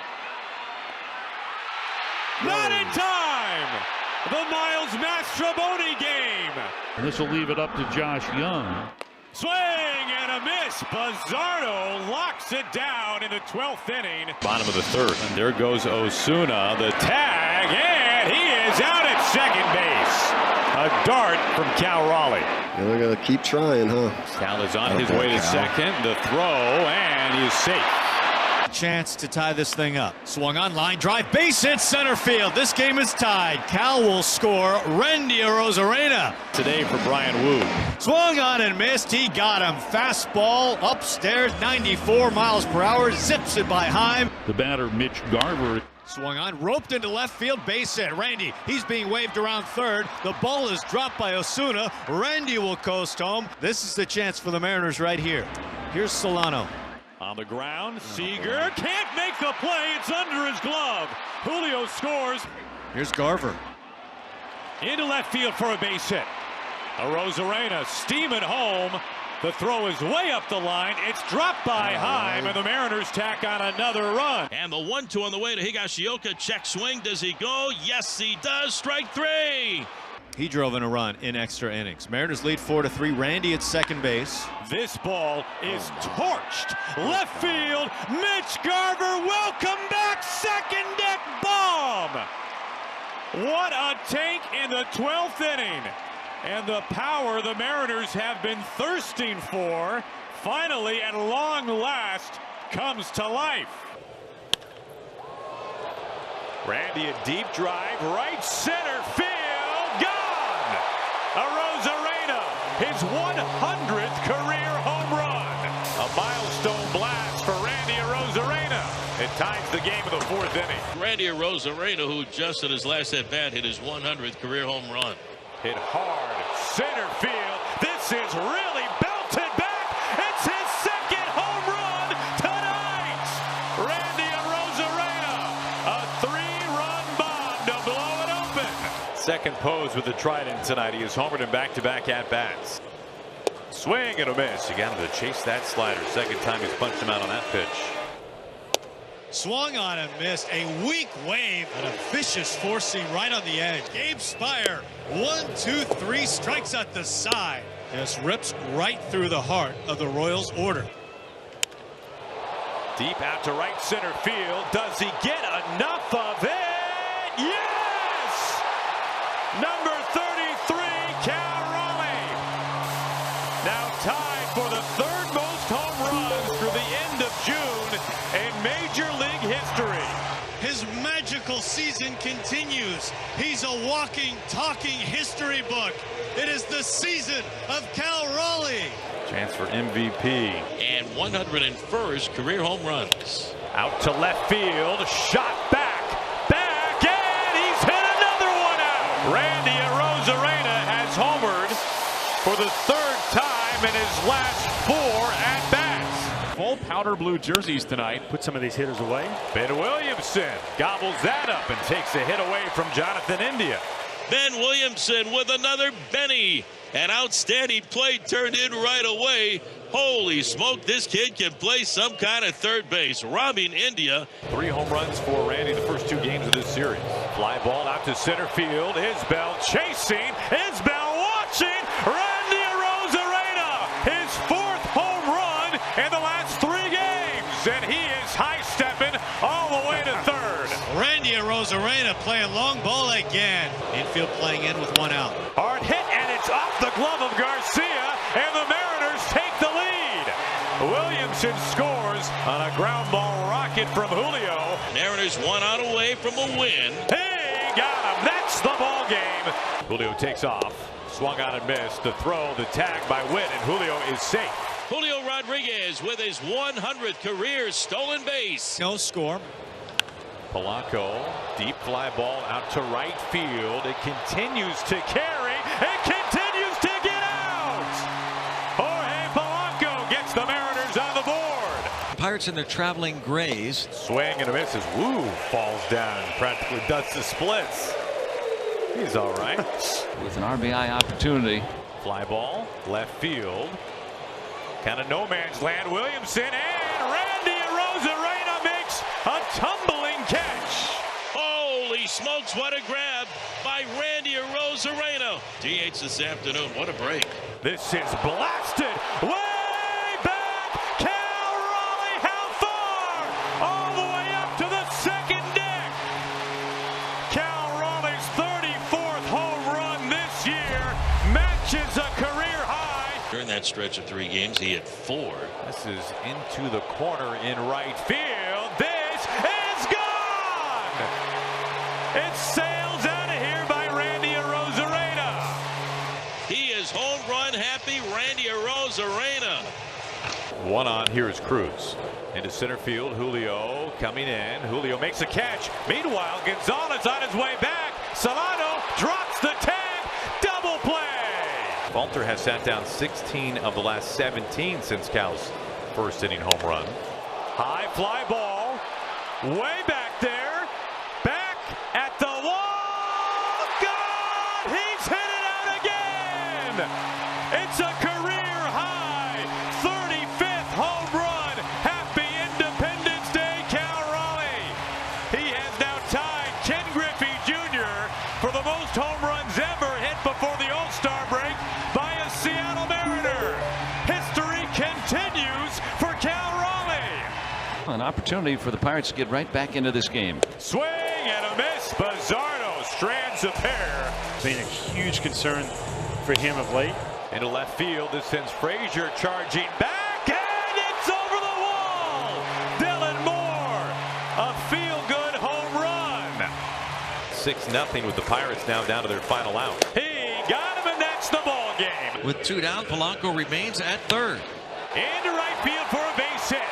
not in time. The Miles Mastrobuoni game. And this will leave it up to Josh Young. Swing and a miss. Bizzardo locks it down in the 12th inning. Bottom of the third. And there goes Osuna. The tag, and he is out at second base. A dart from Cal Raleigh. They're going to keep trying, huh? Cal is on his way to second. The throw, and he is safe. Chance to tie this thing up. Swung on, line drive, base hit, center field. This game is tied. Cal will score. Randy Arozarena today for Brian Wu. Swung on and missed. He got him. Fastball upstairs, 94 miles per hour. Zips it by Heim. The batter, Mitch Garver. Swung on, roped into left field, base hit. Randy, he's being waved around third. The ball is dropped by Osuna. Randy will coast home. This is the chance for the Mariners right here. Here's Solano. On the ground, Seager can't make the play. It's under his glove. Julio scores. Here's Garver. Into left field for a base hit. Arozarena steaming home. The throw is way up the line. It's dropped by Heim, and the Mariners tack on another run. And the 1-2 on the way to Higashioka. Check swing. Does he go? Yes, he does. Strike 3. He drove in a run in extra innings. Mariners lead 4-3. Randy at second base. This ball is torched. Left field. Mitch Garver. Welcome back. Second deck bomb. What a tank in the 12th inning. And the power the Mariners have been thirsting for finally at long last comes to life. Randy a deep drive. Right center field. Arozarena, his 100th career home run. A milestone blast for Randy Arozarena. It ties the game of the 4th inning. Randy Arozarena, who just in his last at-bat hit his 100th career home run. Hit hard, center field. This is really belted back. It's his second home run tonight. Randy Arozarena, a 3-run bomb to blow it open. Second pose with the Trident tonight. He has homered in back-to-back at-bats. Swing and a miss. He got him to chase that slider. Second time he's punched him out on that pitch. Swung on and missed. A weak wave and a vicious four-seam right on the edge. Gabe Spire, 1-2-3 strikes at the side. Just rips right through the heart of the Royals' order. Deep out to right center field. Does he get enough of it? Yes! Number 33, Cal Raleigh. Now tied for the 3rd most home runs through the end of June in Major League history. His magical sensational season continues. He's a walking, talking history book. It is the season of Cal Raleigh. Chance for MVP. And 101st career home runs. Out to left field. Shot back. And he's hit another one out. Randy Arozarena has homered for the third time in his last 4 at-bats. Full powder blue jerseys tonight. Put some of these hitters away. Ben Williamson gobbles that up and takes a hit away from Jonathan India. Ben Williamson with another Benny. An outstanding play turned in right away. Holy smoke, this kid can play some kind of third base. Robbing India. 3 home runs for Randy the first 2 games of this series. Fly ball out to center field. Isbell chasing. Isbell watching. Randy Arozarena, his 4th home run in the last 3 games. And he is high-stepping all the way to third. Randy Arozarena playing long ball again. Infield playing in with 1 out. Hard hit, and it's off the glove of Garcia, and the Mariners take the lead. Williamson scores on a ground ball rocket from Julio. Mariners 1 out away from a win. He got him. That's the ball game. Julio takes off. Swung on and missed. The throw, the tag by Witt, and Julio is safe. Julio Rodriguez with his 100th career stolen base. No score. Polanco, deep fly ball out to right field. It continues to carry. It continues to get out. Jorge Polanco gets the Mariners on the board. Pirates in their traveling grays. Swing and a miss as Wu falls down and practically does the splits. He's all right. With an RBI opportunity. Fly ball, left field. Kind of no man's land. Williamson and Randy Arozarena makes a tumbling catch. Holy smokes, what a grab by Randy Arozarena. DH this afternoon, what a break. This is blasted way back. Cal Raleigh, how far? All the way up to the 2nd deck. Cal Raleigh's 34th home run this year matches a career high. During that stretch of 3 games, he hit 4. This is into the corner in right field. This is gone. It sails out of here by Randy Arozarena. He is home run happy, Randy Arozarena. 1 on, here is Cruz. Into center field, Julio coming in. Julio makes a catch. Meanwhile, Gonzalez on his way back. Solano drops the tag. Double play. Valter has sat down 16 of the last 17 since Cal's first inning home run. High fly ball. Way back there. Back at the wall. God! He's hit it out again. It's a career high 35th home run. Happy Independence Day, Cal Raleigh. He has now tied Ken Griffey Jr. for the most home runs ever hit before the All-Star break by a Seattle Mariner. History continues for Cal Raleigh. An opportunity for the Pirates to get right back into this game. Swing and a miss. Bizzardo strands a pair. Been a huge concern for him of late. Into left field, this sends Frazier charging back, and it's over the wall. Dylan Moore, a feel-good home run. 6-0 with the Pirates now down to their final out. He got him, and that's the ball game. With 2 down, Polanco remains at third. Into right field for a base hit.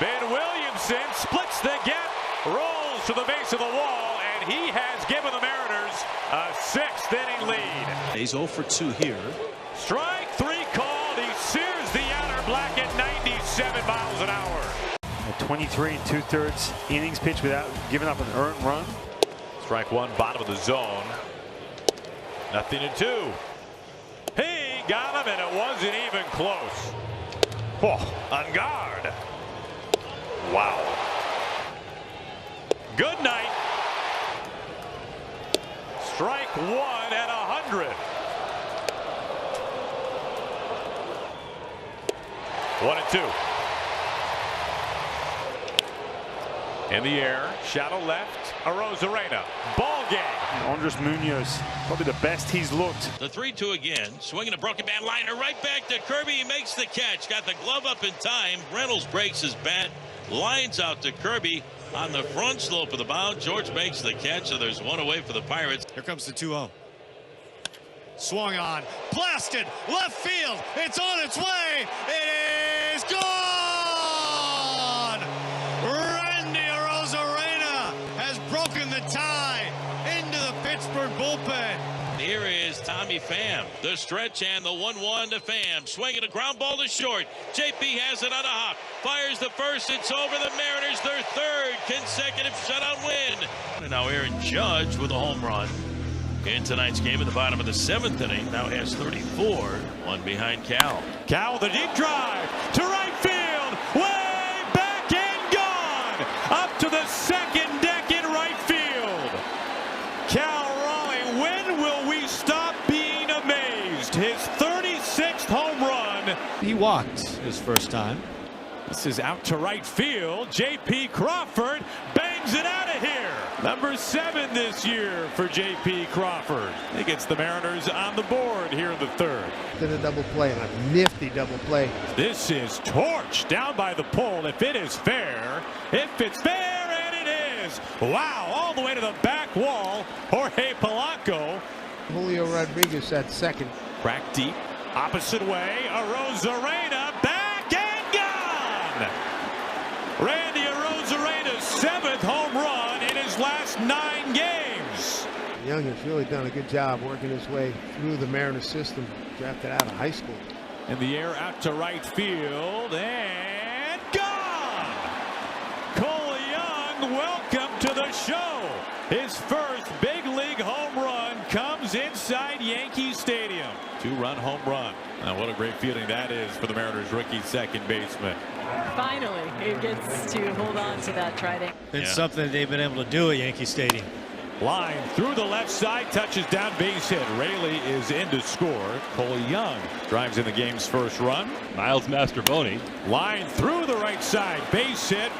Ben Williamson splits the gap, rolls to the base of the wall, and he has given the Mariners a 6th inning lead. He's 0 for 2 here. Strike 3 called. He sears the outer black at 97 miles an hour. A 23 2/3 innings pitch without giving up an earned run. Strike 1, bottom of the zone. 0-2. He got him, and it wasn't even close. Oh, on guard. Wow. Good night. Strike 1 at 100. 1-2. In the air, shadow left, Arozarena. Ball game. Andres Munoz, probably the best he's looked. The 3-2 again, swinging a broken bat liner right back to Kirby. He makes the catch, got the glove up in time. Reynolds breaks his bat, lines out to Kirby. On the front slope of the mound, George makes the catch, so there's one away for the Pirates. Here comes the 2-0. Swung on, blasted, left field. It's on its way. It is gone. Randy Arozarena has broken the tie into the Pittsburgh bullpen. Here is Tommy Pham. The stretch and the 1-1 to Pham. Swinging a ground ball to short. JP has it on a hop. Fires the first. It's over. The Mariners, their third consecutive shutout win. And now Aaron Judge with a home run in tonight's game in the bottom of the 7th inning. Now has 34. One behind Cal. Cal, the deep drive to right field. Way back and gone. Up to the second deck in right field. Cal Raleigh, when will we stop being amazed? His 36th home run. He walked his first time. This is out to right field. J.P. Crawford bangs it out of here. Number 7 this year for J.P. Crawford. He gets the Mariners on the board here in the 3rd. Did a double play, and a nifty double play. This is torch down by the pole. If it is fair, if it's fair, and it is. Wow, all the way to the back wall. Jorge Polanco. Julio Rodriguez at second. Crack deep, opposite way. Arozarena back and gone. Randy Arozarena's 7th home run in his last 9 games. Young has really done a good job working his way through the Mariners system, drafted out of high school. In the air out to right field and gone. Cole Young, welcome to the show. His first big league home run comes inside Yankee Stadium. 2-run home run. Now what a great feeling that is for the Mariners rookie second baseman. Finally, he gets to hold on to that trident. It's something they've been able to do at Yankee Stadium. Line through the left side, touches down, base hit. Raley is in to score. Cole Young drives in the game's first run. Miles Mastrobuoni. Line through the right side, base hit.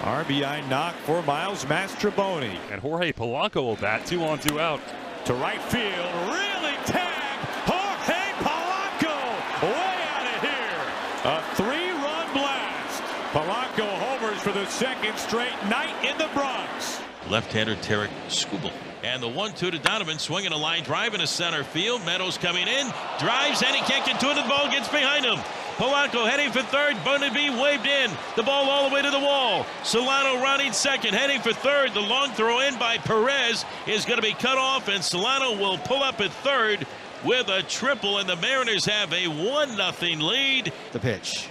RBI knock for Miles Mastrobuoni. And Jorge Polanco will bat 2 on 2 out. To right field, really tagged. Jorge Polanco way out of here. A 3-run blast. Polanco homers for the 2nd straight night in the Bronx. Left-hander Tarek Skubal. And the 1-2 to Donovan, swinging a line drive into center field. Meadows coming in, drives, and he can't get to it, and the ball gets behind him. Polanco heading for third. Bonavie waved in. The ball all the way to the wall. Solano rounding second, heading for third. The long throw in by Perez is going to be cut off, and Solano will pull up at third with a triple, and the Mariners have a 1-0 lead. The pitch.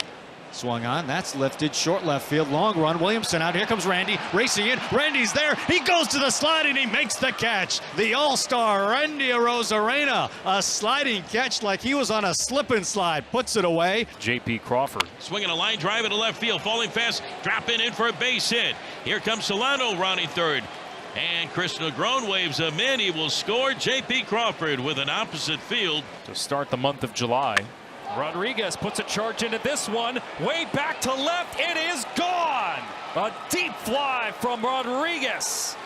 Swung on, that's lifted, short left field, long run. Williamson out, here comes Randy, racing in. Randy's there, he goes to the slide and he makes the catch. The all-star Randy Arozarena, a sliding catch like he was on a slip and slide, puts it away. J.P. Crawford. Swinging a line drive into left field, falling fast, dropping in for a base hit. Here comes Solano rounding third. And Chris Negron waves him in. He will score. J.P. Crawford with an opposite field. To start the month of July. Rodriguez puts a charge into this one. Way back to left. It is gone. A deep fly from Rodriguez.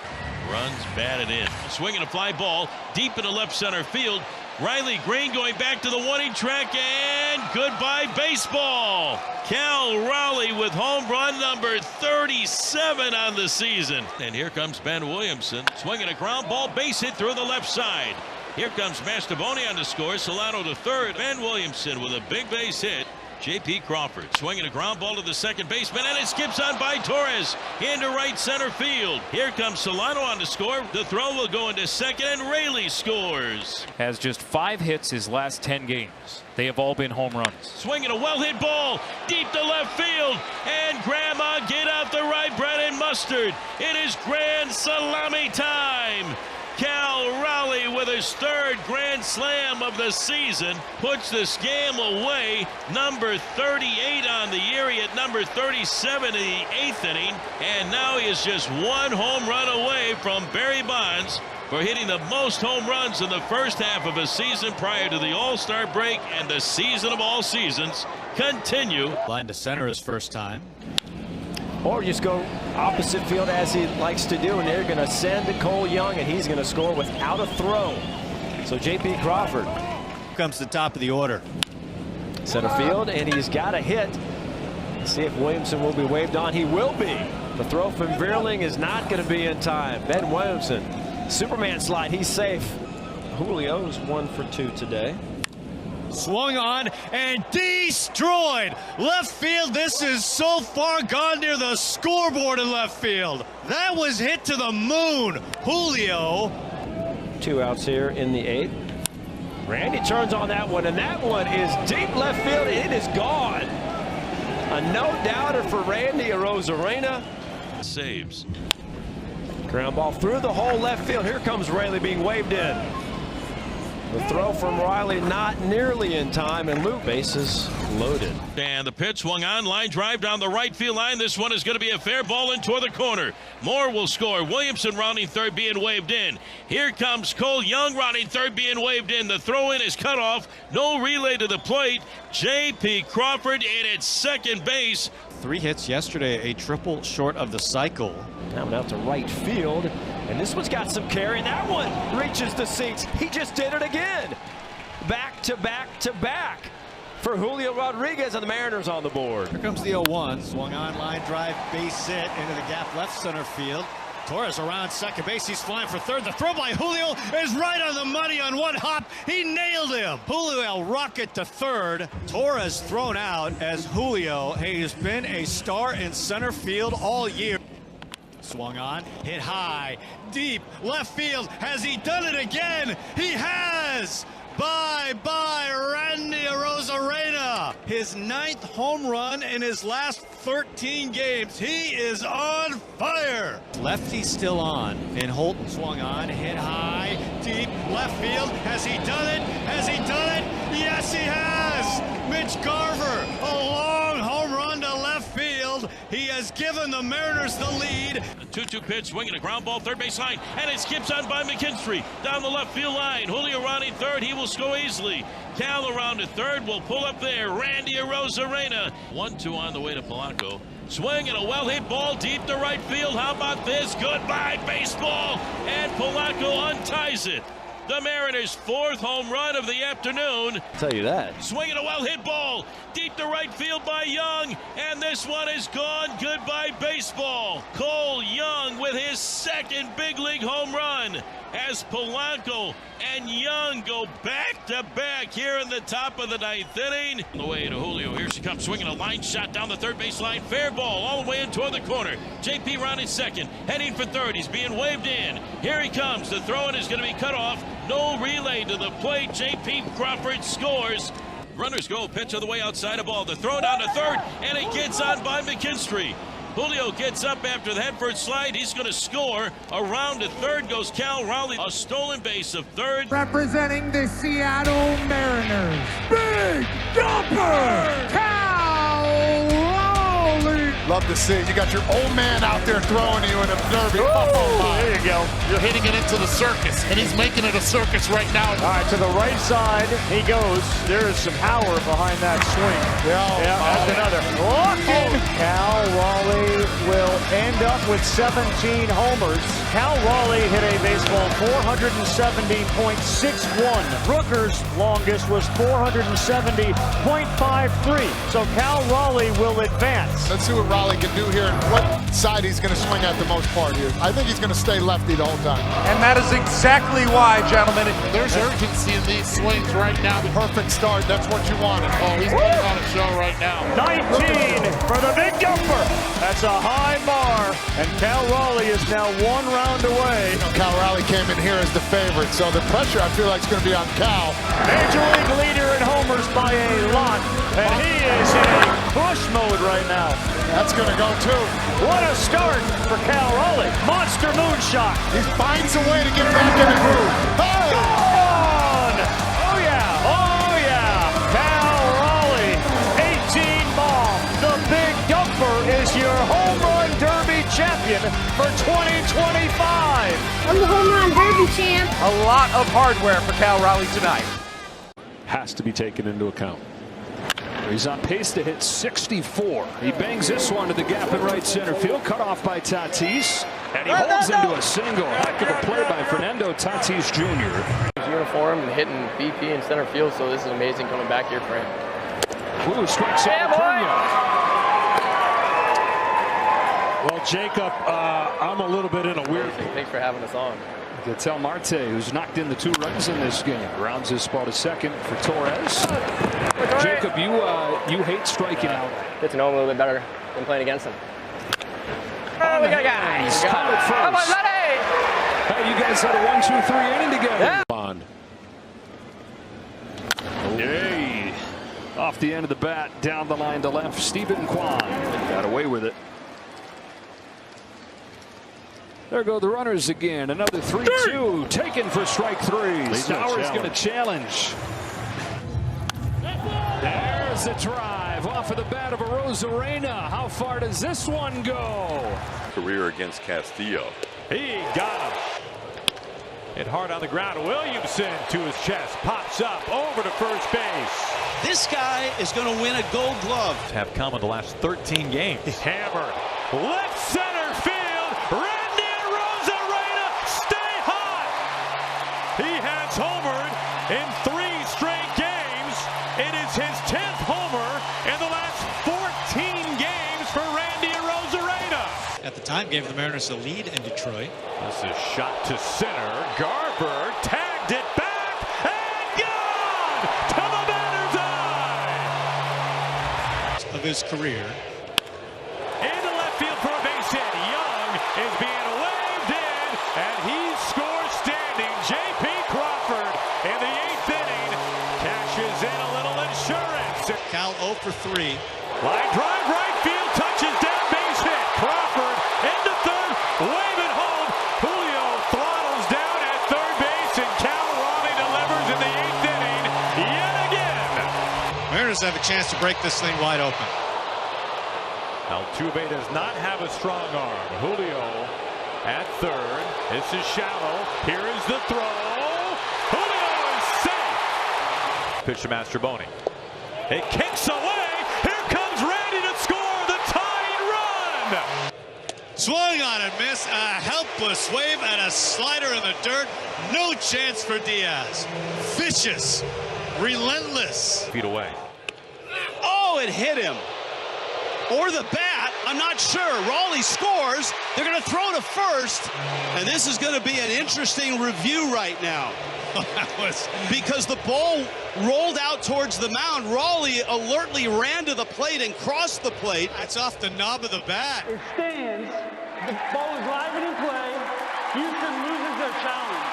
Runs batted in. Swinging a fly ball deep into left center field. Riley Green going back to the warning track, and goodbye baseball. Cal Raleigh with home run number 37 on the season. And here comes Ben Williamson swinging a ground ball, base hit through the left side. Here comes Mastrobuoni on the score. Solano to third. Ben Williamson with a big base hit. J.P. Crawford swinging a ground ball to the second baseman, and it skips on by Torres into right center field. Here comes Solano on the score. The throw will go into second, and Raley scores. Has just 5 hits his last 10 games. They have all been home runs. Swinging a well-hit ball deep to left field, and Grandma get out the right bread and mustard. It is grand salami time. Cal Raleigh with his 3rd grand slam of the season puts this game away. Number 38 on the year. He at number 37 in the 8th inning, and now he is just 1 home run away from Barry Bonds for hitting the most home runs in the first half of a season prior to the All-Star break, and the season of all seasons continue. Line to center his first time. Or just go opposite field as he likes to do, and they're going to send to Cole Young, and he's going to score without a throw. So J.P. Crawford. Comes the top of the order. Center field, and he's got a hit. See if Williamson will be waved on. He will be. The throw from Vierling is not going to be in time. Ben Williamson, Superman slide. He's safe. Julio's 1 for 2 today. Swung on and destroyed. Left field. This is so far gone near the scoreboard in left field. That was hit to the moon. Julio. 2 outs here in the 8th. Randy turns on that one, and that one is deep left field. It is gone. A no-doubter for Randy Arozarena. Saves. Ground ball through the hole left field. Here comes Raley being waved in. The throw from Riley not nearly in time, and Luke bases loaded. And the pitch swung on, line drive down the right field line. This one is going to be a fair ball in toward the corner. Moore will score. Williamson rounding third, being waved in. Here comes Cole Young rounding third, being waved in. The throw in is cut off. No relay to the plate. J.P. Crawford in at second base. 3 hits yesterday, a triple short of the cycle. Now out to right field, and this one's got some carry, and that one reaches the seats. He just did it again. Back to back to back for Julio Rodriguez, and the Mariners on the board. Here comes the 0-1. Swung on, line drive, base hit into the gap left center field. Torres around second base. He's flying for third. The throw by Julio is right on the money on one hop. He nailed him. Julio rocket to third. Torres thrown out as Julio has been a star in center field all year. Swung on, hit high, deep, left field. Has he done it again? He has! Bye-bye, Randy Arozarena. His 9th home run in his last 13 games. He is on fire. Lefty still on, and Holton swung on, hit high, deep, left field. Has he done it? Has he done it? Yes, he has! Mitch Garver, a long home run to left field. He has given the Mariners the lead. The 2-2 pitch, swinging a ground ball, third base line, and it skips on by McKinstry. Down the left field line, Julio rounding third, he will score easily. Cal around to third, will pull up there. Randy Arozarena. 1-2 on the way to Polanco. Swing and a well-hit ball deep to right field. How about this? Goodbye, baseball. And Polanco unties it. The Mariners' 4th home run of the afternoon. I'll tell you that. Swinging a well-hit ball deep to right field by Young, and this one is gone. Goodbye, baseball. Cole Young with his 2nd big league home run as Polanco and Young go back-to-back here in the top of the 9th inning. On the way to Julio. Here she comes, swinging a line shot down the third base line. Fair ball all the way in toward the corner. J.P. rounding second, heading for third. He's being waved in. Here he comes. The throw-in is going to be cut off. No relay to the plate. J.P. Crawford scores. Runners go. Pitch on the way outside of ball. The throw down to third, and it gets on by McKinstry. Julio gets up after the head-first slide. He's going to score. Around to third goes Cal Raleigh. A stolen base of third. Representing the Seattle Mariners, Big Jumper, Cal Raleigh. Love to see. You got your old man out there throwing you in a derby. There you go. You're hitting it into the circus, and he's making it a circus right now. All right, to the right side he goes. There is some power behind that swing. That's another. Walking. Cal Raleigh will end up with 17 homers. Cal Raleigh hit a baseball 470.61. Rooker's longest was 470.53. So Cal Raleigh will advance. Let's see what Raleigh can do here and what side he's going to swing at the most part here. I think he's going to stay lefty the whole time. And that is exactly why, gentlemen. There's urgency in these swings right now. Perfect start. That's what you wanted. Oh, he's putting on a show right now. 19 for the Big Jumper. That's a high bar, and Cal Raleigh is now 1 round away. Cal Raleigh came in here as the favorite, so the pressure I feel like is going to be on Cal. Major League leader in homers by a lot, and he is in a push mode right now. That's going to go too. What a start for Cal Raleigh. Monster moonshot. He finds a way to get back in the groove. Hey! Gone! Oh yeah, oh yeah. Cal Raleigh, 18 bomb. The Big Dumper is your home run derby champion for 2025. I'm the home run derby champ. A lot of hardware for Cal Raleigh tonight. Has to be taken into account. He's on pace to hit 64. He bangs this one to the gap in right center field, cut off by Tatis, and he holds into a single. Heck of a play by Fernando Tatis Jr. His uniform and hitting BP in center field, so this is amazing coming back here for him. Ooh, strikes out Acuna. Well, Jacob, I'm a little bit in a weird. Thanks for having us on. Ketel Marte, who's knocked in the 2 runs in this game, rounds his spot to second for Torres. Jacob, you hate striking out. Get to know him a little bit better than playing against him. Oh, we got a guy. He's caught it first. Hey, you guys had a 1-2-3 inning together. Yeah. On. Yay. Off the end of the bat, down the line to left, Stephen Kwan. Got away with it. There go the runners again. Another 3-2 taken for strike 3. Stowers going to challenge. There's the drive off of the bat of Arozarena. How far does this one go? Career against Castillo. He got him. Hit hard on the ground. Williamson to his chest. Pops up over to first base. This guy is going to win a Gold Glove. Have come in the last 13 games. Hammered. Left center field. Randy Arozarena, stay hot. He has homered in 3 straight games. It is his 10th homer in the last 14 games for Randy Arozarena. At the time, gave the Mariners a lead in Detroit. This is shot to center. Garver tagged it back and gone to the batter's eye. Of his career. Into left field for a base hit. Young is being waved in, and he scores standing. J.P. Crawford in the 8th inning cashes in a little insurance. Cal 0 for 3. Line drive right field, touches down, base hit. Crawford into third, wave it home. Julio throttles down at third base, and Cal Raleigh delivers in the 8th inning yet again. Mariners have a chance to break this thing wide open. Altuve does not have a strong arm. Julio at third. This is shallow. Here is the throw. Julio is safe. Pitch to Mastrobuoni. It kicks away. Here comes Randy to score the tying run. Swung on and missed. A helpless wave and a slider in the dirt. No chance for Diaz. Vicious. Relentless. Feet away. Oh, it hit him. Or the bat, I'm not sure. Raleigh scores. They're going to throw to first. And this is going to be an interesting review right now. Because the ball rolled out towards the mound. Raleigh alertly ran to the plate and crossed the plate. It's off the knob of the bat. It stands. The ball is live and in play. Houston loses their challenge.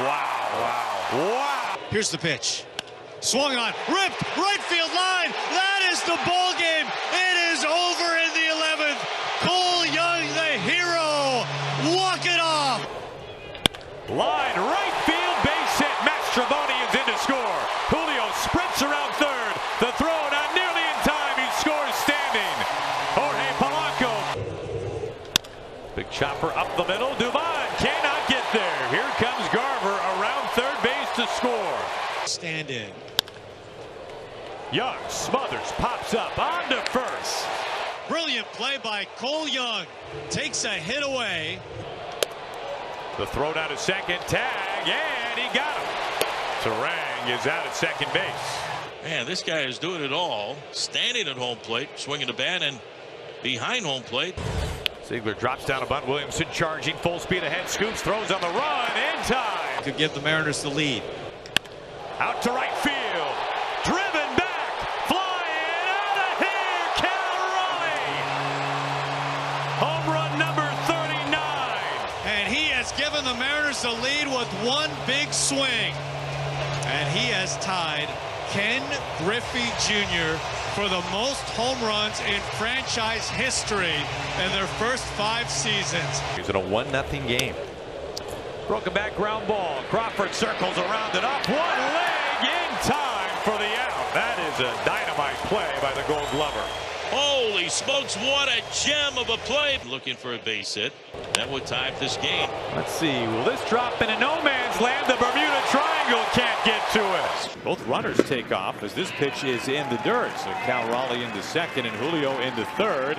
Wow. Here's the pitch. Swung on, ripped, right field line. That is the ball game. It is over in the 11th. Cole Young, the hero. Walk it off. Line right field, base hit. Mastrobuoni is in to score. Julio sprints around third. The throw not nearly in time. He scores standing. Jorge Polanco. Big chopper up the middle. Dubon cannot get there. Here comes Garver around third base to score. Stand in. Young smothers, pops up onto first. Brilliant play by Cole Young. Takes a hit away. The throw down to second, tag, and he got him. Turang is out at second base. Man, this guy is doing it all. Standing at home plate, swinging the bat, and behind home plate. Ziegler drops down a bunt. Williamson charging full speed ahead. Scoops, throws on the run in time. Could give the Mariners the lead. Out to right field. Driven back. Flying out of here. Cal Raleigh. Home run number 39. And he has given the Mariners the lead with one big swing. And he has tied Ken Griffey Jr. for the most home runs in franchise history in their first 5 seasons. He's in a 1-0 game. Broken back ground ball. Crawford circles around it up. One leg in time for the out. That is a dynamite play by the Gold Glover. Holy smokes, what a gem of a play. Looking for a base hit. That would tie up this game. Let's see. Will this drop into no man's land? The Bermuda Triangle can't get to it. Both runners take off as this pitch is in the dirt. So Cal Raleigh into second and Julio into third.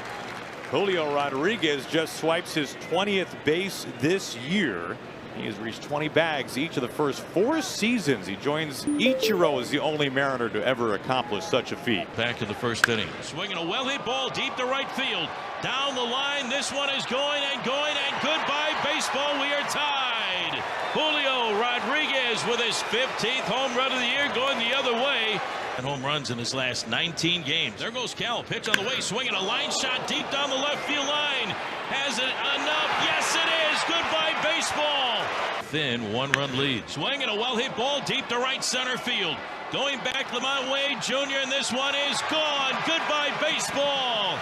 Julio Rodriguez just swipes his 20th base this year. He has reached 20 bags each of the first 4 seasons. He joins Ichiro as the only Mariner to ever accomplish such a feat. Back in the first inning. Swinging a well-hit ball deep to right field. Down the line, this one is going and goodbye baseball. We are tied. Julio Rodriguez with his 15th home run of the year, going the other way. And home runs in his last 19 games. There goes Cal. Pitch on the way, swinging a line shot deep down the left field line. Has it enough? Yes, it is. Goodbye baseball. Thin 1-run lead. Swinging a well-hit ball deep to right center field. Going back, Lamont Wade Jr., and this one is gone. Goodbye baseball.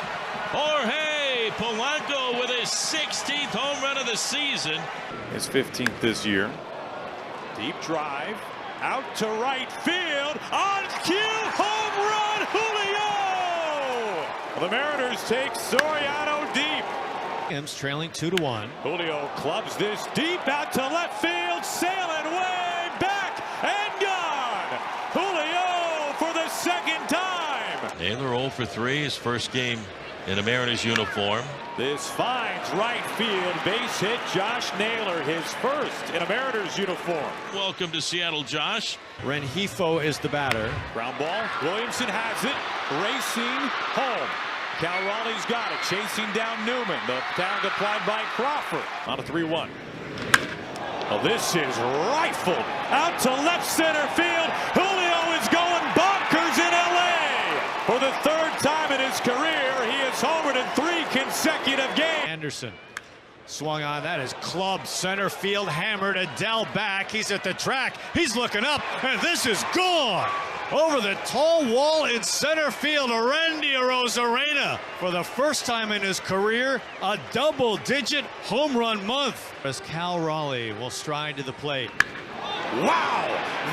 Jorge Polanco with his 16th home run of the season. His 15th this year. Deep drive. Out to right field. On cue. Home run. Julio. The Mariners take Soriano deep. Rams trailing 2-1. Julio clubs this deep out to left field. Sailing way back and gone. Julio for the second time. Naylor 0 for 3, his first game in a Mariners uniform. This finds right field. Base hit. Josh Naylor, his first in a Mariners uniform. Welcome to Seattle, Josh. Rengifo is the batter. Ground ball. Williamson has it. Racing home. Cal Raleigh's got it. Chasing down Newman. The tag applied by Crawford. On a 3-1. Well, this is rifled out to left center field. Julio is going bonkers in LA. For the 3rd time in his career, he has homered in 3 consecutive games. Anderson swung on. That is club center field hammered. Adele back. He's at the track. He's looking up, and this is gone. Over the tall wall in center field, Randy Arozarena, for the first time in his career, a double-digit home run month. As Cal Raleigh will stride to the plate. Wow,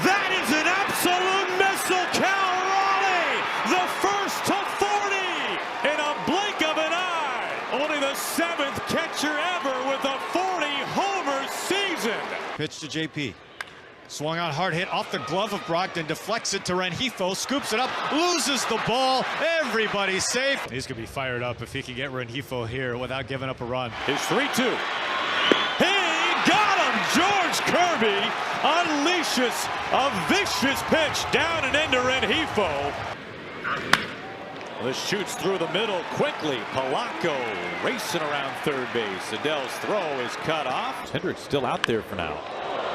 that is an absolute missile. Cal Raleigh, the first to 40 in a blink of an eye. Only the 7th catcher ever with a 40-homer season. Pitch to JP. Swung on, hard hit off the glove of Brogdon, deflects it to Rengifo, scoops it up, loses the ball. Everybody's safe. He's going to be fired up if he can get Rengifo here without giving up a run. His 3-2. He got him! George Kirby unleashes a vicious pitch down and into Rengifo. This shoots through the middle quickly. Polanco racing around third base. Adele's throw is cut off. Hendricks still out there for now.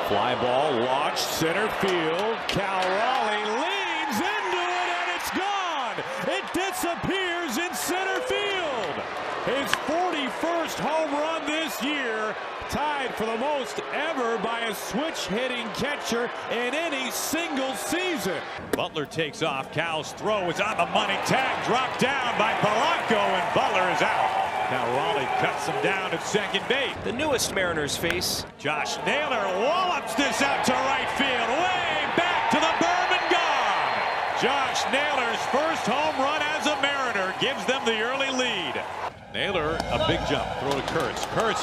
Fly ball launched center field. Cal Raleigh leans into it and it's gone. It disappears in center field. His 41st home run this year, tied for the most ever by a switch-hitting catcher in any single season. Butler takes off. Cal's throw is on the money. Tag dropped down by Polanco, and Butler is out. Now Raleigh cuts him down at second base. The newest Mariners face. Josh Naylor wallops this out to right field. Way back to the berm and gone. Josh Naylor's first home run as a Mariner gives them the early lead. Naylor, a big jump. Throw to Kurtz. Kurtz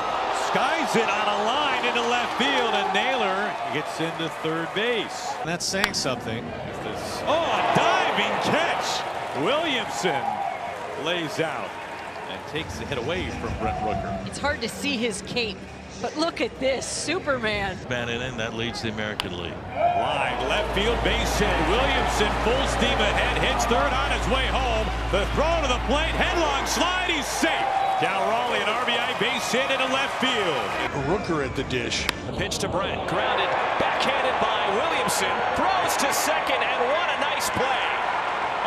skies it on a line into left field, and Naylor gets into third base. That's saying something. A diving catch. Williamson lays out and takes the hit away from Brent Rooker. It's hard to see his cape, but look at this, Superman. Batted in, that leads the American League. Line left field base hit. Williamson full steam ahead, hits third on his way home. The throw to the plate, headlong slide, he's safe. Cal Raleigh, an RBI base hit into left field. Rooker at the dish. The pitch to Brent, grounded, backhanded by Williamson, throws to second, and what a nice play.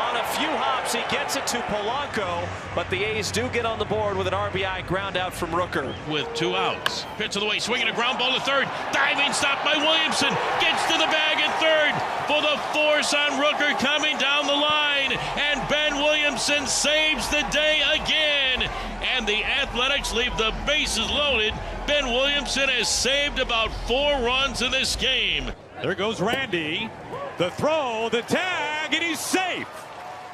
On a few hops, he gets it to Polanco, but the A's do get on the board with an RBI ground out from Rooker. With 2 outs. Pitch of the way, swinging a ground ball to third. Diving stop by Williamson. Gets to the bag at third for the force on Rooker coming down the line. And Ben Williamson saves the day again. And the Athletics leave the bases loaded. Ben Williamson has saved about 4 runs in this game. There goes Randy. The throw, the tag, and he's safe.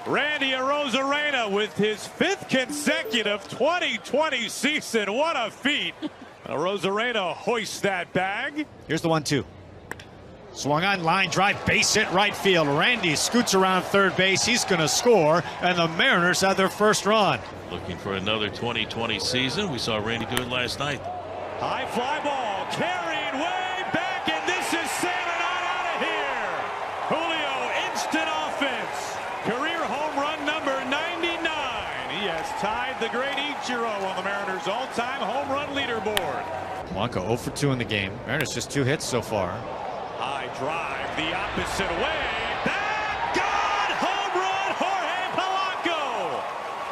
Randy Arozarena with his 5th consecutive 2020 season. What a feat. Arozarena hoists that bag. Here's the 1-2. Swung on, line drive, base hit right field. Randy scoots around third base. He's going to score, and the Mariners have their first run. Looking for another 2020 season. We saw Randy do it last night. High fly ball carrying and way back, and this is sailing on out of here. Julio, instant offense. Career home run number 99. He has tied the great Ichiro on the Mariners' all-time home run leaderboard. Polanco 0 for 2 in the game. Mariners just 2 hits so far. High drive the opposite way. Back, gone, home run, Jorge Polanco.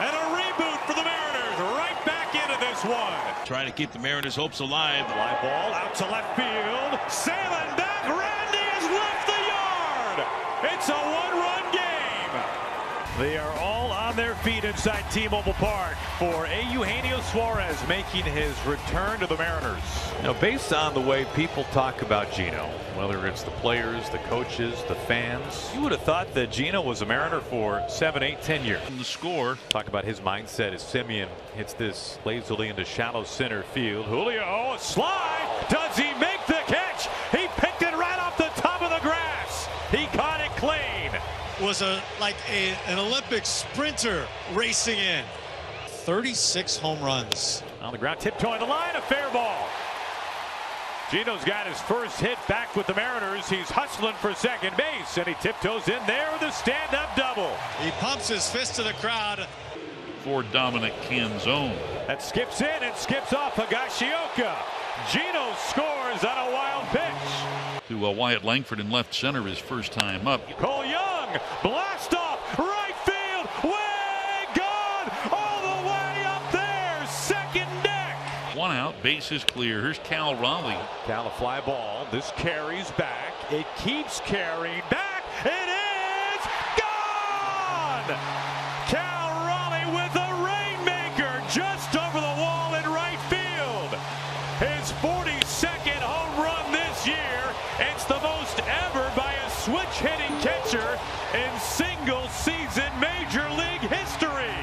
And a reboot for the Mariners right back into this one. Trying to keep the Mariners' hopes alive. Fly ball out to left field. Sailing back, Randy has left the yard. It's a one-run game. They are all on their feet inside T-Mobile Park for Eugenio Suarez making his return to the Mariners. Now, based on the way people talk about Gino, whether it's the players, the coaches, the fans, you would have thought that Gino was a Mariner for 7, 8, 10 years. The score. Talk about his mindset as Simeon hits this lazily into shallow center field. Julio, a slide. Does he make the catch? He picked it right off the top of the grass. He caught it clean. Was like an Olympic sprinter racing in. 36 home runs. On the ground, tiptoeing the line, a fair ball. Gino's got his first hit back with the Mariners. He's hustling for second base, and he tiptoes in there with a stand-up double. He pumps his fist to the crowd. For Dominic Canzone. That skips in and skips off Higashioka. Gino scores on a wild pitch. To Wyatt Langford in left center his first time up. Cole Young, blast off, right field, way gone, all the way up there, second deck. One out, base is clear. Here's Cal Raleigh. Cal, a fly ball. This carries back. It keeps carrying back. It is gone. Cal Raleigh with a rainmaker just over the wall in right field. His 42nd home run this year. It's the most ever by a switch-hitting catcher in single-season Major League history.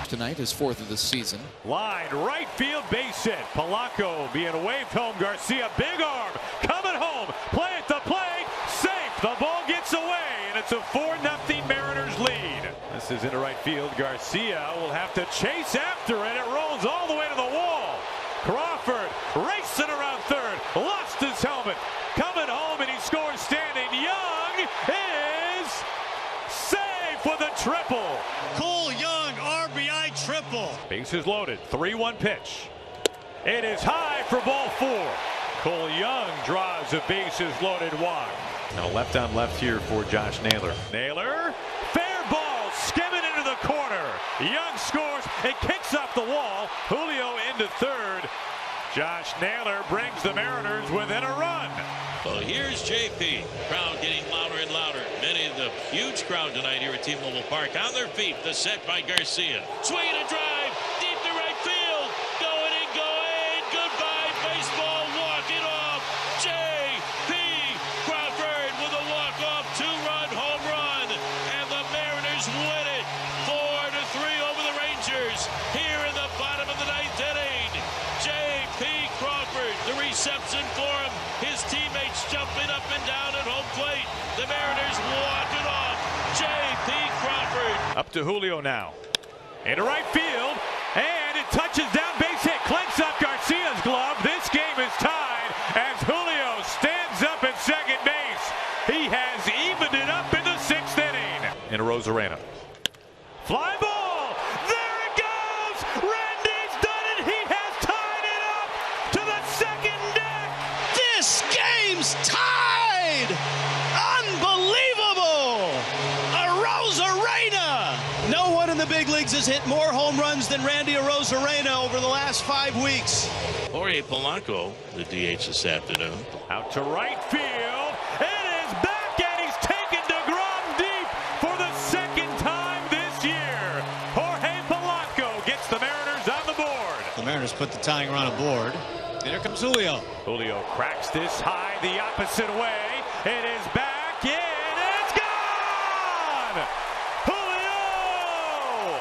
Tonight is 4th of the season. Line right field base hit. Polanco being waved home. Garcia, big arm, coming home. Play at the plate, safe. The ball gets away, and it's a 4-0 Mariners lead. This is into right field. Garcia will have to chase after it. It rolls all the way to the wall. Crawford racing around third, lost his helmet, coming home, and he scores standing. Young is safe with a triple. Cole Young, RBI triple. Bases loaded, 3-1 pitch. It is high for ball 4. Cole Young draws a bases loaded walk. Now left on left here for Josh Naylor. Naylor, fair ball, skimming into the corner. Young scores, it kicks off the wall. Julio into third. Josh Naylor brings the Mariners within a run. So here's JP. Crowd getting louder and louder. Many of the huge crowd tonight here at T-Mobile Park on their feet. The set by Garcia. Swing and a drive. Deep to right field. Going and going. Goodbye baseball. Walk it off. J.P. Crawford with a walk-off 2-run home run. And the Mariners win it 4-3 over the Rangers. Here in the bottom of the 9th inning. J.P. Crawford, the reception for him. His teammates jumping up and down at home plate. The Mariners walk it off. J.P. Crawford. Up to Julio now. Into right field. And it touches down, base hit. Clenched up Garcia's glove. This game is tied as Julio stands up at second base. He has evened it up in the 6th inning. Into Rosarena. Fly ball. There it goes. Randy's done it. He has tied it up to the second deck. This game's tied! Unbelievable! Arozarena! No one in the big leagues has hit more home runs than Randy Arozarena over the last 5 weeks. Jorge Polanco, the DH this afternoon. Out to right field. It is back, and he's taken DeGrom deep for the second time this year. Jorge Polanco gets the Mariners on the board. The Mariners put the tying run aboard. And here comes Julio. Julio cracks this high the opposite way. It is back in, and it's gone! Julio!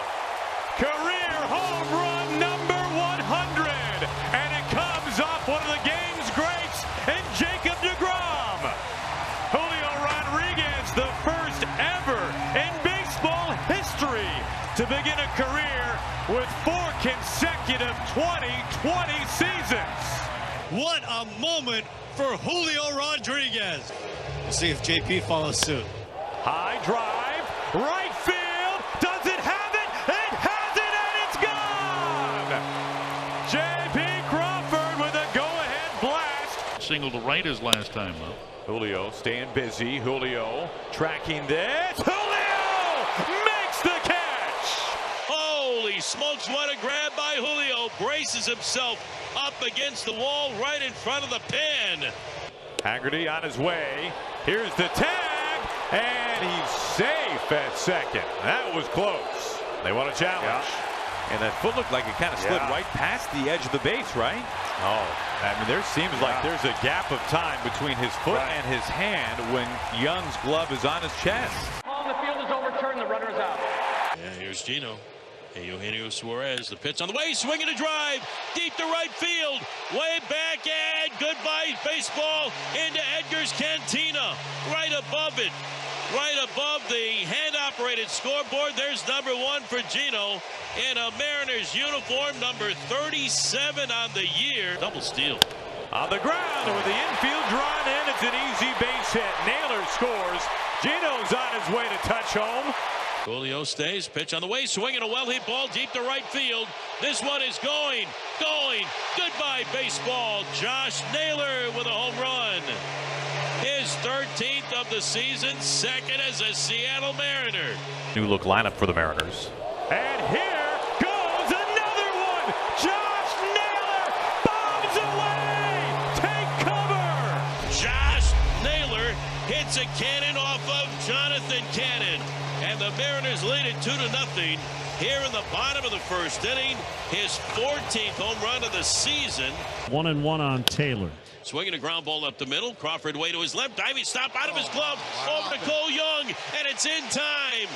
Career home run number 100. And it comes off one of the game's greats in Jacob DeGrom. Julio Rodriguez, the first ever in baseball history to begin a career with 4 consecutive 20-20 seasons. What a moment for Julio Rodriguez. We'll see if JP follows suit. High drive, right field, does it have it? It has it, and it's gone! J.P. Crawford with a go-ahead blast. Single to right his last time, though. Julio staying busy. Julio tracking this. Julio makes the catch! Holy smokes, what a grab by Julio. Braces himself up against the wall right in front of the pin. Haggerty on his way. Here's the tag, and he's safe at second. That was close. They want a challenge. And that foot looked like it kind of slid right past the edge of the base, right? Oh, I mean, there seems like there's a gap of time between his foot and his hand when Young's glove is on his chest. On the field is overturned. The runner is out. Yeah, here's Gino. Hey, Eugenio Suarez, the pitch on the way, swinging a drive, deep to right field, way back, and goodbye baseball into Edgar's Cantina, right above it, right above the hand-operated scoreboard. There's number 1 for Gino in a Mariners uniform, number 37 on the year. Double steal. On the ground with the infield drawn in, it's an easy base hit. Naylor scores. Gino's on his way to touch home. Julio stays, pitch on the way, swinging a well-hit ball deep to right field. This one is going. Goodbye, baseball. Josh Naylor with a home run. His 13th of the season, second as a Seattle Mariner. New look lineup for the Mariners. And here goes another one. Josh Naylor bombs away. Take cover. Josh Naylor hits a cannon off of Jonathan Cannon. And the Mariners lead it 2-0 here in the bottom of the first inning. His 14th home run of the season. 1-1 on Taylor. Swinging a ground ball up the middle. Crawford way to his left. Diving stop out of his glove. Over to Cole Young. And it's in time.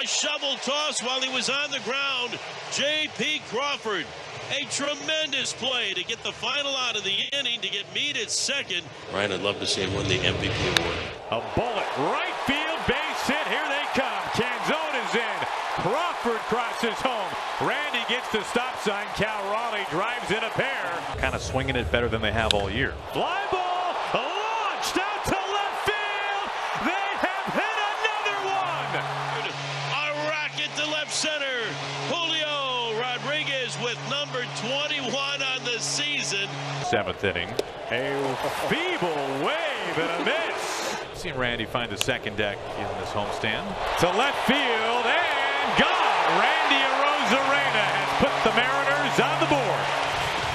A shovel toss while he was on the ground. J.P. Crawford. A tremendous play to get the final out of the inning to get Meade at second. Ryan, I'd love to see him win the MVP award. A bullet. Right field base hit. Here they come. Canzone is in. Crawford crosses home. Randy gets the stop sign. Cal Raleigh drives in a pair. Kind of swinging it better than they have all year. Fly ball launched out to left field. They have hit another one. A rocket to left center. Julio Rodriguez with number 21 on the season. 7th inning. A feeble wave and a miss. Seen Randy find the second deck in this homestand. To left field and gone. Randy Arozarena has put the Mariners on the board.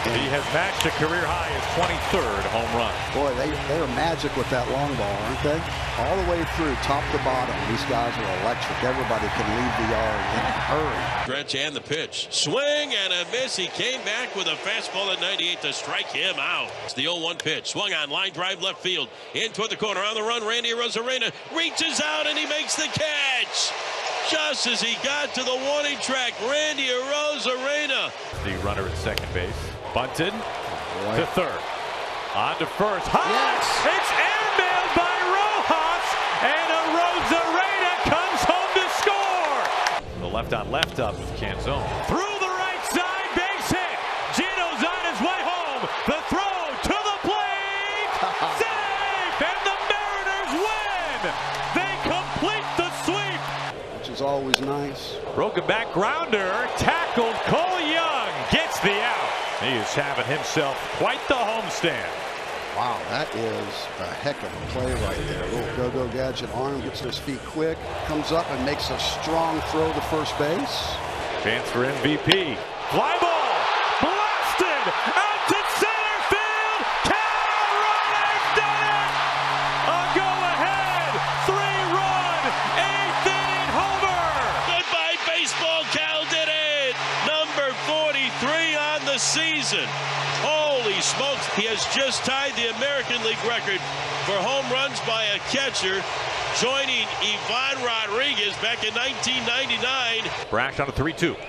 He has matched a career high his 23rd home run. Boy, they are magic with that long ball, aren't they? All the way through, top to bottom. These guys are electric. Everybody can leave the yard in a hurry. Stretch and the pitch. Swing and a miss. He came back with a fastball at 98 to strike him out. It's the 0-1 pitch. Swung on, line drive left field. In toward the corner. On the run, Randy Arozarena reaches out and he makes the catch. Just as he got to the warning track, Randy Arozarena. The runner at second base. Bunted to third. On to first. Yes. It's airmailed by Rojas, and Arozarena comes home to score. The left on left up with Canzone. Through the right side, base hit. Gino's on his way home. The throw to the plate. Safe, and the Mariners win. They complete the sweep. Which is always nice. Broken back grounder, tackled. Cole Young gets the out. He is having himself quite the homestand. Wow, that is a heck of a play right there. A little go-go gadget arm, gets to his feet quick, comes up and makes a strong throw to first base. Chance for MVP. Fly ball, blasted out to center field. Cal Raleigh's done it. A go-ahead 3-run 8th inning homer. Goodbye, baseball. Cal did it. Number 43 on the season. Holy smokes. He has just tied the American League record for home runs by a catcher, joining Ivan Rodriguez back in 1999. Brash on a 3-2.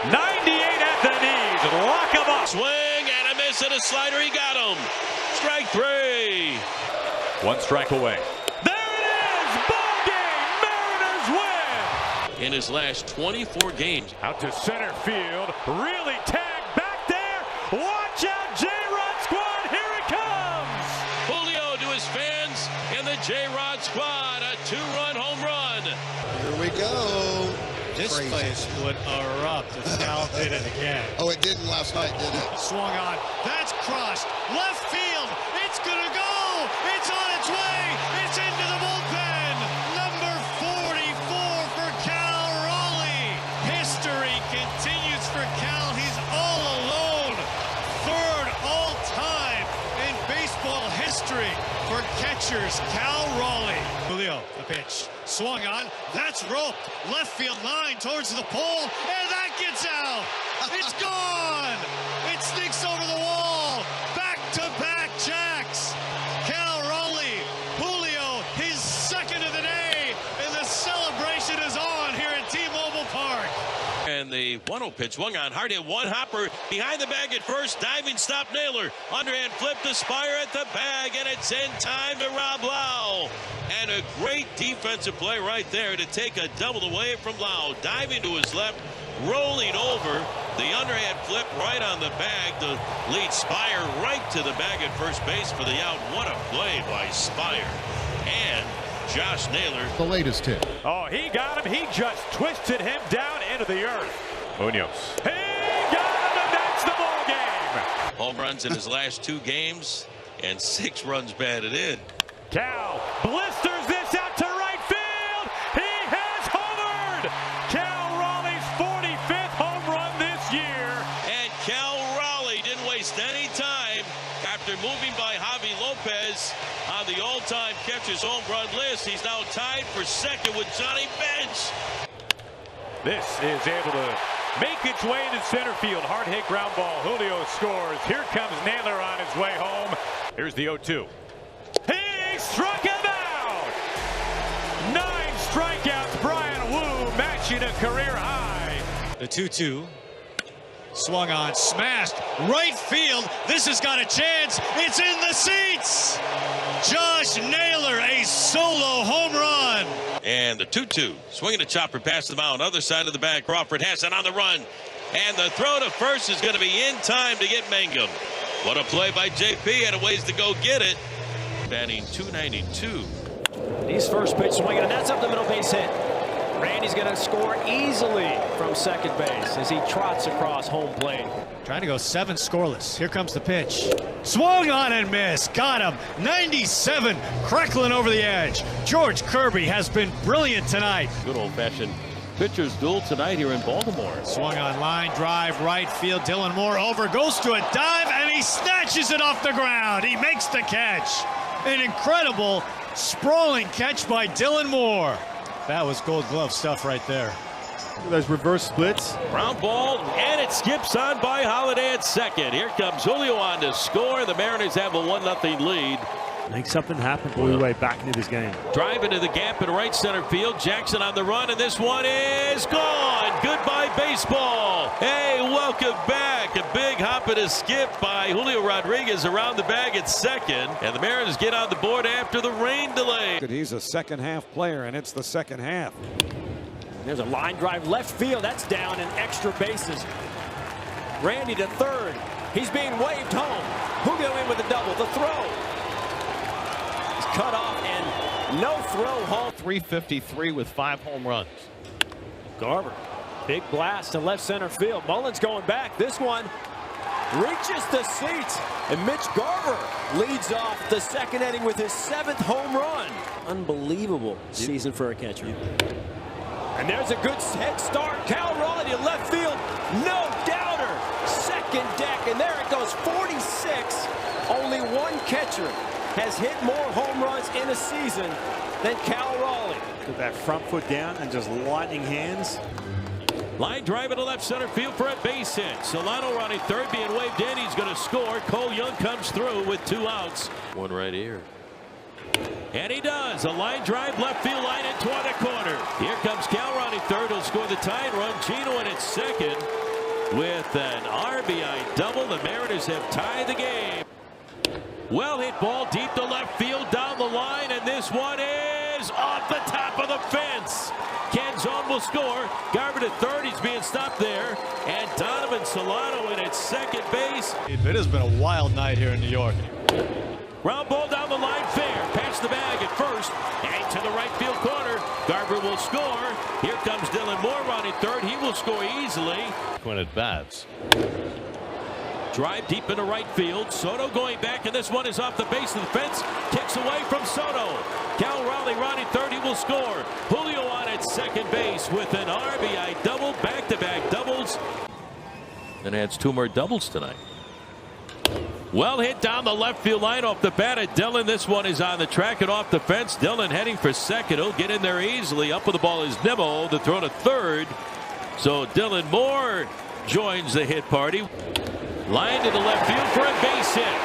98 at the knees. Lock him up. Swing and a miss and a slider. He got him. Strike 3. 1 strike away. There it is. Ball game. Mariners win. In his last 24 games. Out to center field. Really tagged back there. Watch out, J-Rod Squad. This crazy. place would erupt if Cal did it again. Oh, it didn't last night, did it? Swung on. That's crushed. Left field. It's going to go. It's on its way. It's into the bullpen. Number 44 for Cal Raleigh. History continues for Cal. He's all alone. Third all-time in baseball history for catchers. Cal Raleigh. Julio, the pitch. Swung on. That's roped. Left field line towards the pole. And that gets out. It's gone. It sneaks over the wall. Back-to-back jacks. Cal Raleigh. Julio, his second of the day. And the celebration is on here at T-Mobile Park. And the 1-0 pitch swung on hard, hit one hopper behind the bag at first, diving stop Naylor, underhand flip to Spire at the bag, and it's in time to Rob Lau. And a great defensive play right there to take a double away from Lau, diving to his left, rolling over the underhand flip right on the bag to lead Spire right to the bag at first base for the out. What a play by Spire. And Josh Naylor. The latest hit. Oh, he got him. He just twisted him down into the earth. Munoz. He got him, and that's the ball game. Home runs in his last 2 games and 6 runs batted in. Cal blisters this out to right field. He has homered. Cal Raleigh's 45th home run this year. And Cal Raleigh didn't waste any time after moving by Javi Lopez on the all-time catcher's home run list. He's now tied for second with Johnny Bench. This is able to make its way to center field. Hard hit ground ball. Julio scores. Here comes Naylor on his way home. Here's the 0-2. He struck him out. 9 strikeouts. Brian Wu matching a career high. The 2-2. Swung on, smashed, right field. This has got a chance. It's in the seats. Josh Naylor, a solo home run. And the 2-2, swinging a chopper past the mound, other side of the bag. Crawford has it on the run. And the throw to first is going to be in time to get Mangum. What a play by JP, and a ways to go get it. Batting 292. He's first pitch swinging, and that's up the middle base hit. Randy's going to score easily from second base as he trots across home plate. Trying to go 7 scoreless. Here comes the pitch. Swung on and missed. Got him. 97. Crackling over the edge. George Kirby has been brilliant tonight. Good old-fashioned pitcher's duel tonight here in Baltimore. Swung on line drive right field. Dylan Moore over, goes to a dive, and he snatches it off the ground. He makes the catch. An incredible sprawling catch by Dylan Moore. That was Gold Glove stuff right there. Those reverse splits. Ground ball, and it skips on by Holiday at second. Here comes Julio on to score. The Mariners have a 1-0 lead. Make something happen for your way back into this game. Drive into the gap in right center field. Jackson on the run, and this one is gone. Goodbye, baseball. Hey, welcome back. A big hop and a skip by Julio Rodriguez around the bag at second. And the Mariners get on the board after the rain delay. He's a second-half player, and it's the second half. There's a line drive left field. That's down in extra bases. Randy to third. He's being waved home. Julio in with a double. The throw. Cut off and no throw home. 353 with 5 home runs. Garver, big blast to left center field. Mullins going back. This one reaches the seats, and Mitch Garver leads off the second inning with his 7th home run. Unbelievable season for a catcher. And there's a good head start. Cal Raleigh to left field. No doubter. Second deck, and there it goes. 46. Only one catcher has hit more home runs in a season than Cal Raleigh. With that front foot down and just lightning hands. Line drive into left center field for a base hit. Solano running third, being waved in. He's going to score. Cole Young comes through with 2 outs. One right here. And he does. A line drive left field line into the corner. Here comes Cal running third. He'll score the tying run. Gino in at second with an RBI double. The Mariners have tied the game. Well hit ball deep to left field down the line, and this one is off the top of the fence. Canzone will score. Garver to third. He's being stopped there. And Donovan Solano in at second base. It has been a wild night here in New York. Ground ball down the line, fair. Past the bag at first. And to the right field corner. Garver will score. Here comes Dylan Moore rounding third. He will score easily. When it bats. Drive deep into right field. Soto going back, and this one is off the base of the fence. Kicks away from Soto. Cal Raleigh rounding third. He will score. Julio on at second base with an RBI double, back-to-back doubles. And adds 2 more doubles tonight. Well hit down the left field line off the bat of Dillon. This one is on the track and off the fence. Dillon heading for second. He'll get in there easily. Up with the ball is Nimmo. The throw to third. So Dylan Moore joins the hit party. Line to the left field for a base hit.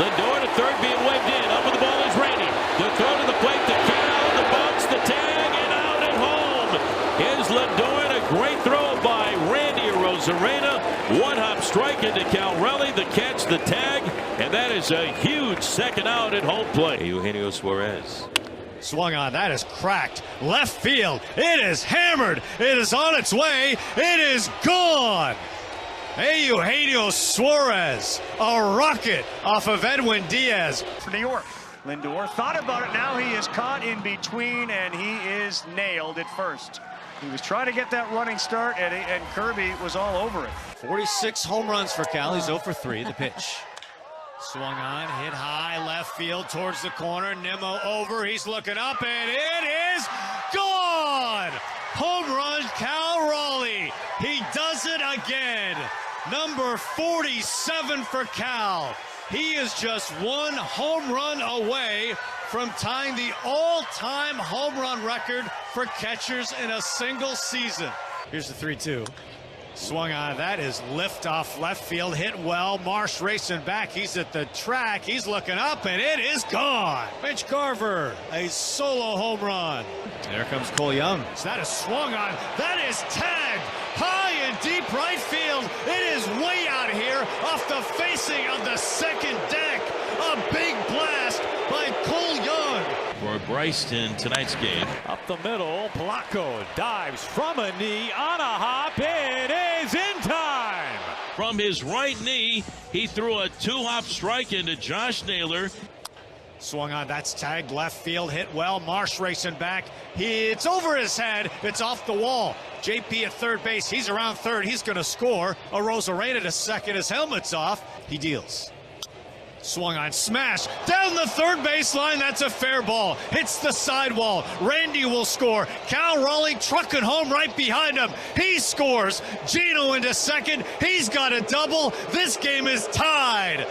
Lindor to third being waved in. Up with the ball is Randy. The throw to the plate to Cal. The bounce, the tag, and out at home. Is Lindor. A great throw by Randy Arozarena. One-hop strike into Cal Raleigh. The catch, the tag, and that is a huge second out at home plate. Eugenio Suarez. Swung on. That is cracked. Left field. It is hammered. It is on its way. It is gone. Eugenio Suarez, a rocket off of Edwin Diaz. For New York. Lindor thought about it. Now he is caught in between, and he is nailed at first. He was trying to get that running start, and Kirby was all over it. 46 home runs for Cal. He's 0 for 3. The pitch. Swung on, hit high, left field towards the corner. Nimmo over. He's looking up, and it is gone. Home run, Cal Raleigh. He does it again. Number 47 for Cal. He is just 1 home run away from tying the all-time home run record for catchers in a single season. Here's the 3-2. Swung on. That is lift off left field. Hit well. Marsh racing back. He's at the track. He's looking up, and it is gone. Mitch Garver, a solo home run. There comes Cole Young. So that is swung on. That is tagged high and deep right field. It is way out here off the facing of the second deck. A big blast by Cole Young. For Bryce in tonight's game. Up the middle, Polanco dives from a knee on a hop. It is in time. From his right knee, he threw a 2-hop strike into Josh Naylor. Swung on. That's tagged left field. Hit well. Marsh racing back. It's over his head. It's off the wall. JP at third base. He's around third. He's going to score. Arozarena to second. His helmet's off. He deals. Swung on, smash down the third baseline. That's a fair ball. Hits the sidewall. Randy will score. Cal Raleigh trucking home right behind him. He scores. Gino into second. He's got a double. This game is tied.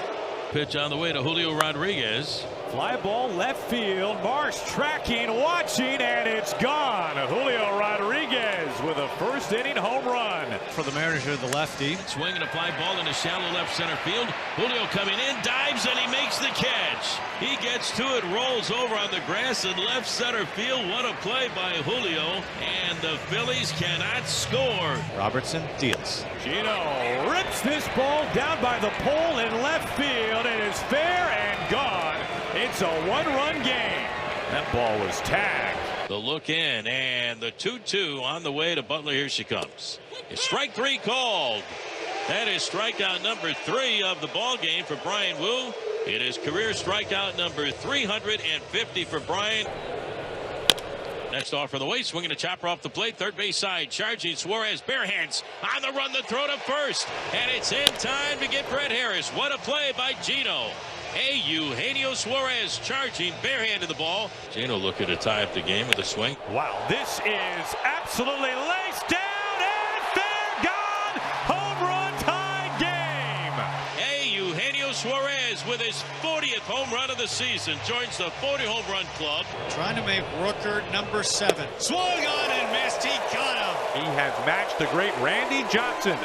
Pitch on the way to Julio Rodriguez. Fly ball left field. Marsh tracking, watching, and it's gone. Julio Rodriguez with a first-inning home run. For the Mariners here, the lefty. Swinging a fly ball into shallow left center field. Julio coming in, dives, and he makes the catch. He gets to it, rolls over on the grass in left center field. What a play by Julio, and the Phillies cannot score. Robertson deals. Gino rips this ball down by the pole in left field. It is fair and gone. It's a 1-run game. That ball was tagged. The look in, and the 2-2 on the way to Butler. Here she comes. It's strike 3 called. That is strikeout number 3 of the ball game for Brian Wu. It is career strikeout number 350 for Brian. Next off for the way, swinging a chopper off the plate, third base side, charging Suarez, bare hands on the run, the throw to first, and it's in time to get Brett Harris. What a play by Gino. Eugenio Suarez charging, barehanded the ball. Gino looking to tie up the game with a swing. Wow, this is absolutely laced down and fair, gone. Home run tie game. Eugenio Suarez with his 40th home run of the season joins the 40 home run club. Trying to make Rooker number 7. Swung on and missed. He got him. He has matched the great Randy Johnson.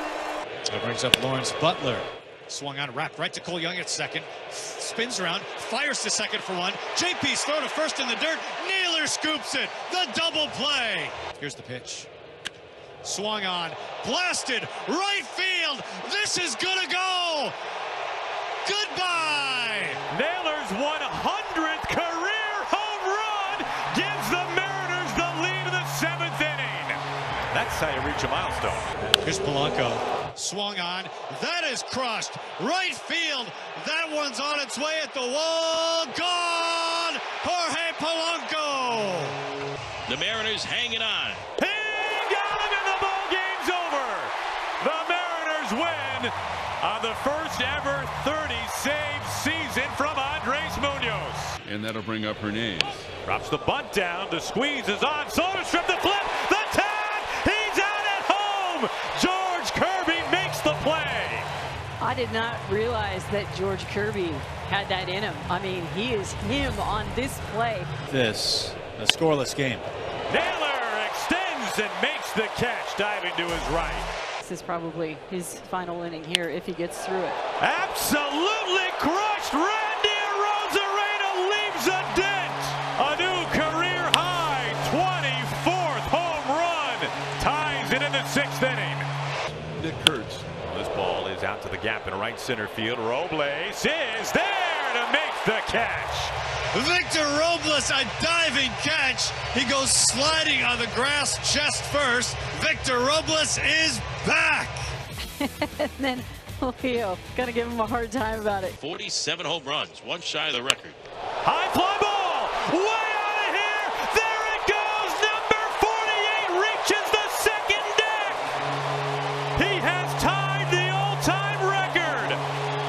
That brings up Lawrence Butler. Swung on, wrapped right to Cole Young at second. Spins around, fires to second for one. JP's throw to first in the dirt. Naylor scoops it. The double play. Here's the pitch. Swung on, blasted, right field. This is gonna go. Goodbye. Naylor's 100th career home run gives the Mariners the lead in the 7th inning. That's how you reach a milestone. Here's Polanco. Swung on. That is crushed. Right field. That one's on its way at the wall. Gone. Jorge Polanco. The Mariners hanging on. He got 30-save season from Andres Munoz. And that'll bring up Hernandez. Drops the bunt down. The squeeze is on. Soderstrom the flip. The tag. He's out at home. George Kirby makes the play. I did not realize that George Kirby had that in him. I mean, he is him on this play. This, a scoreless game. Naylor extends and makes the catch, diving to his right. This is probably his final inning here if he gets through it. Absolutely crushed. Randy Arozarena leaves a dent. A new career high 24th home run. Ties it in the 6th inning. Nick Kurtz. This ball is out to the gap in right center field. Robles is there to make the catch. Victor Robles, a diving catch. He goes sliding on the grass chest first. Victor Robles is back. And then Julio gonna give him a hard time about it. 47 home runs, one shy of the record. High fly ball, way out of here. There it goes. Number 48 reaches the second deck. He has tied the all-time record,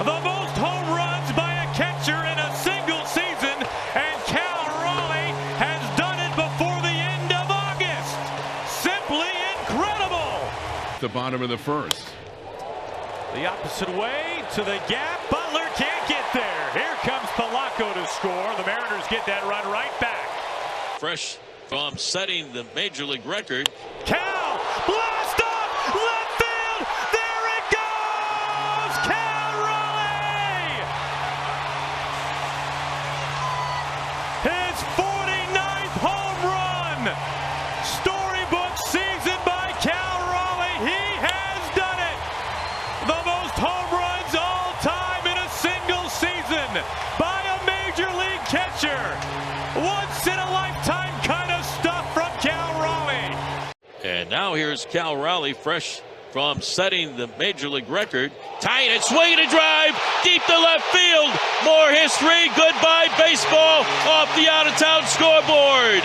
the most home runs by a catcher in a single season, and Cal Raleigh has done it before the end of August. Simply incredible. The bottom of the first. The opposite way to the gap. Butler can't get there. Here comes Polanco to score. The Mariners get that run right back. Fresh from setting the major league record. Cal, blast off, left field. There it goes. Cal Raleigh. His 49th home run. Storybook season by Cal Raleigh. He has done it. The most home runs all time in a single season by a major league catcher. Once in a lifetime kind of stuff from Cal Raleigh. And now here's Cal Raleigh, fresh from setting the major league record. Tying it, swinging a drive, deep to left field. More history, goodbye baseball off the out-of-town scoreboard.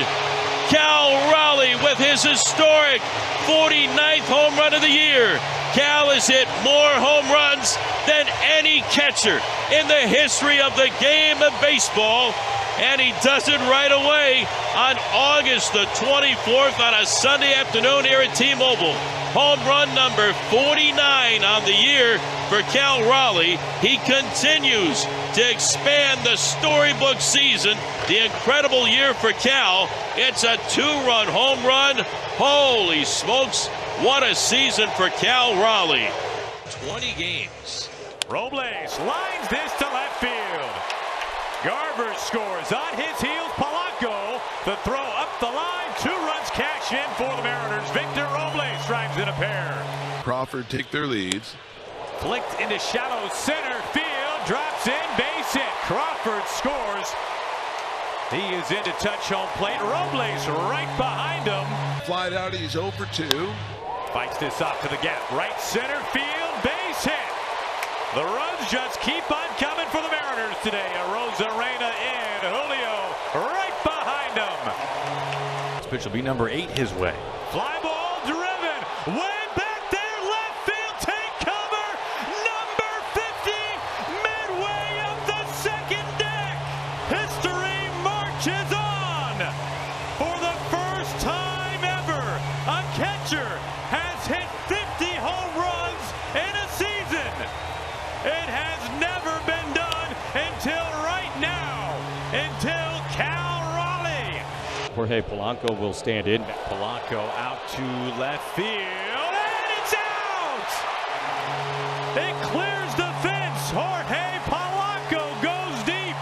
Cal Raleigh with his historic 49th home run of the year. Cal has hit more home runs than any catcher in the history of the game of baseball. And he does it right away on August the 24th on a Sunday afternoon here at T-Mobile. Home run number 49 on the year for Cal Raleigh. He continues to expand the storybook season. The incredible year for Cal. It's a 2-run home run. Holy smokes, what a season for Cal Raleigh. 20 games. Robles lines this to left field. Garver scores on his heels. Polanco, the throw up the line. 2 runs cash in for the Mariners. Victor Robles drives in a pair. Crawford take their leads. Flicked into shallow center field. Drops in, base hit. Crawford scores. He is in to touch home plate. Robles right behind him. Flied out, he's 0 for 2. Spikes this off to the gap. Right center field, base hit. The runs just keep on coming for the Mariners today. Arozarena in, Julio right behind him. This pitch will be number 8 his way. Fly ball driven, way back there, left field, take cover. Number 50, midway up the second deck. History marches on. For the first time ever, a catcher has hit 50 home runs in a season. It has never been done until right now, until Cal Raleigh. Jorge Polanco will stand in. Polanco out to left field, and it's out! It clears the fence. Jorge Polanco goes deep.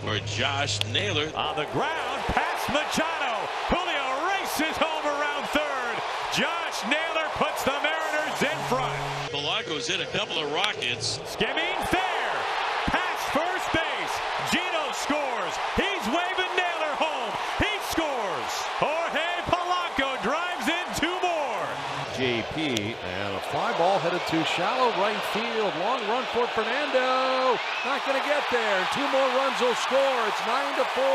For Josh Naylor. On the ground, past Machado. Julio races home around third. Josh Naylor puts the Mariners in front. Polanco's hit a couple of rockets. Skimming fair. Past first base. Gino scores. He's waving Naylor home. He scores. Jorge Polanco drives in 2 more. JP, and a fly ball headed to shallow right field. Long run for Fernando. Not going to get there. 2 more runs will score. It's 9-4.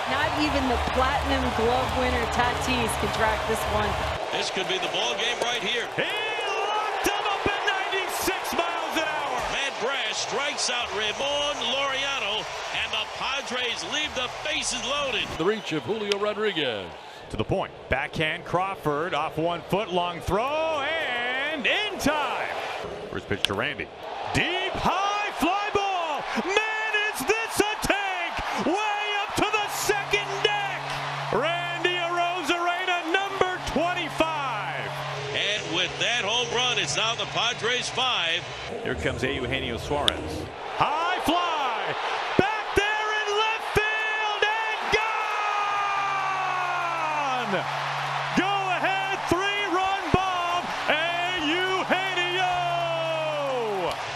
Not even the platinum glove winner Tatis can track this one. This could be the ball game right here. He locked him up at 96 miles an hour. Matt Brash strikes out Ramon Laureano, and the Padres leave the bases loaded. The reach of Julio Rodriguez. To the point. Backhand Crawford off 1 foot. Long throw and in time. First pitch to Randy. Deep, high fly ball. Man, is this a tank? Way up to the second deck. Randy Arozarena, number 25. And with that home run, it's now the Padres 5. Here comes Eugenio Suarez. High fly. Back there in left field and gone. Go ahead 3-run bomb. Eugenio.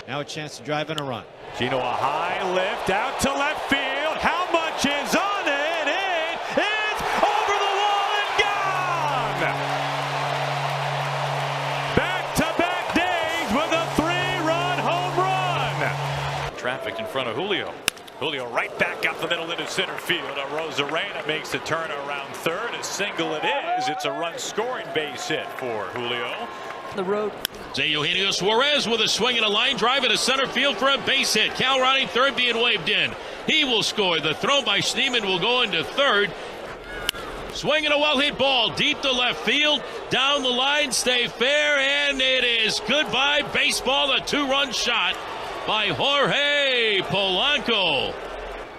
Now a chance to drive in a run. Gino, a high lift out to left field. How much is on it? It is over the wall and gone. Back-to-back days with a 3-run home run. Traffic in front of Julio. Julio right back up the middle into center field. Arozarena makes the turn around third. A single it is. It's a run-scoring base hit for Julio. The road. Eugenio Suarez with a swing and a line drive into center field for a base hit. Cal Ronning third being waved in. He will score. The throw by Schneemann will go into third. Swing and a well-hit ball deep to left field. Down the line, stay fair, and it is goodbye baseball. A 2-run shot by Jorge Polanco.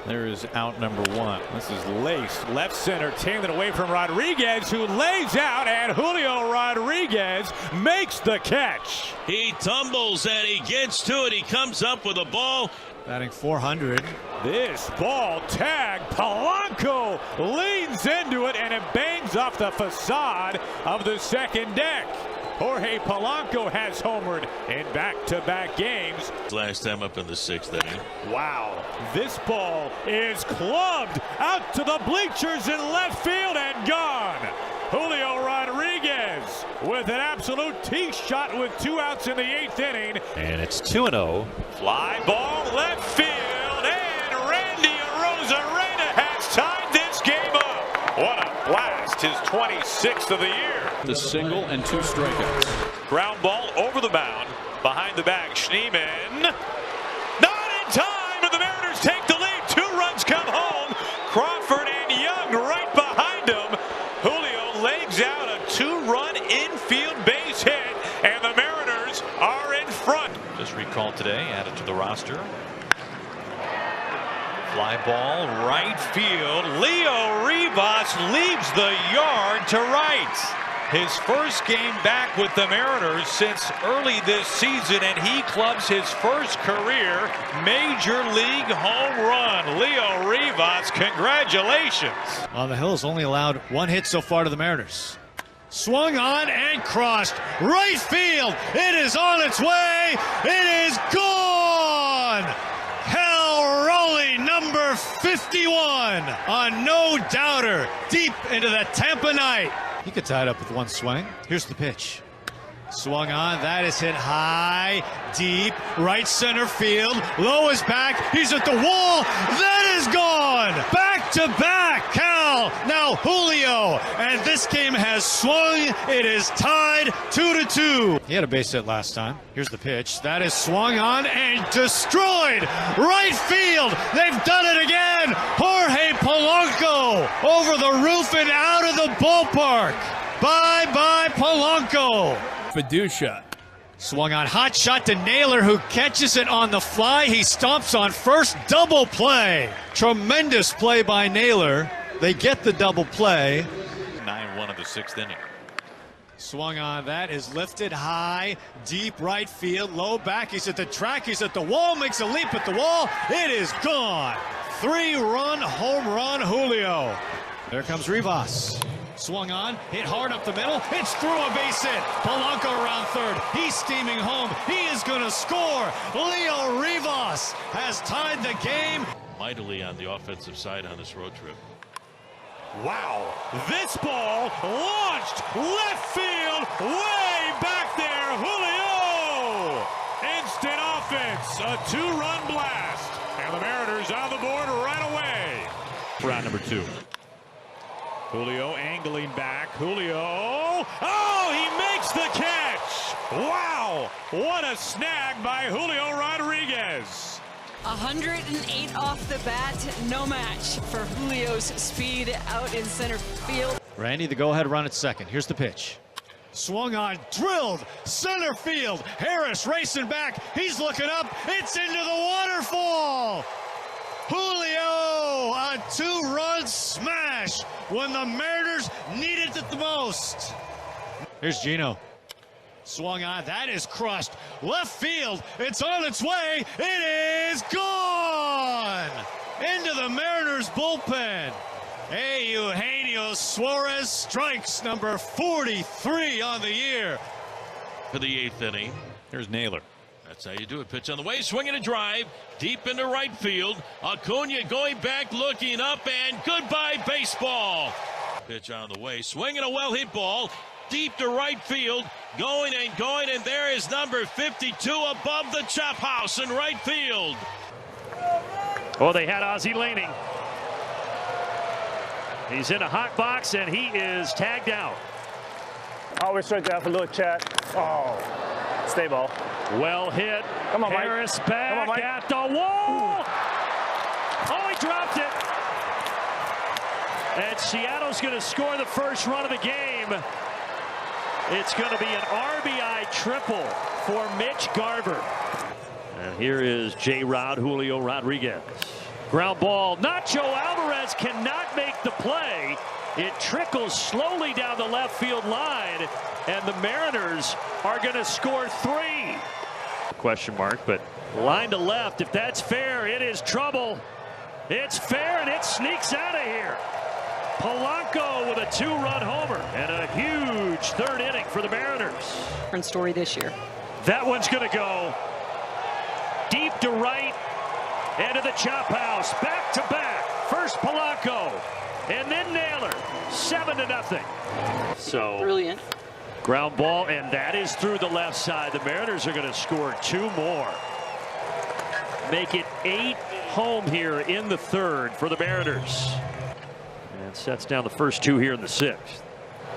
There's out number 1. This is laced left center, tailing it away from Rodriguez, who lays out, and Julio Rodriguez makes the catch. He tumbles and he gets to it. He comes up with a ball. Batting 400. This ball tag, Polanco leans into it, and it bangs off the facade of the second deck. Jorge Polanco has homered in back-to-back games. Last time up in the 6th inning. Wow, this ball is clubbed out to the bleachers in left field and gone. Julio Rodriguez with an absolute tee shot with 2 outs in the 8th inning. And it's 2-0. Fly ball left field, and Randy Arozarena has tied this game up. What a blast, his 26th of the year. The single and 2 strikeouts. Ground ball over the mound, behind the back, Schneemann. Not in time, and the Mariners take the lead. 2 runs come home. Crawford and Young right behind him. Julio legs out a 2-run infield base hit, and the Mariners are in front. Just recalled today, added to the roster. Fly ball, right field. Leo Rivas leaves the yard to right. His first game back with the Mariners since early this season, and he clubs his first career Major League home run. Leo Rivas, congratulations. On the Hill has only allowed 1 hit so far to the Mariners. Swung on and crossed. Right field. It is on its way. It is gone. Cal Raleigh, number 51. A no-doubter deep into the Tampa night. He could tie it up with 1 swing. Here's the pitch. Swung on. That is hit high, deep, right center field. Low is back. He's at the wall. That is gone. Back to back. Cal. Now Julio. And this game has swung. It is tied 2-2. He had a base hit last time. Here's the pitch. That is swung on and destroyed. Right field. They've done it again. Jorge Polanco over the roof and out of the ballpark. Bye-bye Polanco. Fiducia. Swung on, hot shot to Naylor, who catches it on the fly. He stomps on first, double play. Tremendous play by Naylor. They get the double play. 9-1 of the 6th inning. Swung on, that is lifted high, deep right field, low back. He's at the track, he's at the wall, makes a leap at the wall. It is gone. 3-run home run, Julio. There comes Rivas. Swung on, hit hard up the middle. It's through a base hit. Polanco around third. He's steaming home. He is going to score. Leo Rivas has tied the game. Mightily on the offensive side on this road trip. Wow, this ball launched left field, way back there. Julio. Instant offense, a 2-run blast. And the Mariners on the board right away. Round number 2. Julio angling back. Julio. Oh, he makes the catch. Wow! What a snag by Julio Rodriguez. 108 off the bat, no match for Julio's speed out in center field. Randy, the go-ahead run at second. Here's the pitch. Swung on, drilled, center field. Harris racing back. He's looking up. It's into the waterfall. Julio, a 2-run smash when the Mariners needed it the most. Here's Gino. Swung on, that is crushed. Left field, it's on its way. It is gone into the Mariners bullpen. Hey, Eugenio Suarez strikes number 43 on the year. For the 8th inning. Here's Naylor. That's how you do it. Pitch on the way, swinging a drive deep into right field. Acuna going back, looking up, and goodbye baseball. Pitch on the way, swinging a well-hit ball deep to right field, going, and there is number 52 above the chop house in right field. Oh, they had Ozzie Laning. He's in a hot box, and he is tagged out. Always straight there for a little chat. Oh, stay ball. Well hit. Come on, Mike. Harris back Come on, Mike. at the wall. Oh, he dropped it. And Seattle's going to score the first run of the game. It's going to be an RBI triple for Mitch Garver. And here is J-Rod, Julio Rodriguez. Ground ball. Nacho Alvarez cannot make the play. It trickles slowly down the left field line, and the Mariners are going to score 3. Question mark, but line to left. If that's fair, it is trouble. It's fair, and it sneaks out of here. Polanco with a 2-run homer and a huge 3rd inning for the Mariners. Different story this year. That one's going to go deep to right, into the chop house, back to back. First Polanco, and then Naylor. 7-0. So Brilliant. Ground ball, and that is through the left side. The Mariners are going to score 2 more. Make it 8 home here in the 3rd for the Mariners. And sets down the first 2 here in the 6th.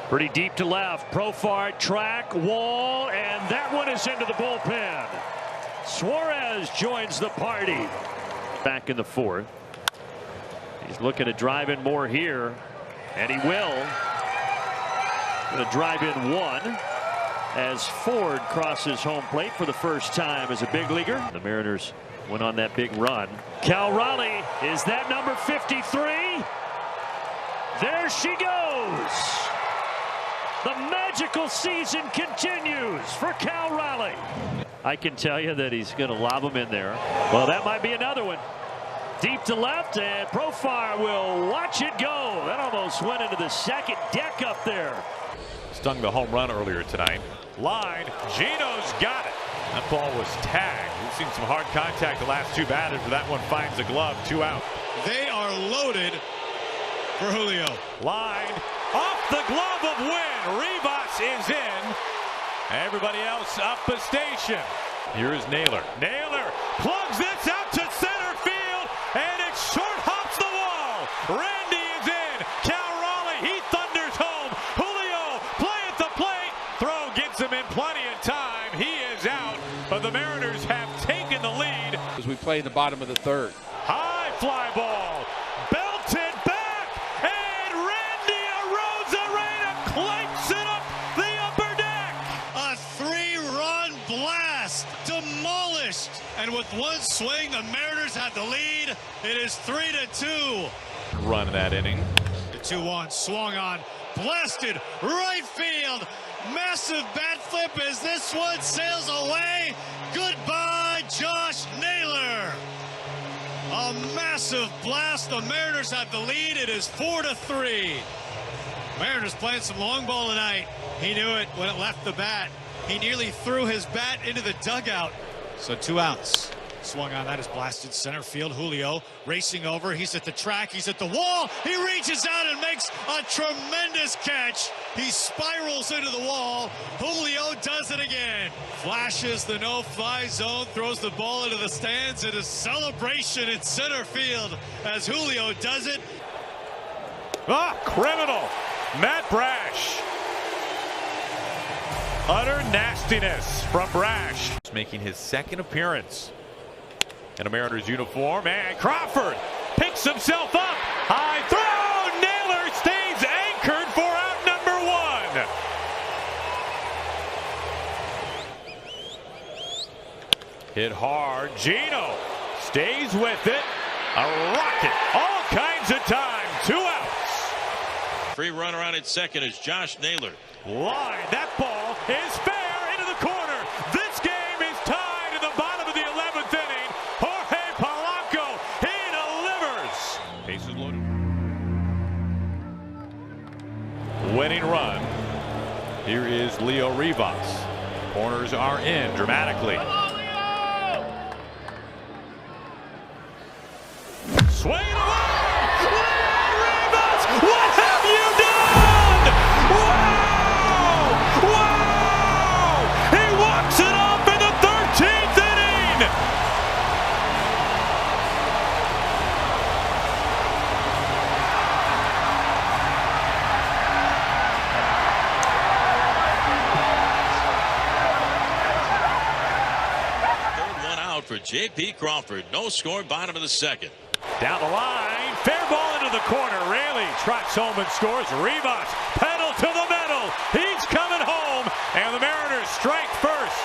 Pretty deep to left. Profar, track, wall, and that one is into the bullpen. Suarez joins the party. Back in the 4th. He's looking to drive in more here, and he will. Going to drive in 1 as Ford crosses home plate for the first time as a big leaguer. The Mariners went on that big run. Cal Raleigh, is that number 53? There she goes. The magical season continues for Cal Raleigh. I can tell you that he's going to lob him in there. Well, that might be another one. Deep to left, and Profar will watch it go. That almost went into the second deck up there. Stung the home run earlier tonight. Line, Gino's got it. That ball was tagged. We've seen some hard contact the last 2 batters, but that one finds the glove. 2 out. They are loaded for Julio. Line, off the glove of Wynn. Rivas is in. Everybody else up a station. Here is Naylor. Naylor plugs this out to center field, and it short hops the wall. Randy is in. Cal Raleigh, he thunders home. Julio, play at the plate. Throw gets him in plenty of time. He is out, but the Mariners have taken the lead. As we play in the bottom of the 3rd. High fly ball. Belted back, and Randy Arozarena clanks it up the upper deck. A 3-run blast, demolished, and with 1 swing, the Mariners have the lead. It is 3-2. Run that inning. The 2-1 swung on, blasted right field. Massive bat flip as this one sails away. Goodbye, Josh Naylor. A massive blast. The Mariners have the lead. It is 4-3. Mariners playing some long ball tonight. He knew it when it left the bat. He nearly threw his bat into the dugout. So 2 outs. Swung on, that is blasted center field. Julio racing over. He's at the track. He's at the wall. He reaches out and makes a tremendous catch. He spirals into the wall. Julio does it again. Flashes the no-fly zone. Throws the ball into the stands. It is celebration in center field as Julio does it. Ah, criminal. Matt Brash. Utter nastiness from Brash. Making his second appearance in a Mariners uniform, and Crawford picks himself up. High throw. Naylor stays anchored for out number 1. Hit hard. Gino stays with it. A rocket. All kinds of time. 2 outs. Free runner on at second is Josh Naylor. Line. That ball is fair into the corner. This game is tied in the bottom of the 11th inning. Jorge Polanco, he delivers. Bases loaded. Winning run. Here is Leo Rivas. Corners are in dramatically. Swing away! Leo Rivas! What have you done? Wow! Wow! He walks it off in the 13th inning! Third one out for J.P. Crawford. No score, bottom of the second. Down the line, fair ball into the corner. Raley trots home and scores. Rivas, pedal to the metal. He's coming home, and the Mariners strike first.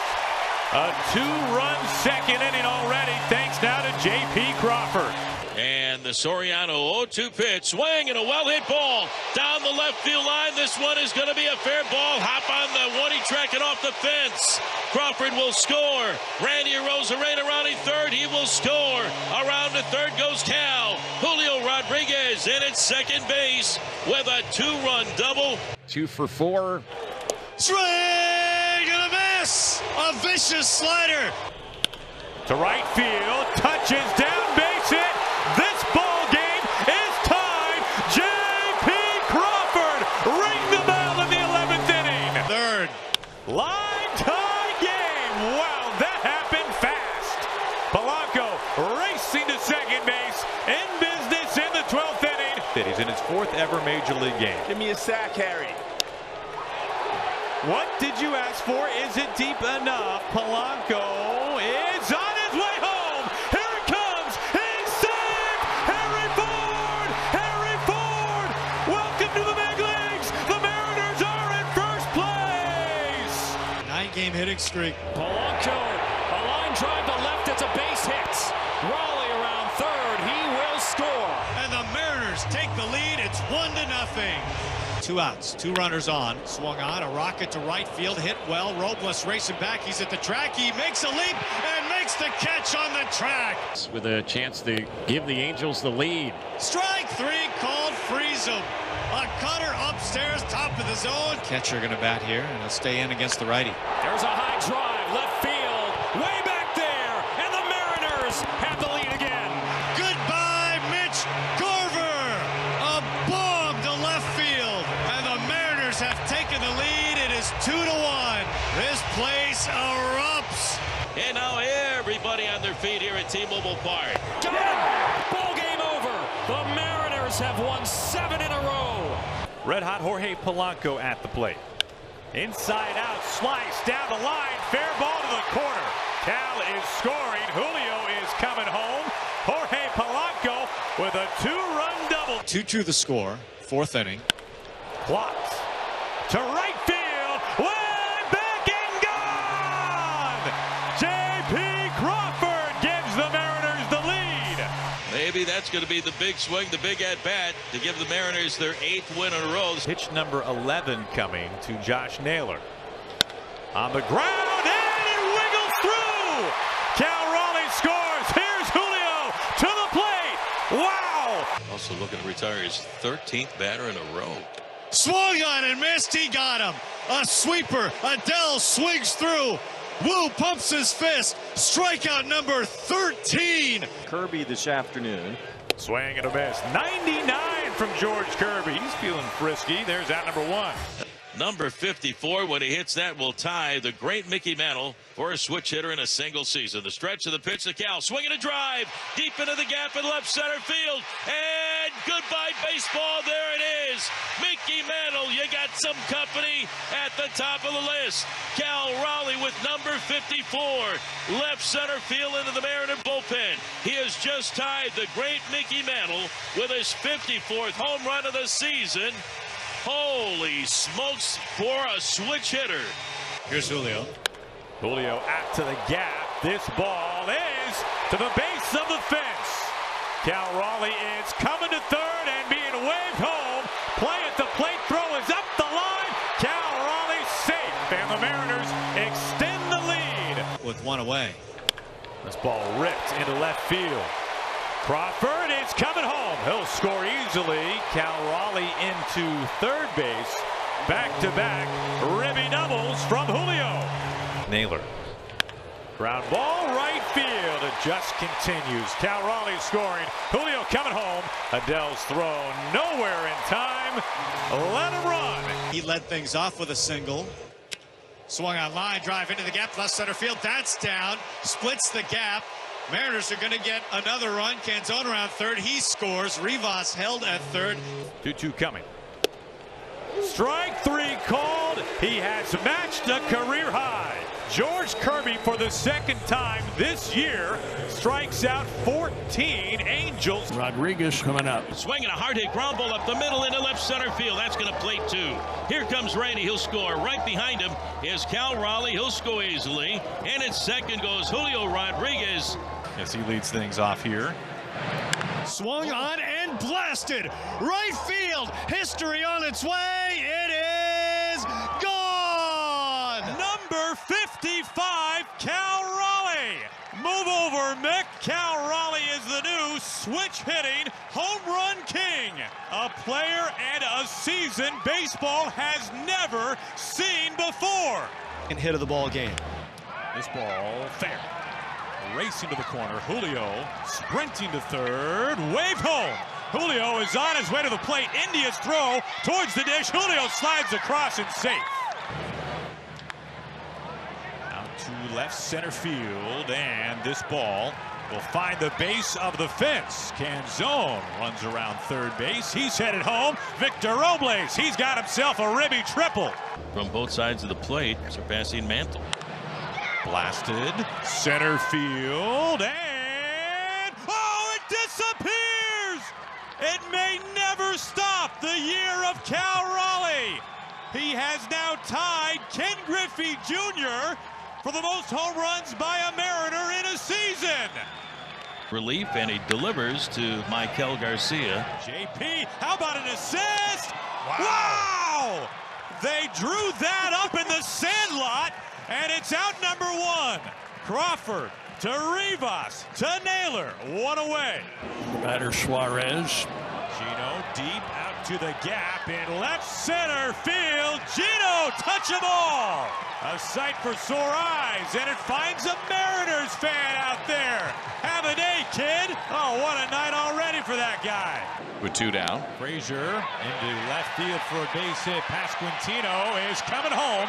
A 2-run second inning already, thanks now to J.P. Crawford. And the Soriano 0-2 pitch, swing and a well-hit ball down the left field line. This one is going to be a fair ball. Hop on the one, he track it off the fence. Crawford will score. Randy Arozarena rounding third. He will score. Around to third goes Cal. Julio Rodriguez in at second base with a 2-run double. 2 for 4. Swing and a miss. A vicious slider. To right field, touches down, base hit. This ball game is tied. J.P. Crawford ring the bell in the 11th inning. Third. Line tie game. Wow, that happened fast. Polanco racing to second base, in business in the 12th inning. He's in his 4th ever major league game. Give me a sack, Harry. What did you ask for? Is it deep enough? Polanco is on his way home. Here it comes. He's saved. Harry Ford. Harry Ford. Welcome to the big leagues. The Mariners are in first place. 9-game hitting streak. Polanco, a line drive to left. It's a base hit. Raleigh around third. He will score. And the Mariners take the lead. It's 1-0. 2 outs, 2 runners on. Swung on, a rocket to right field, hit well. Robles racing back. He's at the track. He makes a leap and makes the catch on the track. With a chance to give the Angels the lead. Strike 3 called, freeze him. A cutter upstairs, top of the zone. Catcher going to bat here, and he'll stay in against the righty. There's a high drive, left field, way back there, and the Mariners have the lead again. Goodbye, Mitch Garver. A bomb to left field, and the Mariners have taken the lead. It is 2-1. This place erupts. And now everybody on their feet here at T-Mobile Park. Got him! Ball game over. The Mariners have won 7 in a row. Red hot Jorge Polanco at the plate. Inside out, slice down the line, fair ball to the corner. Cal is scoring. Julio is coming home. Jorge Polanco with a 2-run double. 2-2 the score, 4th inning. Clocks to right field, way back and gone. J.P. Crawford gives the Mariners the lead. Maybe that's going to be the big swing, the big at-bat to give the Mariners their 8th win in a row. Pitch number 11 coming to Josh Naylor. On the ground, and it wiggles through. Cal Raleigh scores. Here's Julio to the plate. Wow. Also looking to retire his 13th batter in a row. Swung on and missed. He got him. A sweeper. Adele swings through. Wu pumps his fist. Strikeout number 13. Kirby this afternoon. Swing and a miss. 99 from George Kirby. He's feeling frisky. There's out number 1. Number 54, when he hits that, will tie the great Mickey Mantle for a switch hitter in a single season. The stretch of the pitch to Cal. Swinging a drive deep into the gap in left center field. And And goodbye baseball, there it is. Mickey Mantle, you got some company at the top of the list. Cal Raleigh with number 54. Left center field into the Mariner bullpen. He has just tied the great Mickey Mantle with his 54th home run of the season. Holy smokes for a switch hitter. Here's Julio. Julio out to the gap. This ball is to the base of the fence. Cal Raleigh is coming to third and being waved home. Play at the plate, throw is up the line. Cal Raleigh safe, and the Mariners extend the lead. With one away. This ball ripped into left field. Crawford is coming home. He'll score easily. Cal Raleigh into third base. Back-to-back ribby doubles from Julio. Naylor. Ground ball, right field. It just continues. Cal Raleigh scoring. Julio coming home. Adell's throw nowhere in time. Let him run. He led things off with a single. Swung on line, drive into the gap, left center field. That's down. Splits the gap. Mariners are going to get another run. Canzone around third. He scores. Rivas held at third. 2-2 coming. Strike three called. He has matched a career high. George Kirby, for the second time this year, strikes out 14 Angels. Rodriguez coming up. Swinging a hard hit ground ball up the middle into left center field. That's going to plate two. Here comes Randy. He'll score. Right behind him is Cal Raleigh. He'll score easily. And at second goes Julio Rodriguez. Yes, he leads things off here. Swung on and blasted. Right field. History on its way. It is gone. Number 55, Cal Raleigh. Move over, Mick. Cal Raleigh is the new switch-hitting home run king. A player and a season baseball has never seen before. And hit of the ball game. This ball fair. Racing to the corner. Julio sprinting to third. Waved home. Julio is on his way to the plate. India's throw towards the dish. Julio slides across and safe. Out to left center field, and this ball will find the base of the fence. Canzone runs around third base. He's headed home. Victor Robles, he's got himself a ribby triple. From both sides of the plate, surpassing Mantle. Blasted center field, and oh, it disappears! It may never stop the year of Cal Raleigh. He has now tied Ken Griffey Jr. for the most home runs by a Mariner in a season. Relief, and he delivers to Michael Garcia. JP, how about an assist? Wow! They drew that up in the sandlot, and it's out number one. Crawford to Rivas to Naylor, one away. The batter Suarez. Gino deep out to the gap in left center field. Gino, touch 'em all. A sight for sore eyes, and it finds a Mariners fan out there. Have a day, kid. Oh, what a night already for that guy. With two down. Frazier into left field for a base hit. Pasquantino is coming home.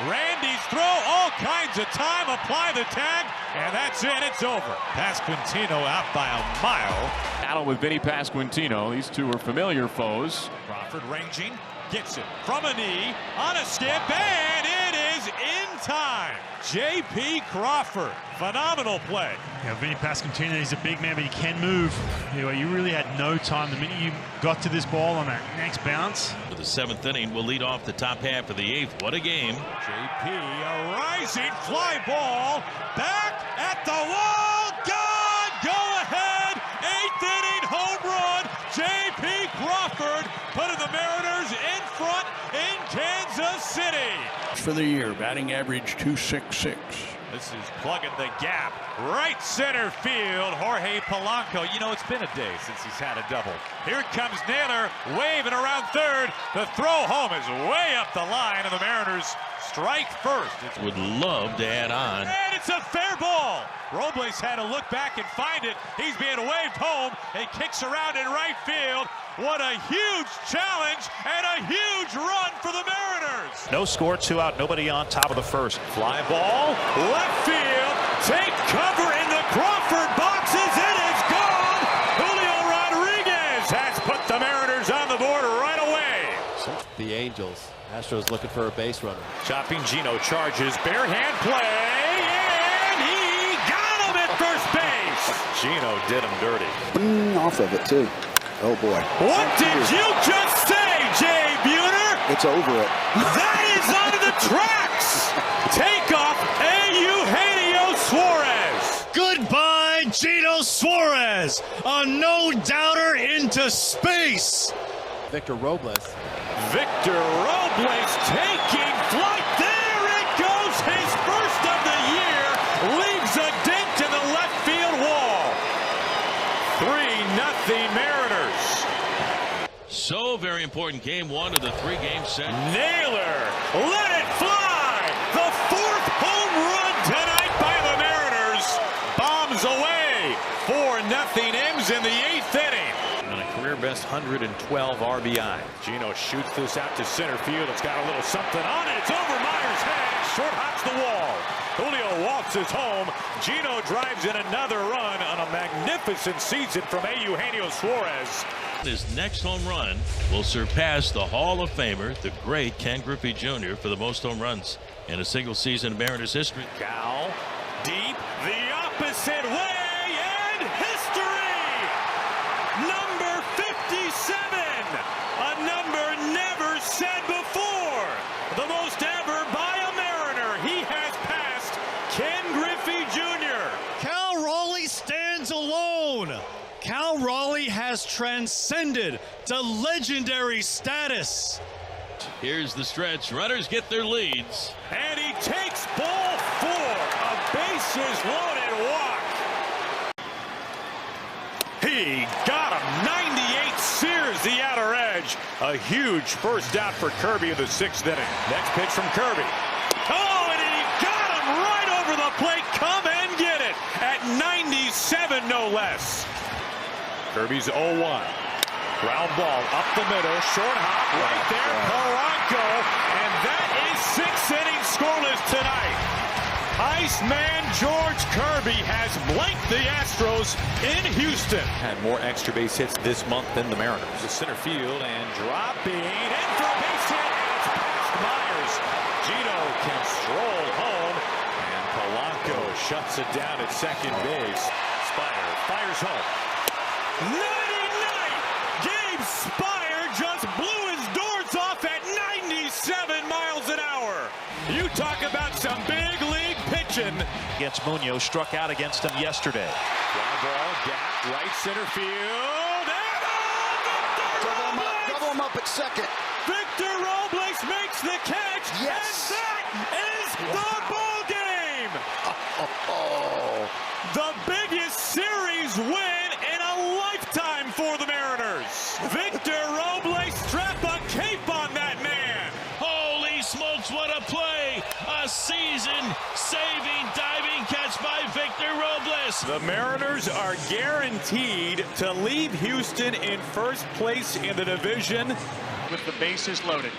Randy's throw, all kinds of time. Apply the tag, and that's it. It's over. Pasquantino out by a mile. Battle with Vinny Pasquantino. These two are familiar foes. Crawford ranging, gets it from a knee on a skip, and it is in time. J.P. Crawford, phenomenal play. Yeah, Vinny Pasquantino, he's a big man, but he can move. You really had no time. The minute you got to this ball on that next bounce. For the seventh inning, we'll lead off the top half of the eighth. What a game. J.P. a rising fly ball, back at the wall, gone, go ahead, eighth inning home run. J.P. Crawford putting the Mariners in front in Kansas City. For the year, batting average .266. This is plugging the gap. Right center field, Jorge Polanco. You know, it's been a day since he's had a double. Here comes Naylor, waving around third. The throw home is way up the line, and the Mariners strike first. Would love to add on. And it's a fair ball. Robles had to look back and find it. He's being waved home. He kicks around in right field. What a huge challenge and a huge run for the Mariners. No score, 2 out, nobody on, top of the first. Fly ball, left field, take cover in the Crawford boxes. It is gone. Julio Rodriguez has put Angels. Astros looking for a base runner. Chopping Gino charges, bare hand play, and he got him at first base. Gino did him dirty. Off of it, too. Oh, boy. What did you just say, Jay Buhner? It's over it. That is on the tracks. Take off Eugenio Suarez. Goodbye, Gino Suarez. A no-doubter into space. Victor Robles. Victor Robles taking flight. There it goes. His first of the year leaves a dent in the left field wall. 3-0 Mariners. So very important game one of the three-game set. Naylor, let it fly. The fourth home run tonight by the Mariners. Bombs away. 4-0 ends in the 8th inning. On a career best 112 RBI. Gino shoots this out to center field. It's got a little something on it. It's over Myers' head. Short hops the wall. Julio waltzes home. Gino drives in another run on a magnificent season from Eugenio Suarez. His next home run will surpass the Hall of Famer, the great Ken Griffey Jr., for the most home runs in a single season in Mariners history. Cal, deep, the opposite way, and history! Number 57, a number never said before. The most ever by a Mariner. He has passed Ken Griffey Jr. Cal Raleigh stands alone. Cal Raleigh has transcended to legendary status. Here's the stretch. Runners get their leads. And he takes ball 4. A bases loaded walk. He got him. 98 sears the outer edge. A huge first out for Kirby in the 6th inning. Next pitch from Kirby. Oh, and he got him right over the plate. Come and get it at 97, no less. Kirby's 0-1. Ground ball up the middle. Short hop right there. Polanco. And that is 6 innings scoreless tonight. Iceman George Kirby has blanked the Astros in Houston. Had more extra base hits this month than the Mariners. The center field and dropping in for a base hit. It's past Myers. Gino can stroll home. And Polanco shuts it down at second base. Spire fires home. 99! Gabe Spire just blew his doors off at 97 miles an hour. You talk about some big league pitching. Against Munoz, struck out against him yesterday. Fly ball, gap, right center field. And double him up at second. Victor Robles makes the catch. Yes. And that is the ball game. The biggest series win in a lifetime for the Mariners. Victor Robles, strap a cape on that man. Holy smokes, what a play! A season-saving diving catch by Victor Robles. The Mariners are guaranteed to leave Houston in first place in the division. With the bases loaded.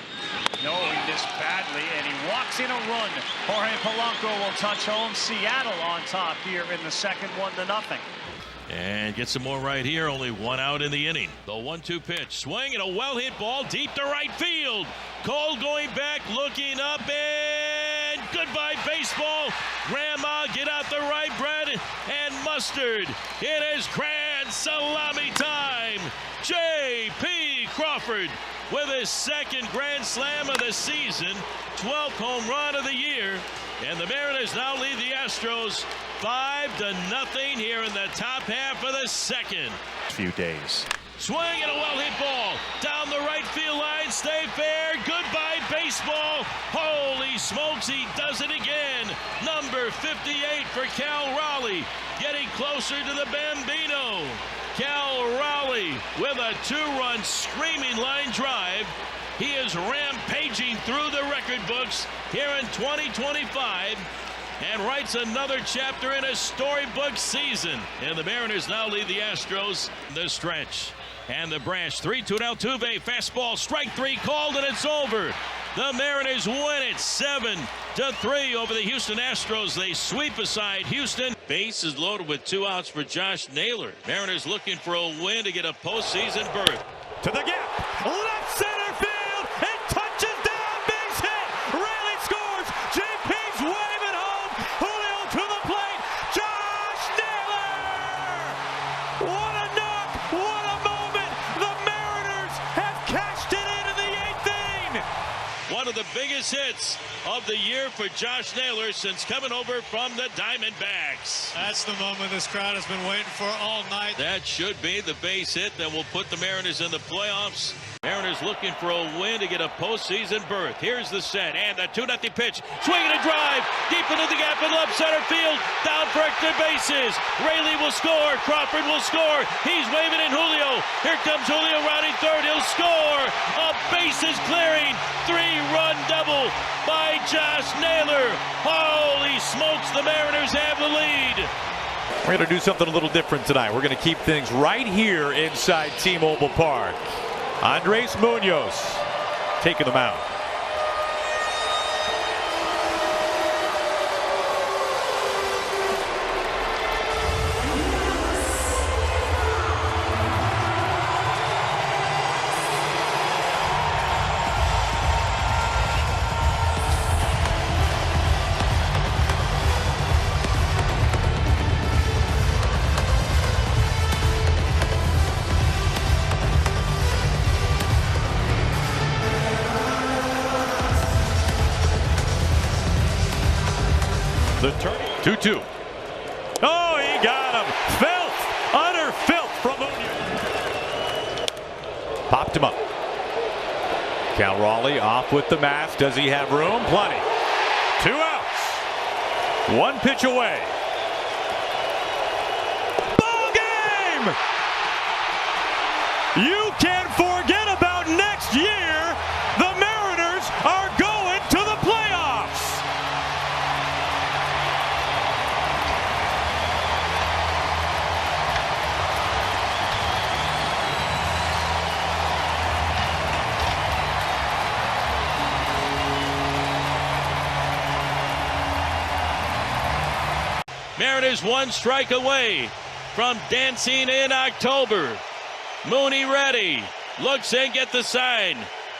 No, he missed badly, and he walks in a run. Jorge Polanco will touch home. Seattle on top here in the second, 1-0. And get some more right here. Only one out in the inning. The 1-2 pitch. Swing and a well-hit ball deep to right field. Cole going back, looking up, and goodbye baseball. Grandma, get out the right bread and mustard. It is grand salami time. J.P. Crawford with his second grand slam of the season, 12th home run of the year. And the Mariners now lead the Astros 5-0 here in the top half of the second. Few days. Swing and a well-hit ball down the right field line. Stay fair. Goodbye, baseball. Holy smokes, he does it again. Number 58 for Cal Raleigh. Getting closer to the Bambino. Cal Raleigh with a 2-run screaming line drive. He is rampaging through the record books here in 2025 and writes another chapter in a storybook season. And the Mariners now lead the Astros in the stretch. And the branch 3-2 Altuve, fastball, strike 3 called, and it's over. The Mariners win it 7-3 over the Houston Astros. They sweep aside Houston. Base is loaded with 2 outs for Josh Naylor. Mariners looking for a win to get a postseason berth. To the gap, left center field, it touches of the biggest hits of the year for Josh Naylor since coming over from the Diamondbacks. That's the moment this crowd has been waiting for all night. That should be the base hit that will put the Mariners in the playoffs. Mariners looking for a win to get a postseason berth. Here's the set and the 2-0 pitch. Swinging a drive deep into the gap in left center field. Down for extra bases. Raley will score. Crawford will score. He's waving in Julio. Here comes Julio rounding third. He'll score. A bases clearing 3-run double by Josh Naylor. Holy smokes, the Mariners have the lead. We're going to do something a little different tonight. We're going to keep things right here inside T-Mobile Park. Andres Munoz taking them out. The turn. 2-2. Oh, he got him. Filth. Utter filth from Munoz. Popped him up. Cal Raleigh off with the mask. Does he have room? Plenty. 2 outs. 1 pitch away. Ball game! You can forget about next year. The Mariners are going to the playoffs. Mariners 1 strike away from dancing in October. Mooney ready. Looks in, get the sign.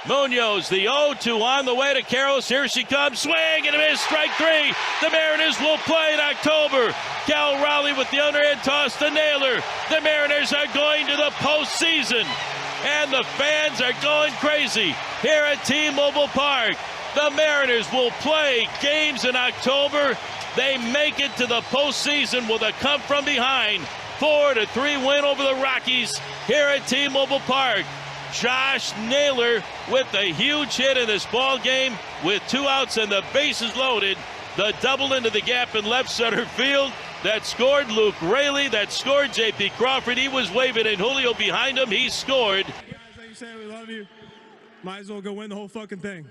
Munoz, the 0-2 on the way to Karros. Here she comes. Swing and a miss. Strike 3. The Mariners will play in October. Cal Raleigh with the underhand toss to Naylor. The Mariners are going to the postseason. And the fans are going crazy here at T-Mobile Park. The Mariners will play games in October. They make it to the postseason with a come from behind 4-3 win over the Rockies here at T-Mobile Park. Josh Naylor with a huge hit in this ball game with 2 outs and the bases loaded. The double into the gap in left center field that scored Luke Raley, that scored J.P. Crawford. He was waving and Julio behind him. He scored. Guys, like you said, we love you. Might as well go win the whole fucking thing.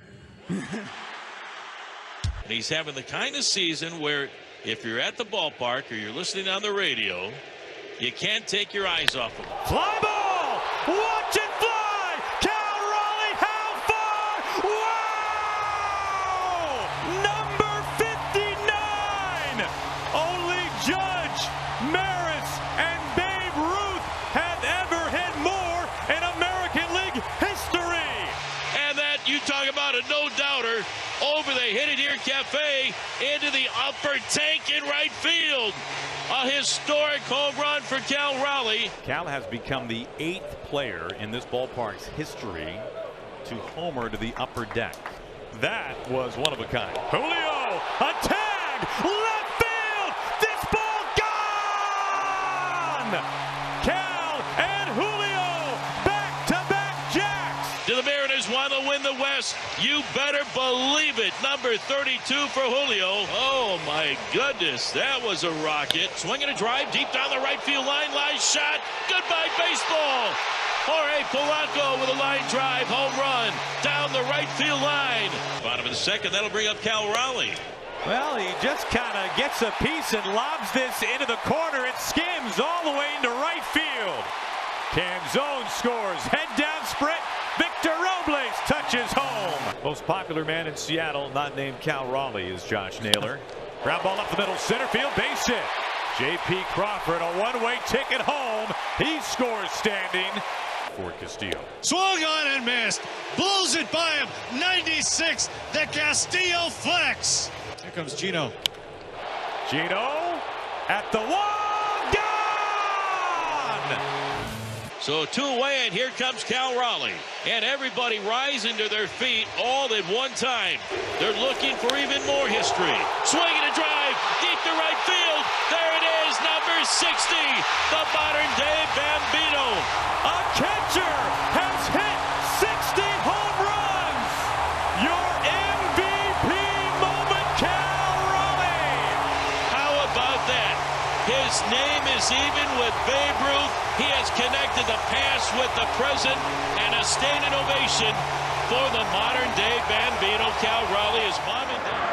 And he's having the kind of season where if you're at the ballpark or you're listening on the radio, you can't take your eyes off him. Fly ball! Watch it fly! Cal Raleigh, how far? Wow! Number 59! Only Judge, Maris, and Babe Ruth have ever hit more in American League history. And that, you talk about a no-doubter, over the Hit It Here Cafe into the upper tank in right field. A historic home run for Cal Raleigh. Cal has become the 8th player in this ballpark's history to homer to the upper deck. That was one of a kind. Julio, a tag, left field, this ball gone! Cal and Julio, back-to-back jacks. Do the Mariners want to win the West? You better believe it. Number 32 for Julio. Oh my goodness, that was a rocket. Swinging a drive deep down the right field line. Line shot. Goodbye baseball. Jorge Polanco with a line drive home run down the right field line. Bottom of the second, that'll bring up Cal Raleigh. Well, he just kind of gets a piece and lobs this into the corner. It skims all the way into right field. Canzone scores. Head down sprint. Victor Robles touches home. Most popular man in Seattle, not named Cal Raleigh, is Josh Naylor. Ground ball up the middle, center field, base hit. J.P. Crawford, a one-way ticket home. He scores standing for Castillo. Swung on and missed. Blows it by him. 96, the Castillo flex. Here comes Gino. Gino at the wall. Gone! So 2 away, and here comes Cal Raleigh. And everybody rising to their feet all at one time. They're looking for even more history. Swinging a drive deep to right field. There it is, number 60, the modern-day Bambino. A catcher has hit 60 home runs. Your MVP moment, Cal Raleigh. How about that? His name is even with Babe Ruth. He has connected the past with the present, and a standing ovation for the modern-day Bambino. Cal Raleigh is mom and dad.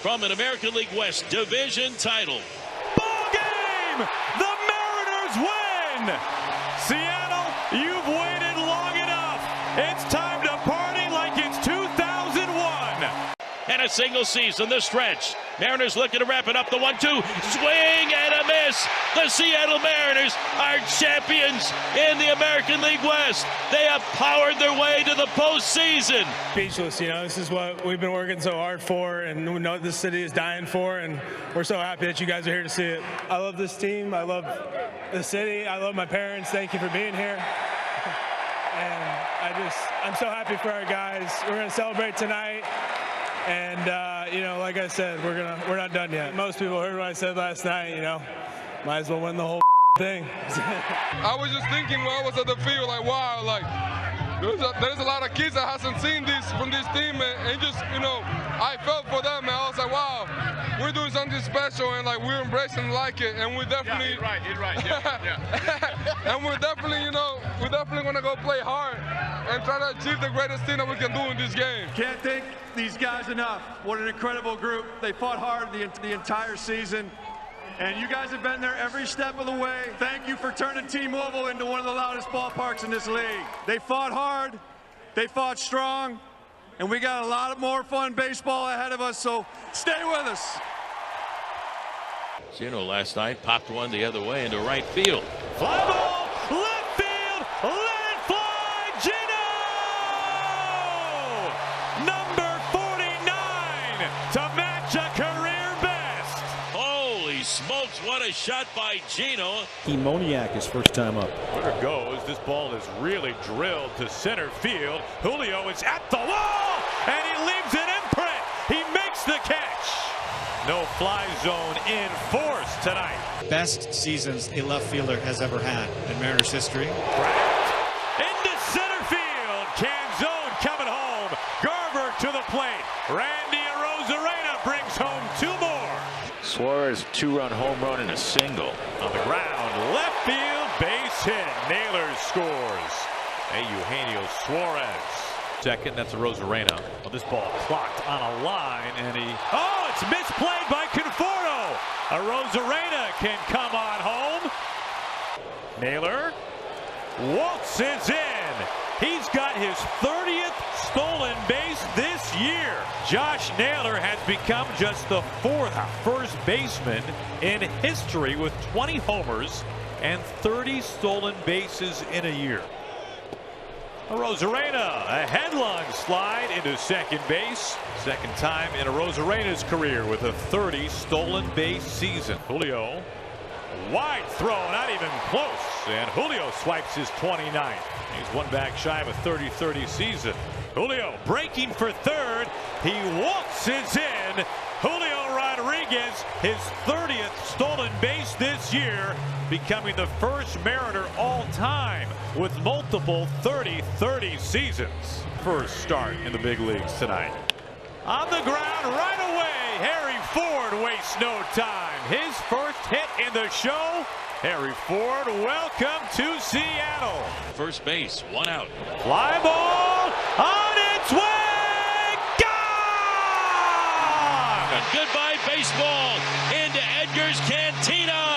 From an American League West division title. Ball game! The Mariners win! Seattle, you've waited long enough. It's time to party like it's 2001. And a single season, the stretch. Mariners looking to wrap it up. The 1-2, swing and a miss. The Seattle Mariners are champions in the American League West. They have powered their way to the postseason. Speechless, you know, this is what we've been working so hard for, and we know this city is dying for, and we're so happy that you guys are here to see it. I love this team. I love the city. I love my parents. Thank you for being here. And I'm so happy for our guys. We're going to celebrate tonight. And, you know, like I said, we're not done yet. Most people heard what I said last night, you know, might as well win the whole thing. I was just thinking when I was at the field, like, wow, like, there's a lot of kids that hasn't seen this from this team, and just, you know, I felt for them, and I was like, wow, we're doing something special, and like we're embracing like it, and we're definitely you're right. Yeah. and we're definitely, you know, we're definitely gonna go play hard and try to achieve the greatest thing that we can do in this game. Can't thank these guys enough. What an incredible group. They fought hard the entire season. And you guys have been there every step of the way. Thank you for turning T-Mobile into one of the loudest ballparks in this league. They fought hard, they fought strong, and we got a lot more fun baseball ahead of us, so stay with us. Gino last night popped one the other way into right field. Fly ball, left field, let it fly, Gino! Number 49 to match a career best. Holy smokes, what a shot by Gino. Moniak, his first time up. There goes. This ball is really drilled to center field. Julio is at the wall, and he leaves an imprint. He makes the catch. No fly zone in force tonight. Best seasons a left fielder has ever had in Mariners history. Into center field. Canzone coming home. Garver to the plate. Randy Arozarena brings home 2 more. Suarez, 2-run home run and a single. On the ground, left field, base hit. Naylor scores. Eugenio Suarez. Second, that's Arozarena. Well, this ball clocked on a line, and oh, it's misplayed by Conforto. Arozarena can come on home. Naylor waltzes in. He's got his 30th stolen base this year. Josh Naylor has become just the 4th first baseman in history with 20 homers and 30 stolen bases in a year. Arozarena, a headlong slide into second base. Second time in Arozarena's career with a 30 stolen base season. Julio, wide throw, not even close. And Julio swipes his 29th. He's one back shy of a 30-30 season. Julio breaking for third. He waltzes in. Julio Rodriguez, his 30th stolen base this year, becoming the first Mariner all time with multiple 30-30 seasons. First start in the big leagues tonight. On the ground right away, Harry Ford wastes no time. His first hit in the show. Harry Ford, welcome to Seattle. First base, one out. Fly ball on its way. Gone! And goodbye baseball into Edgar's Cantina.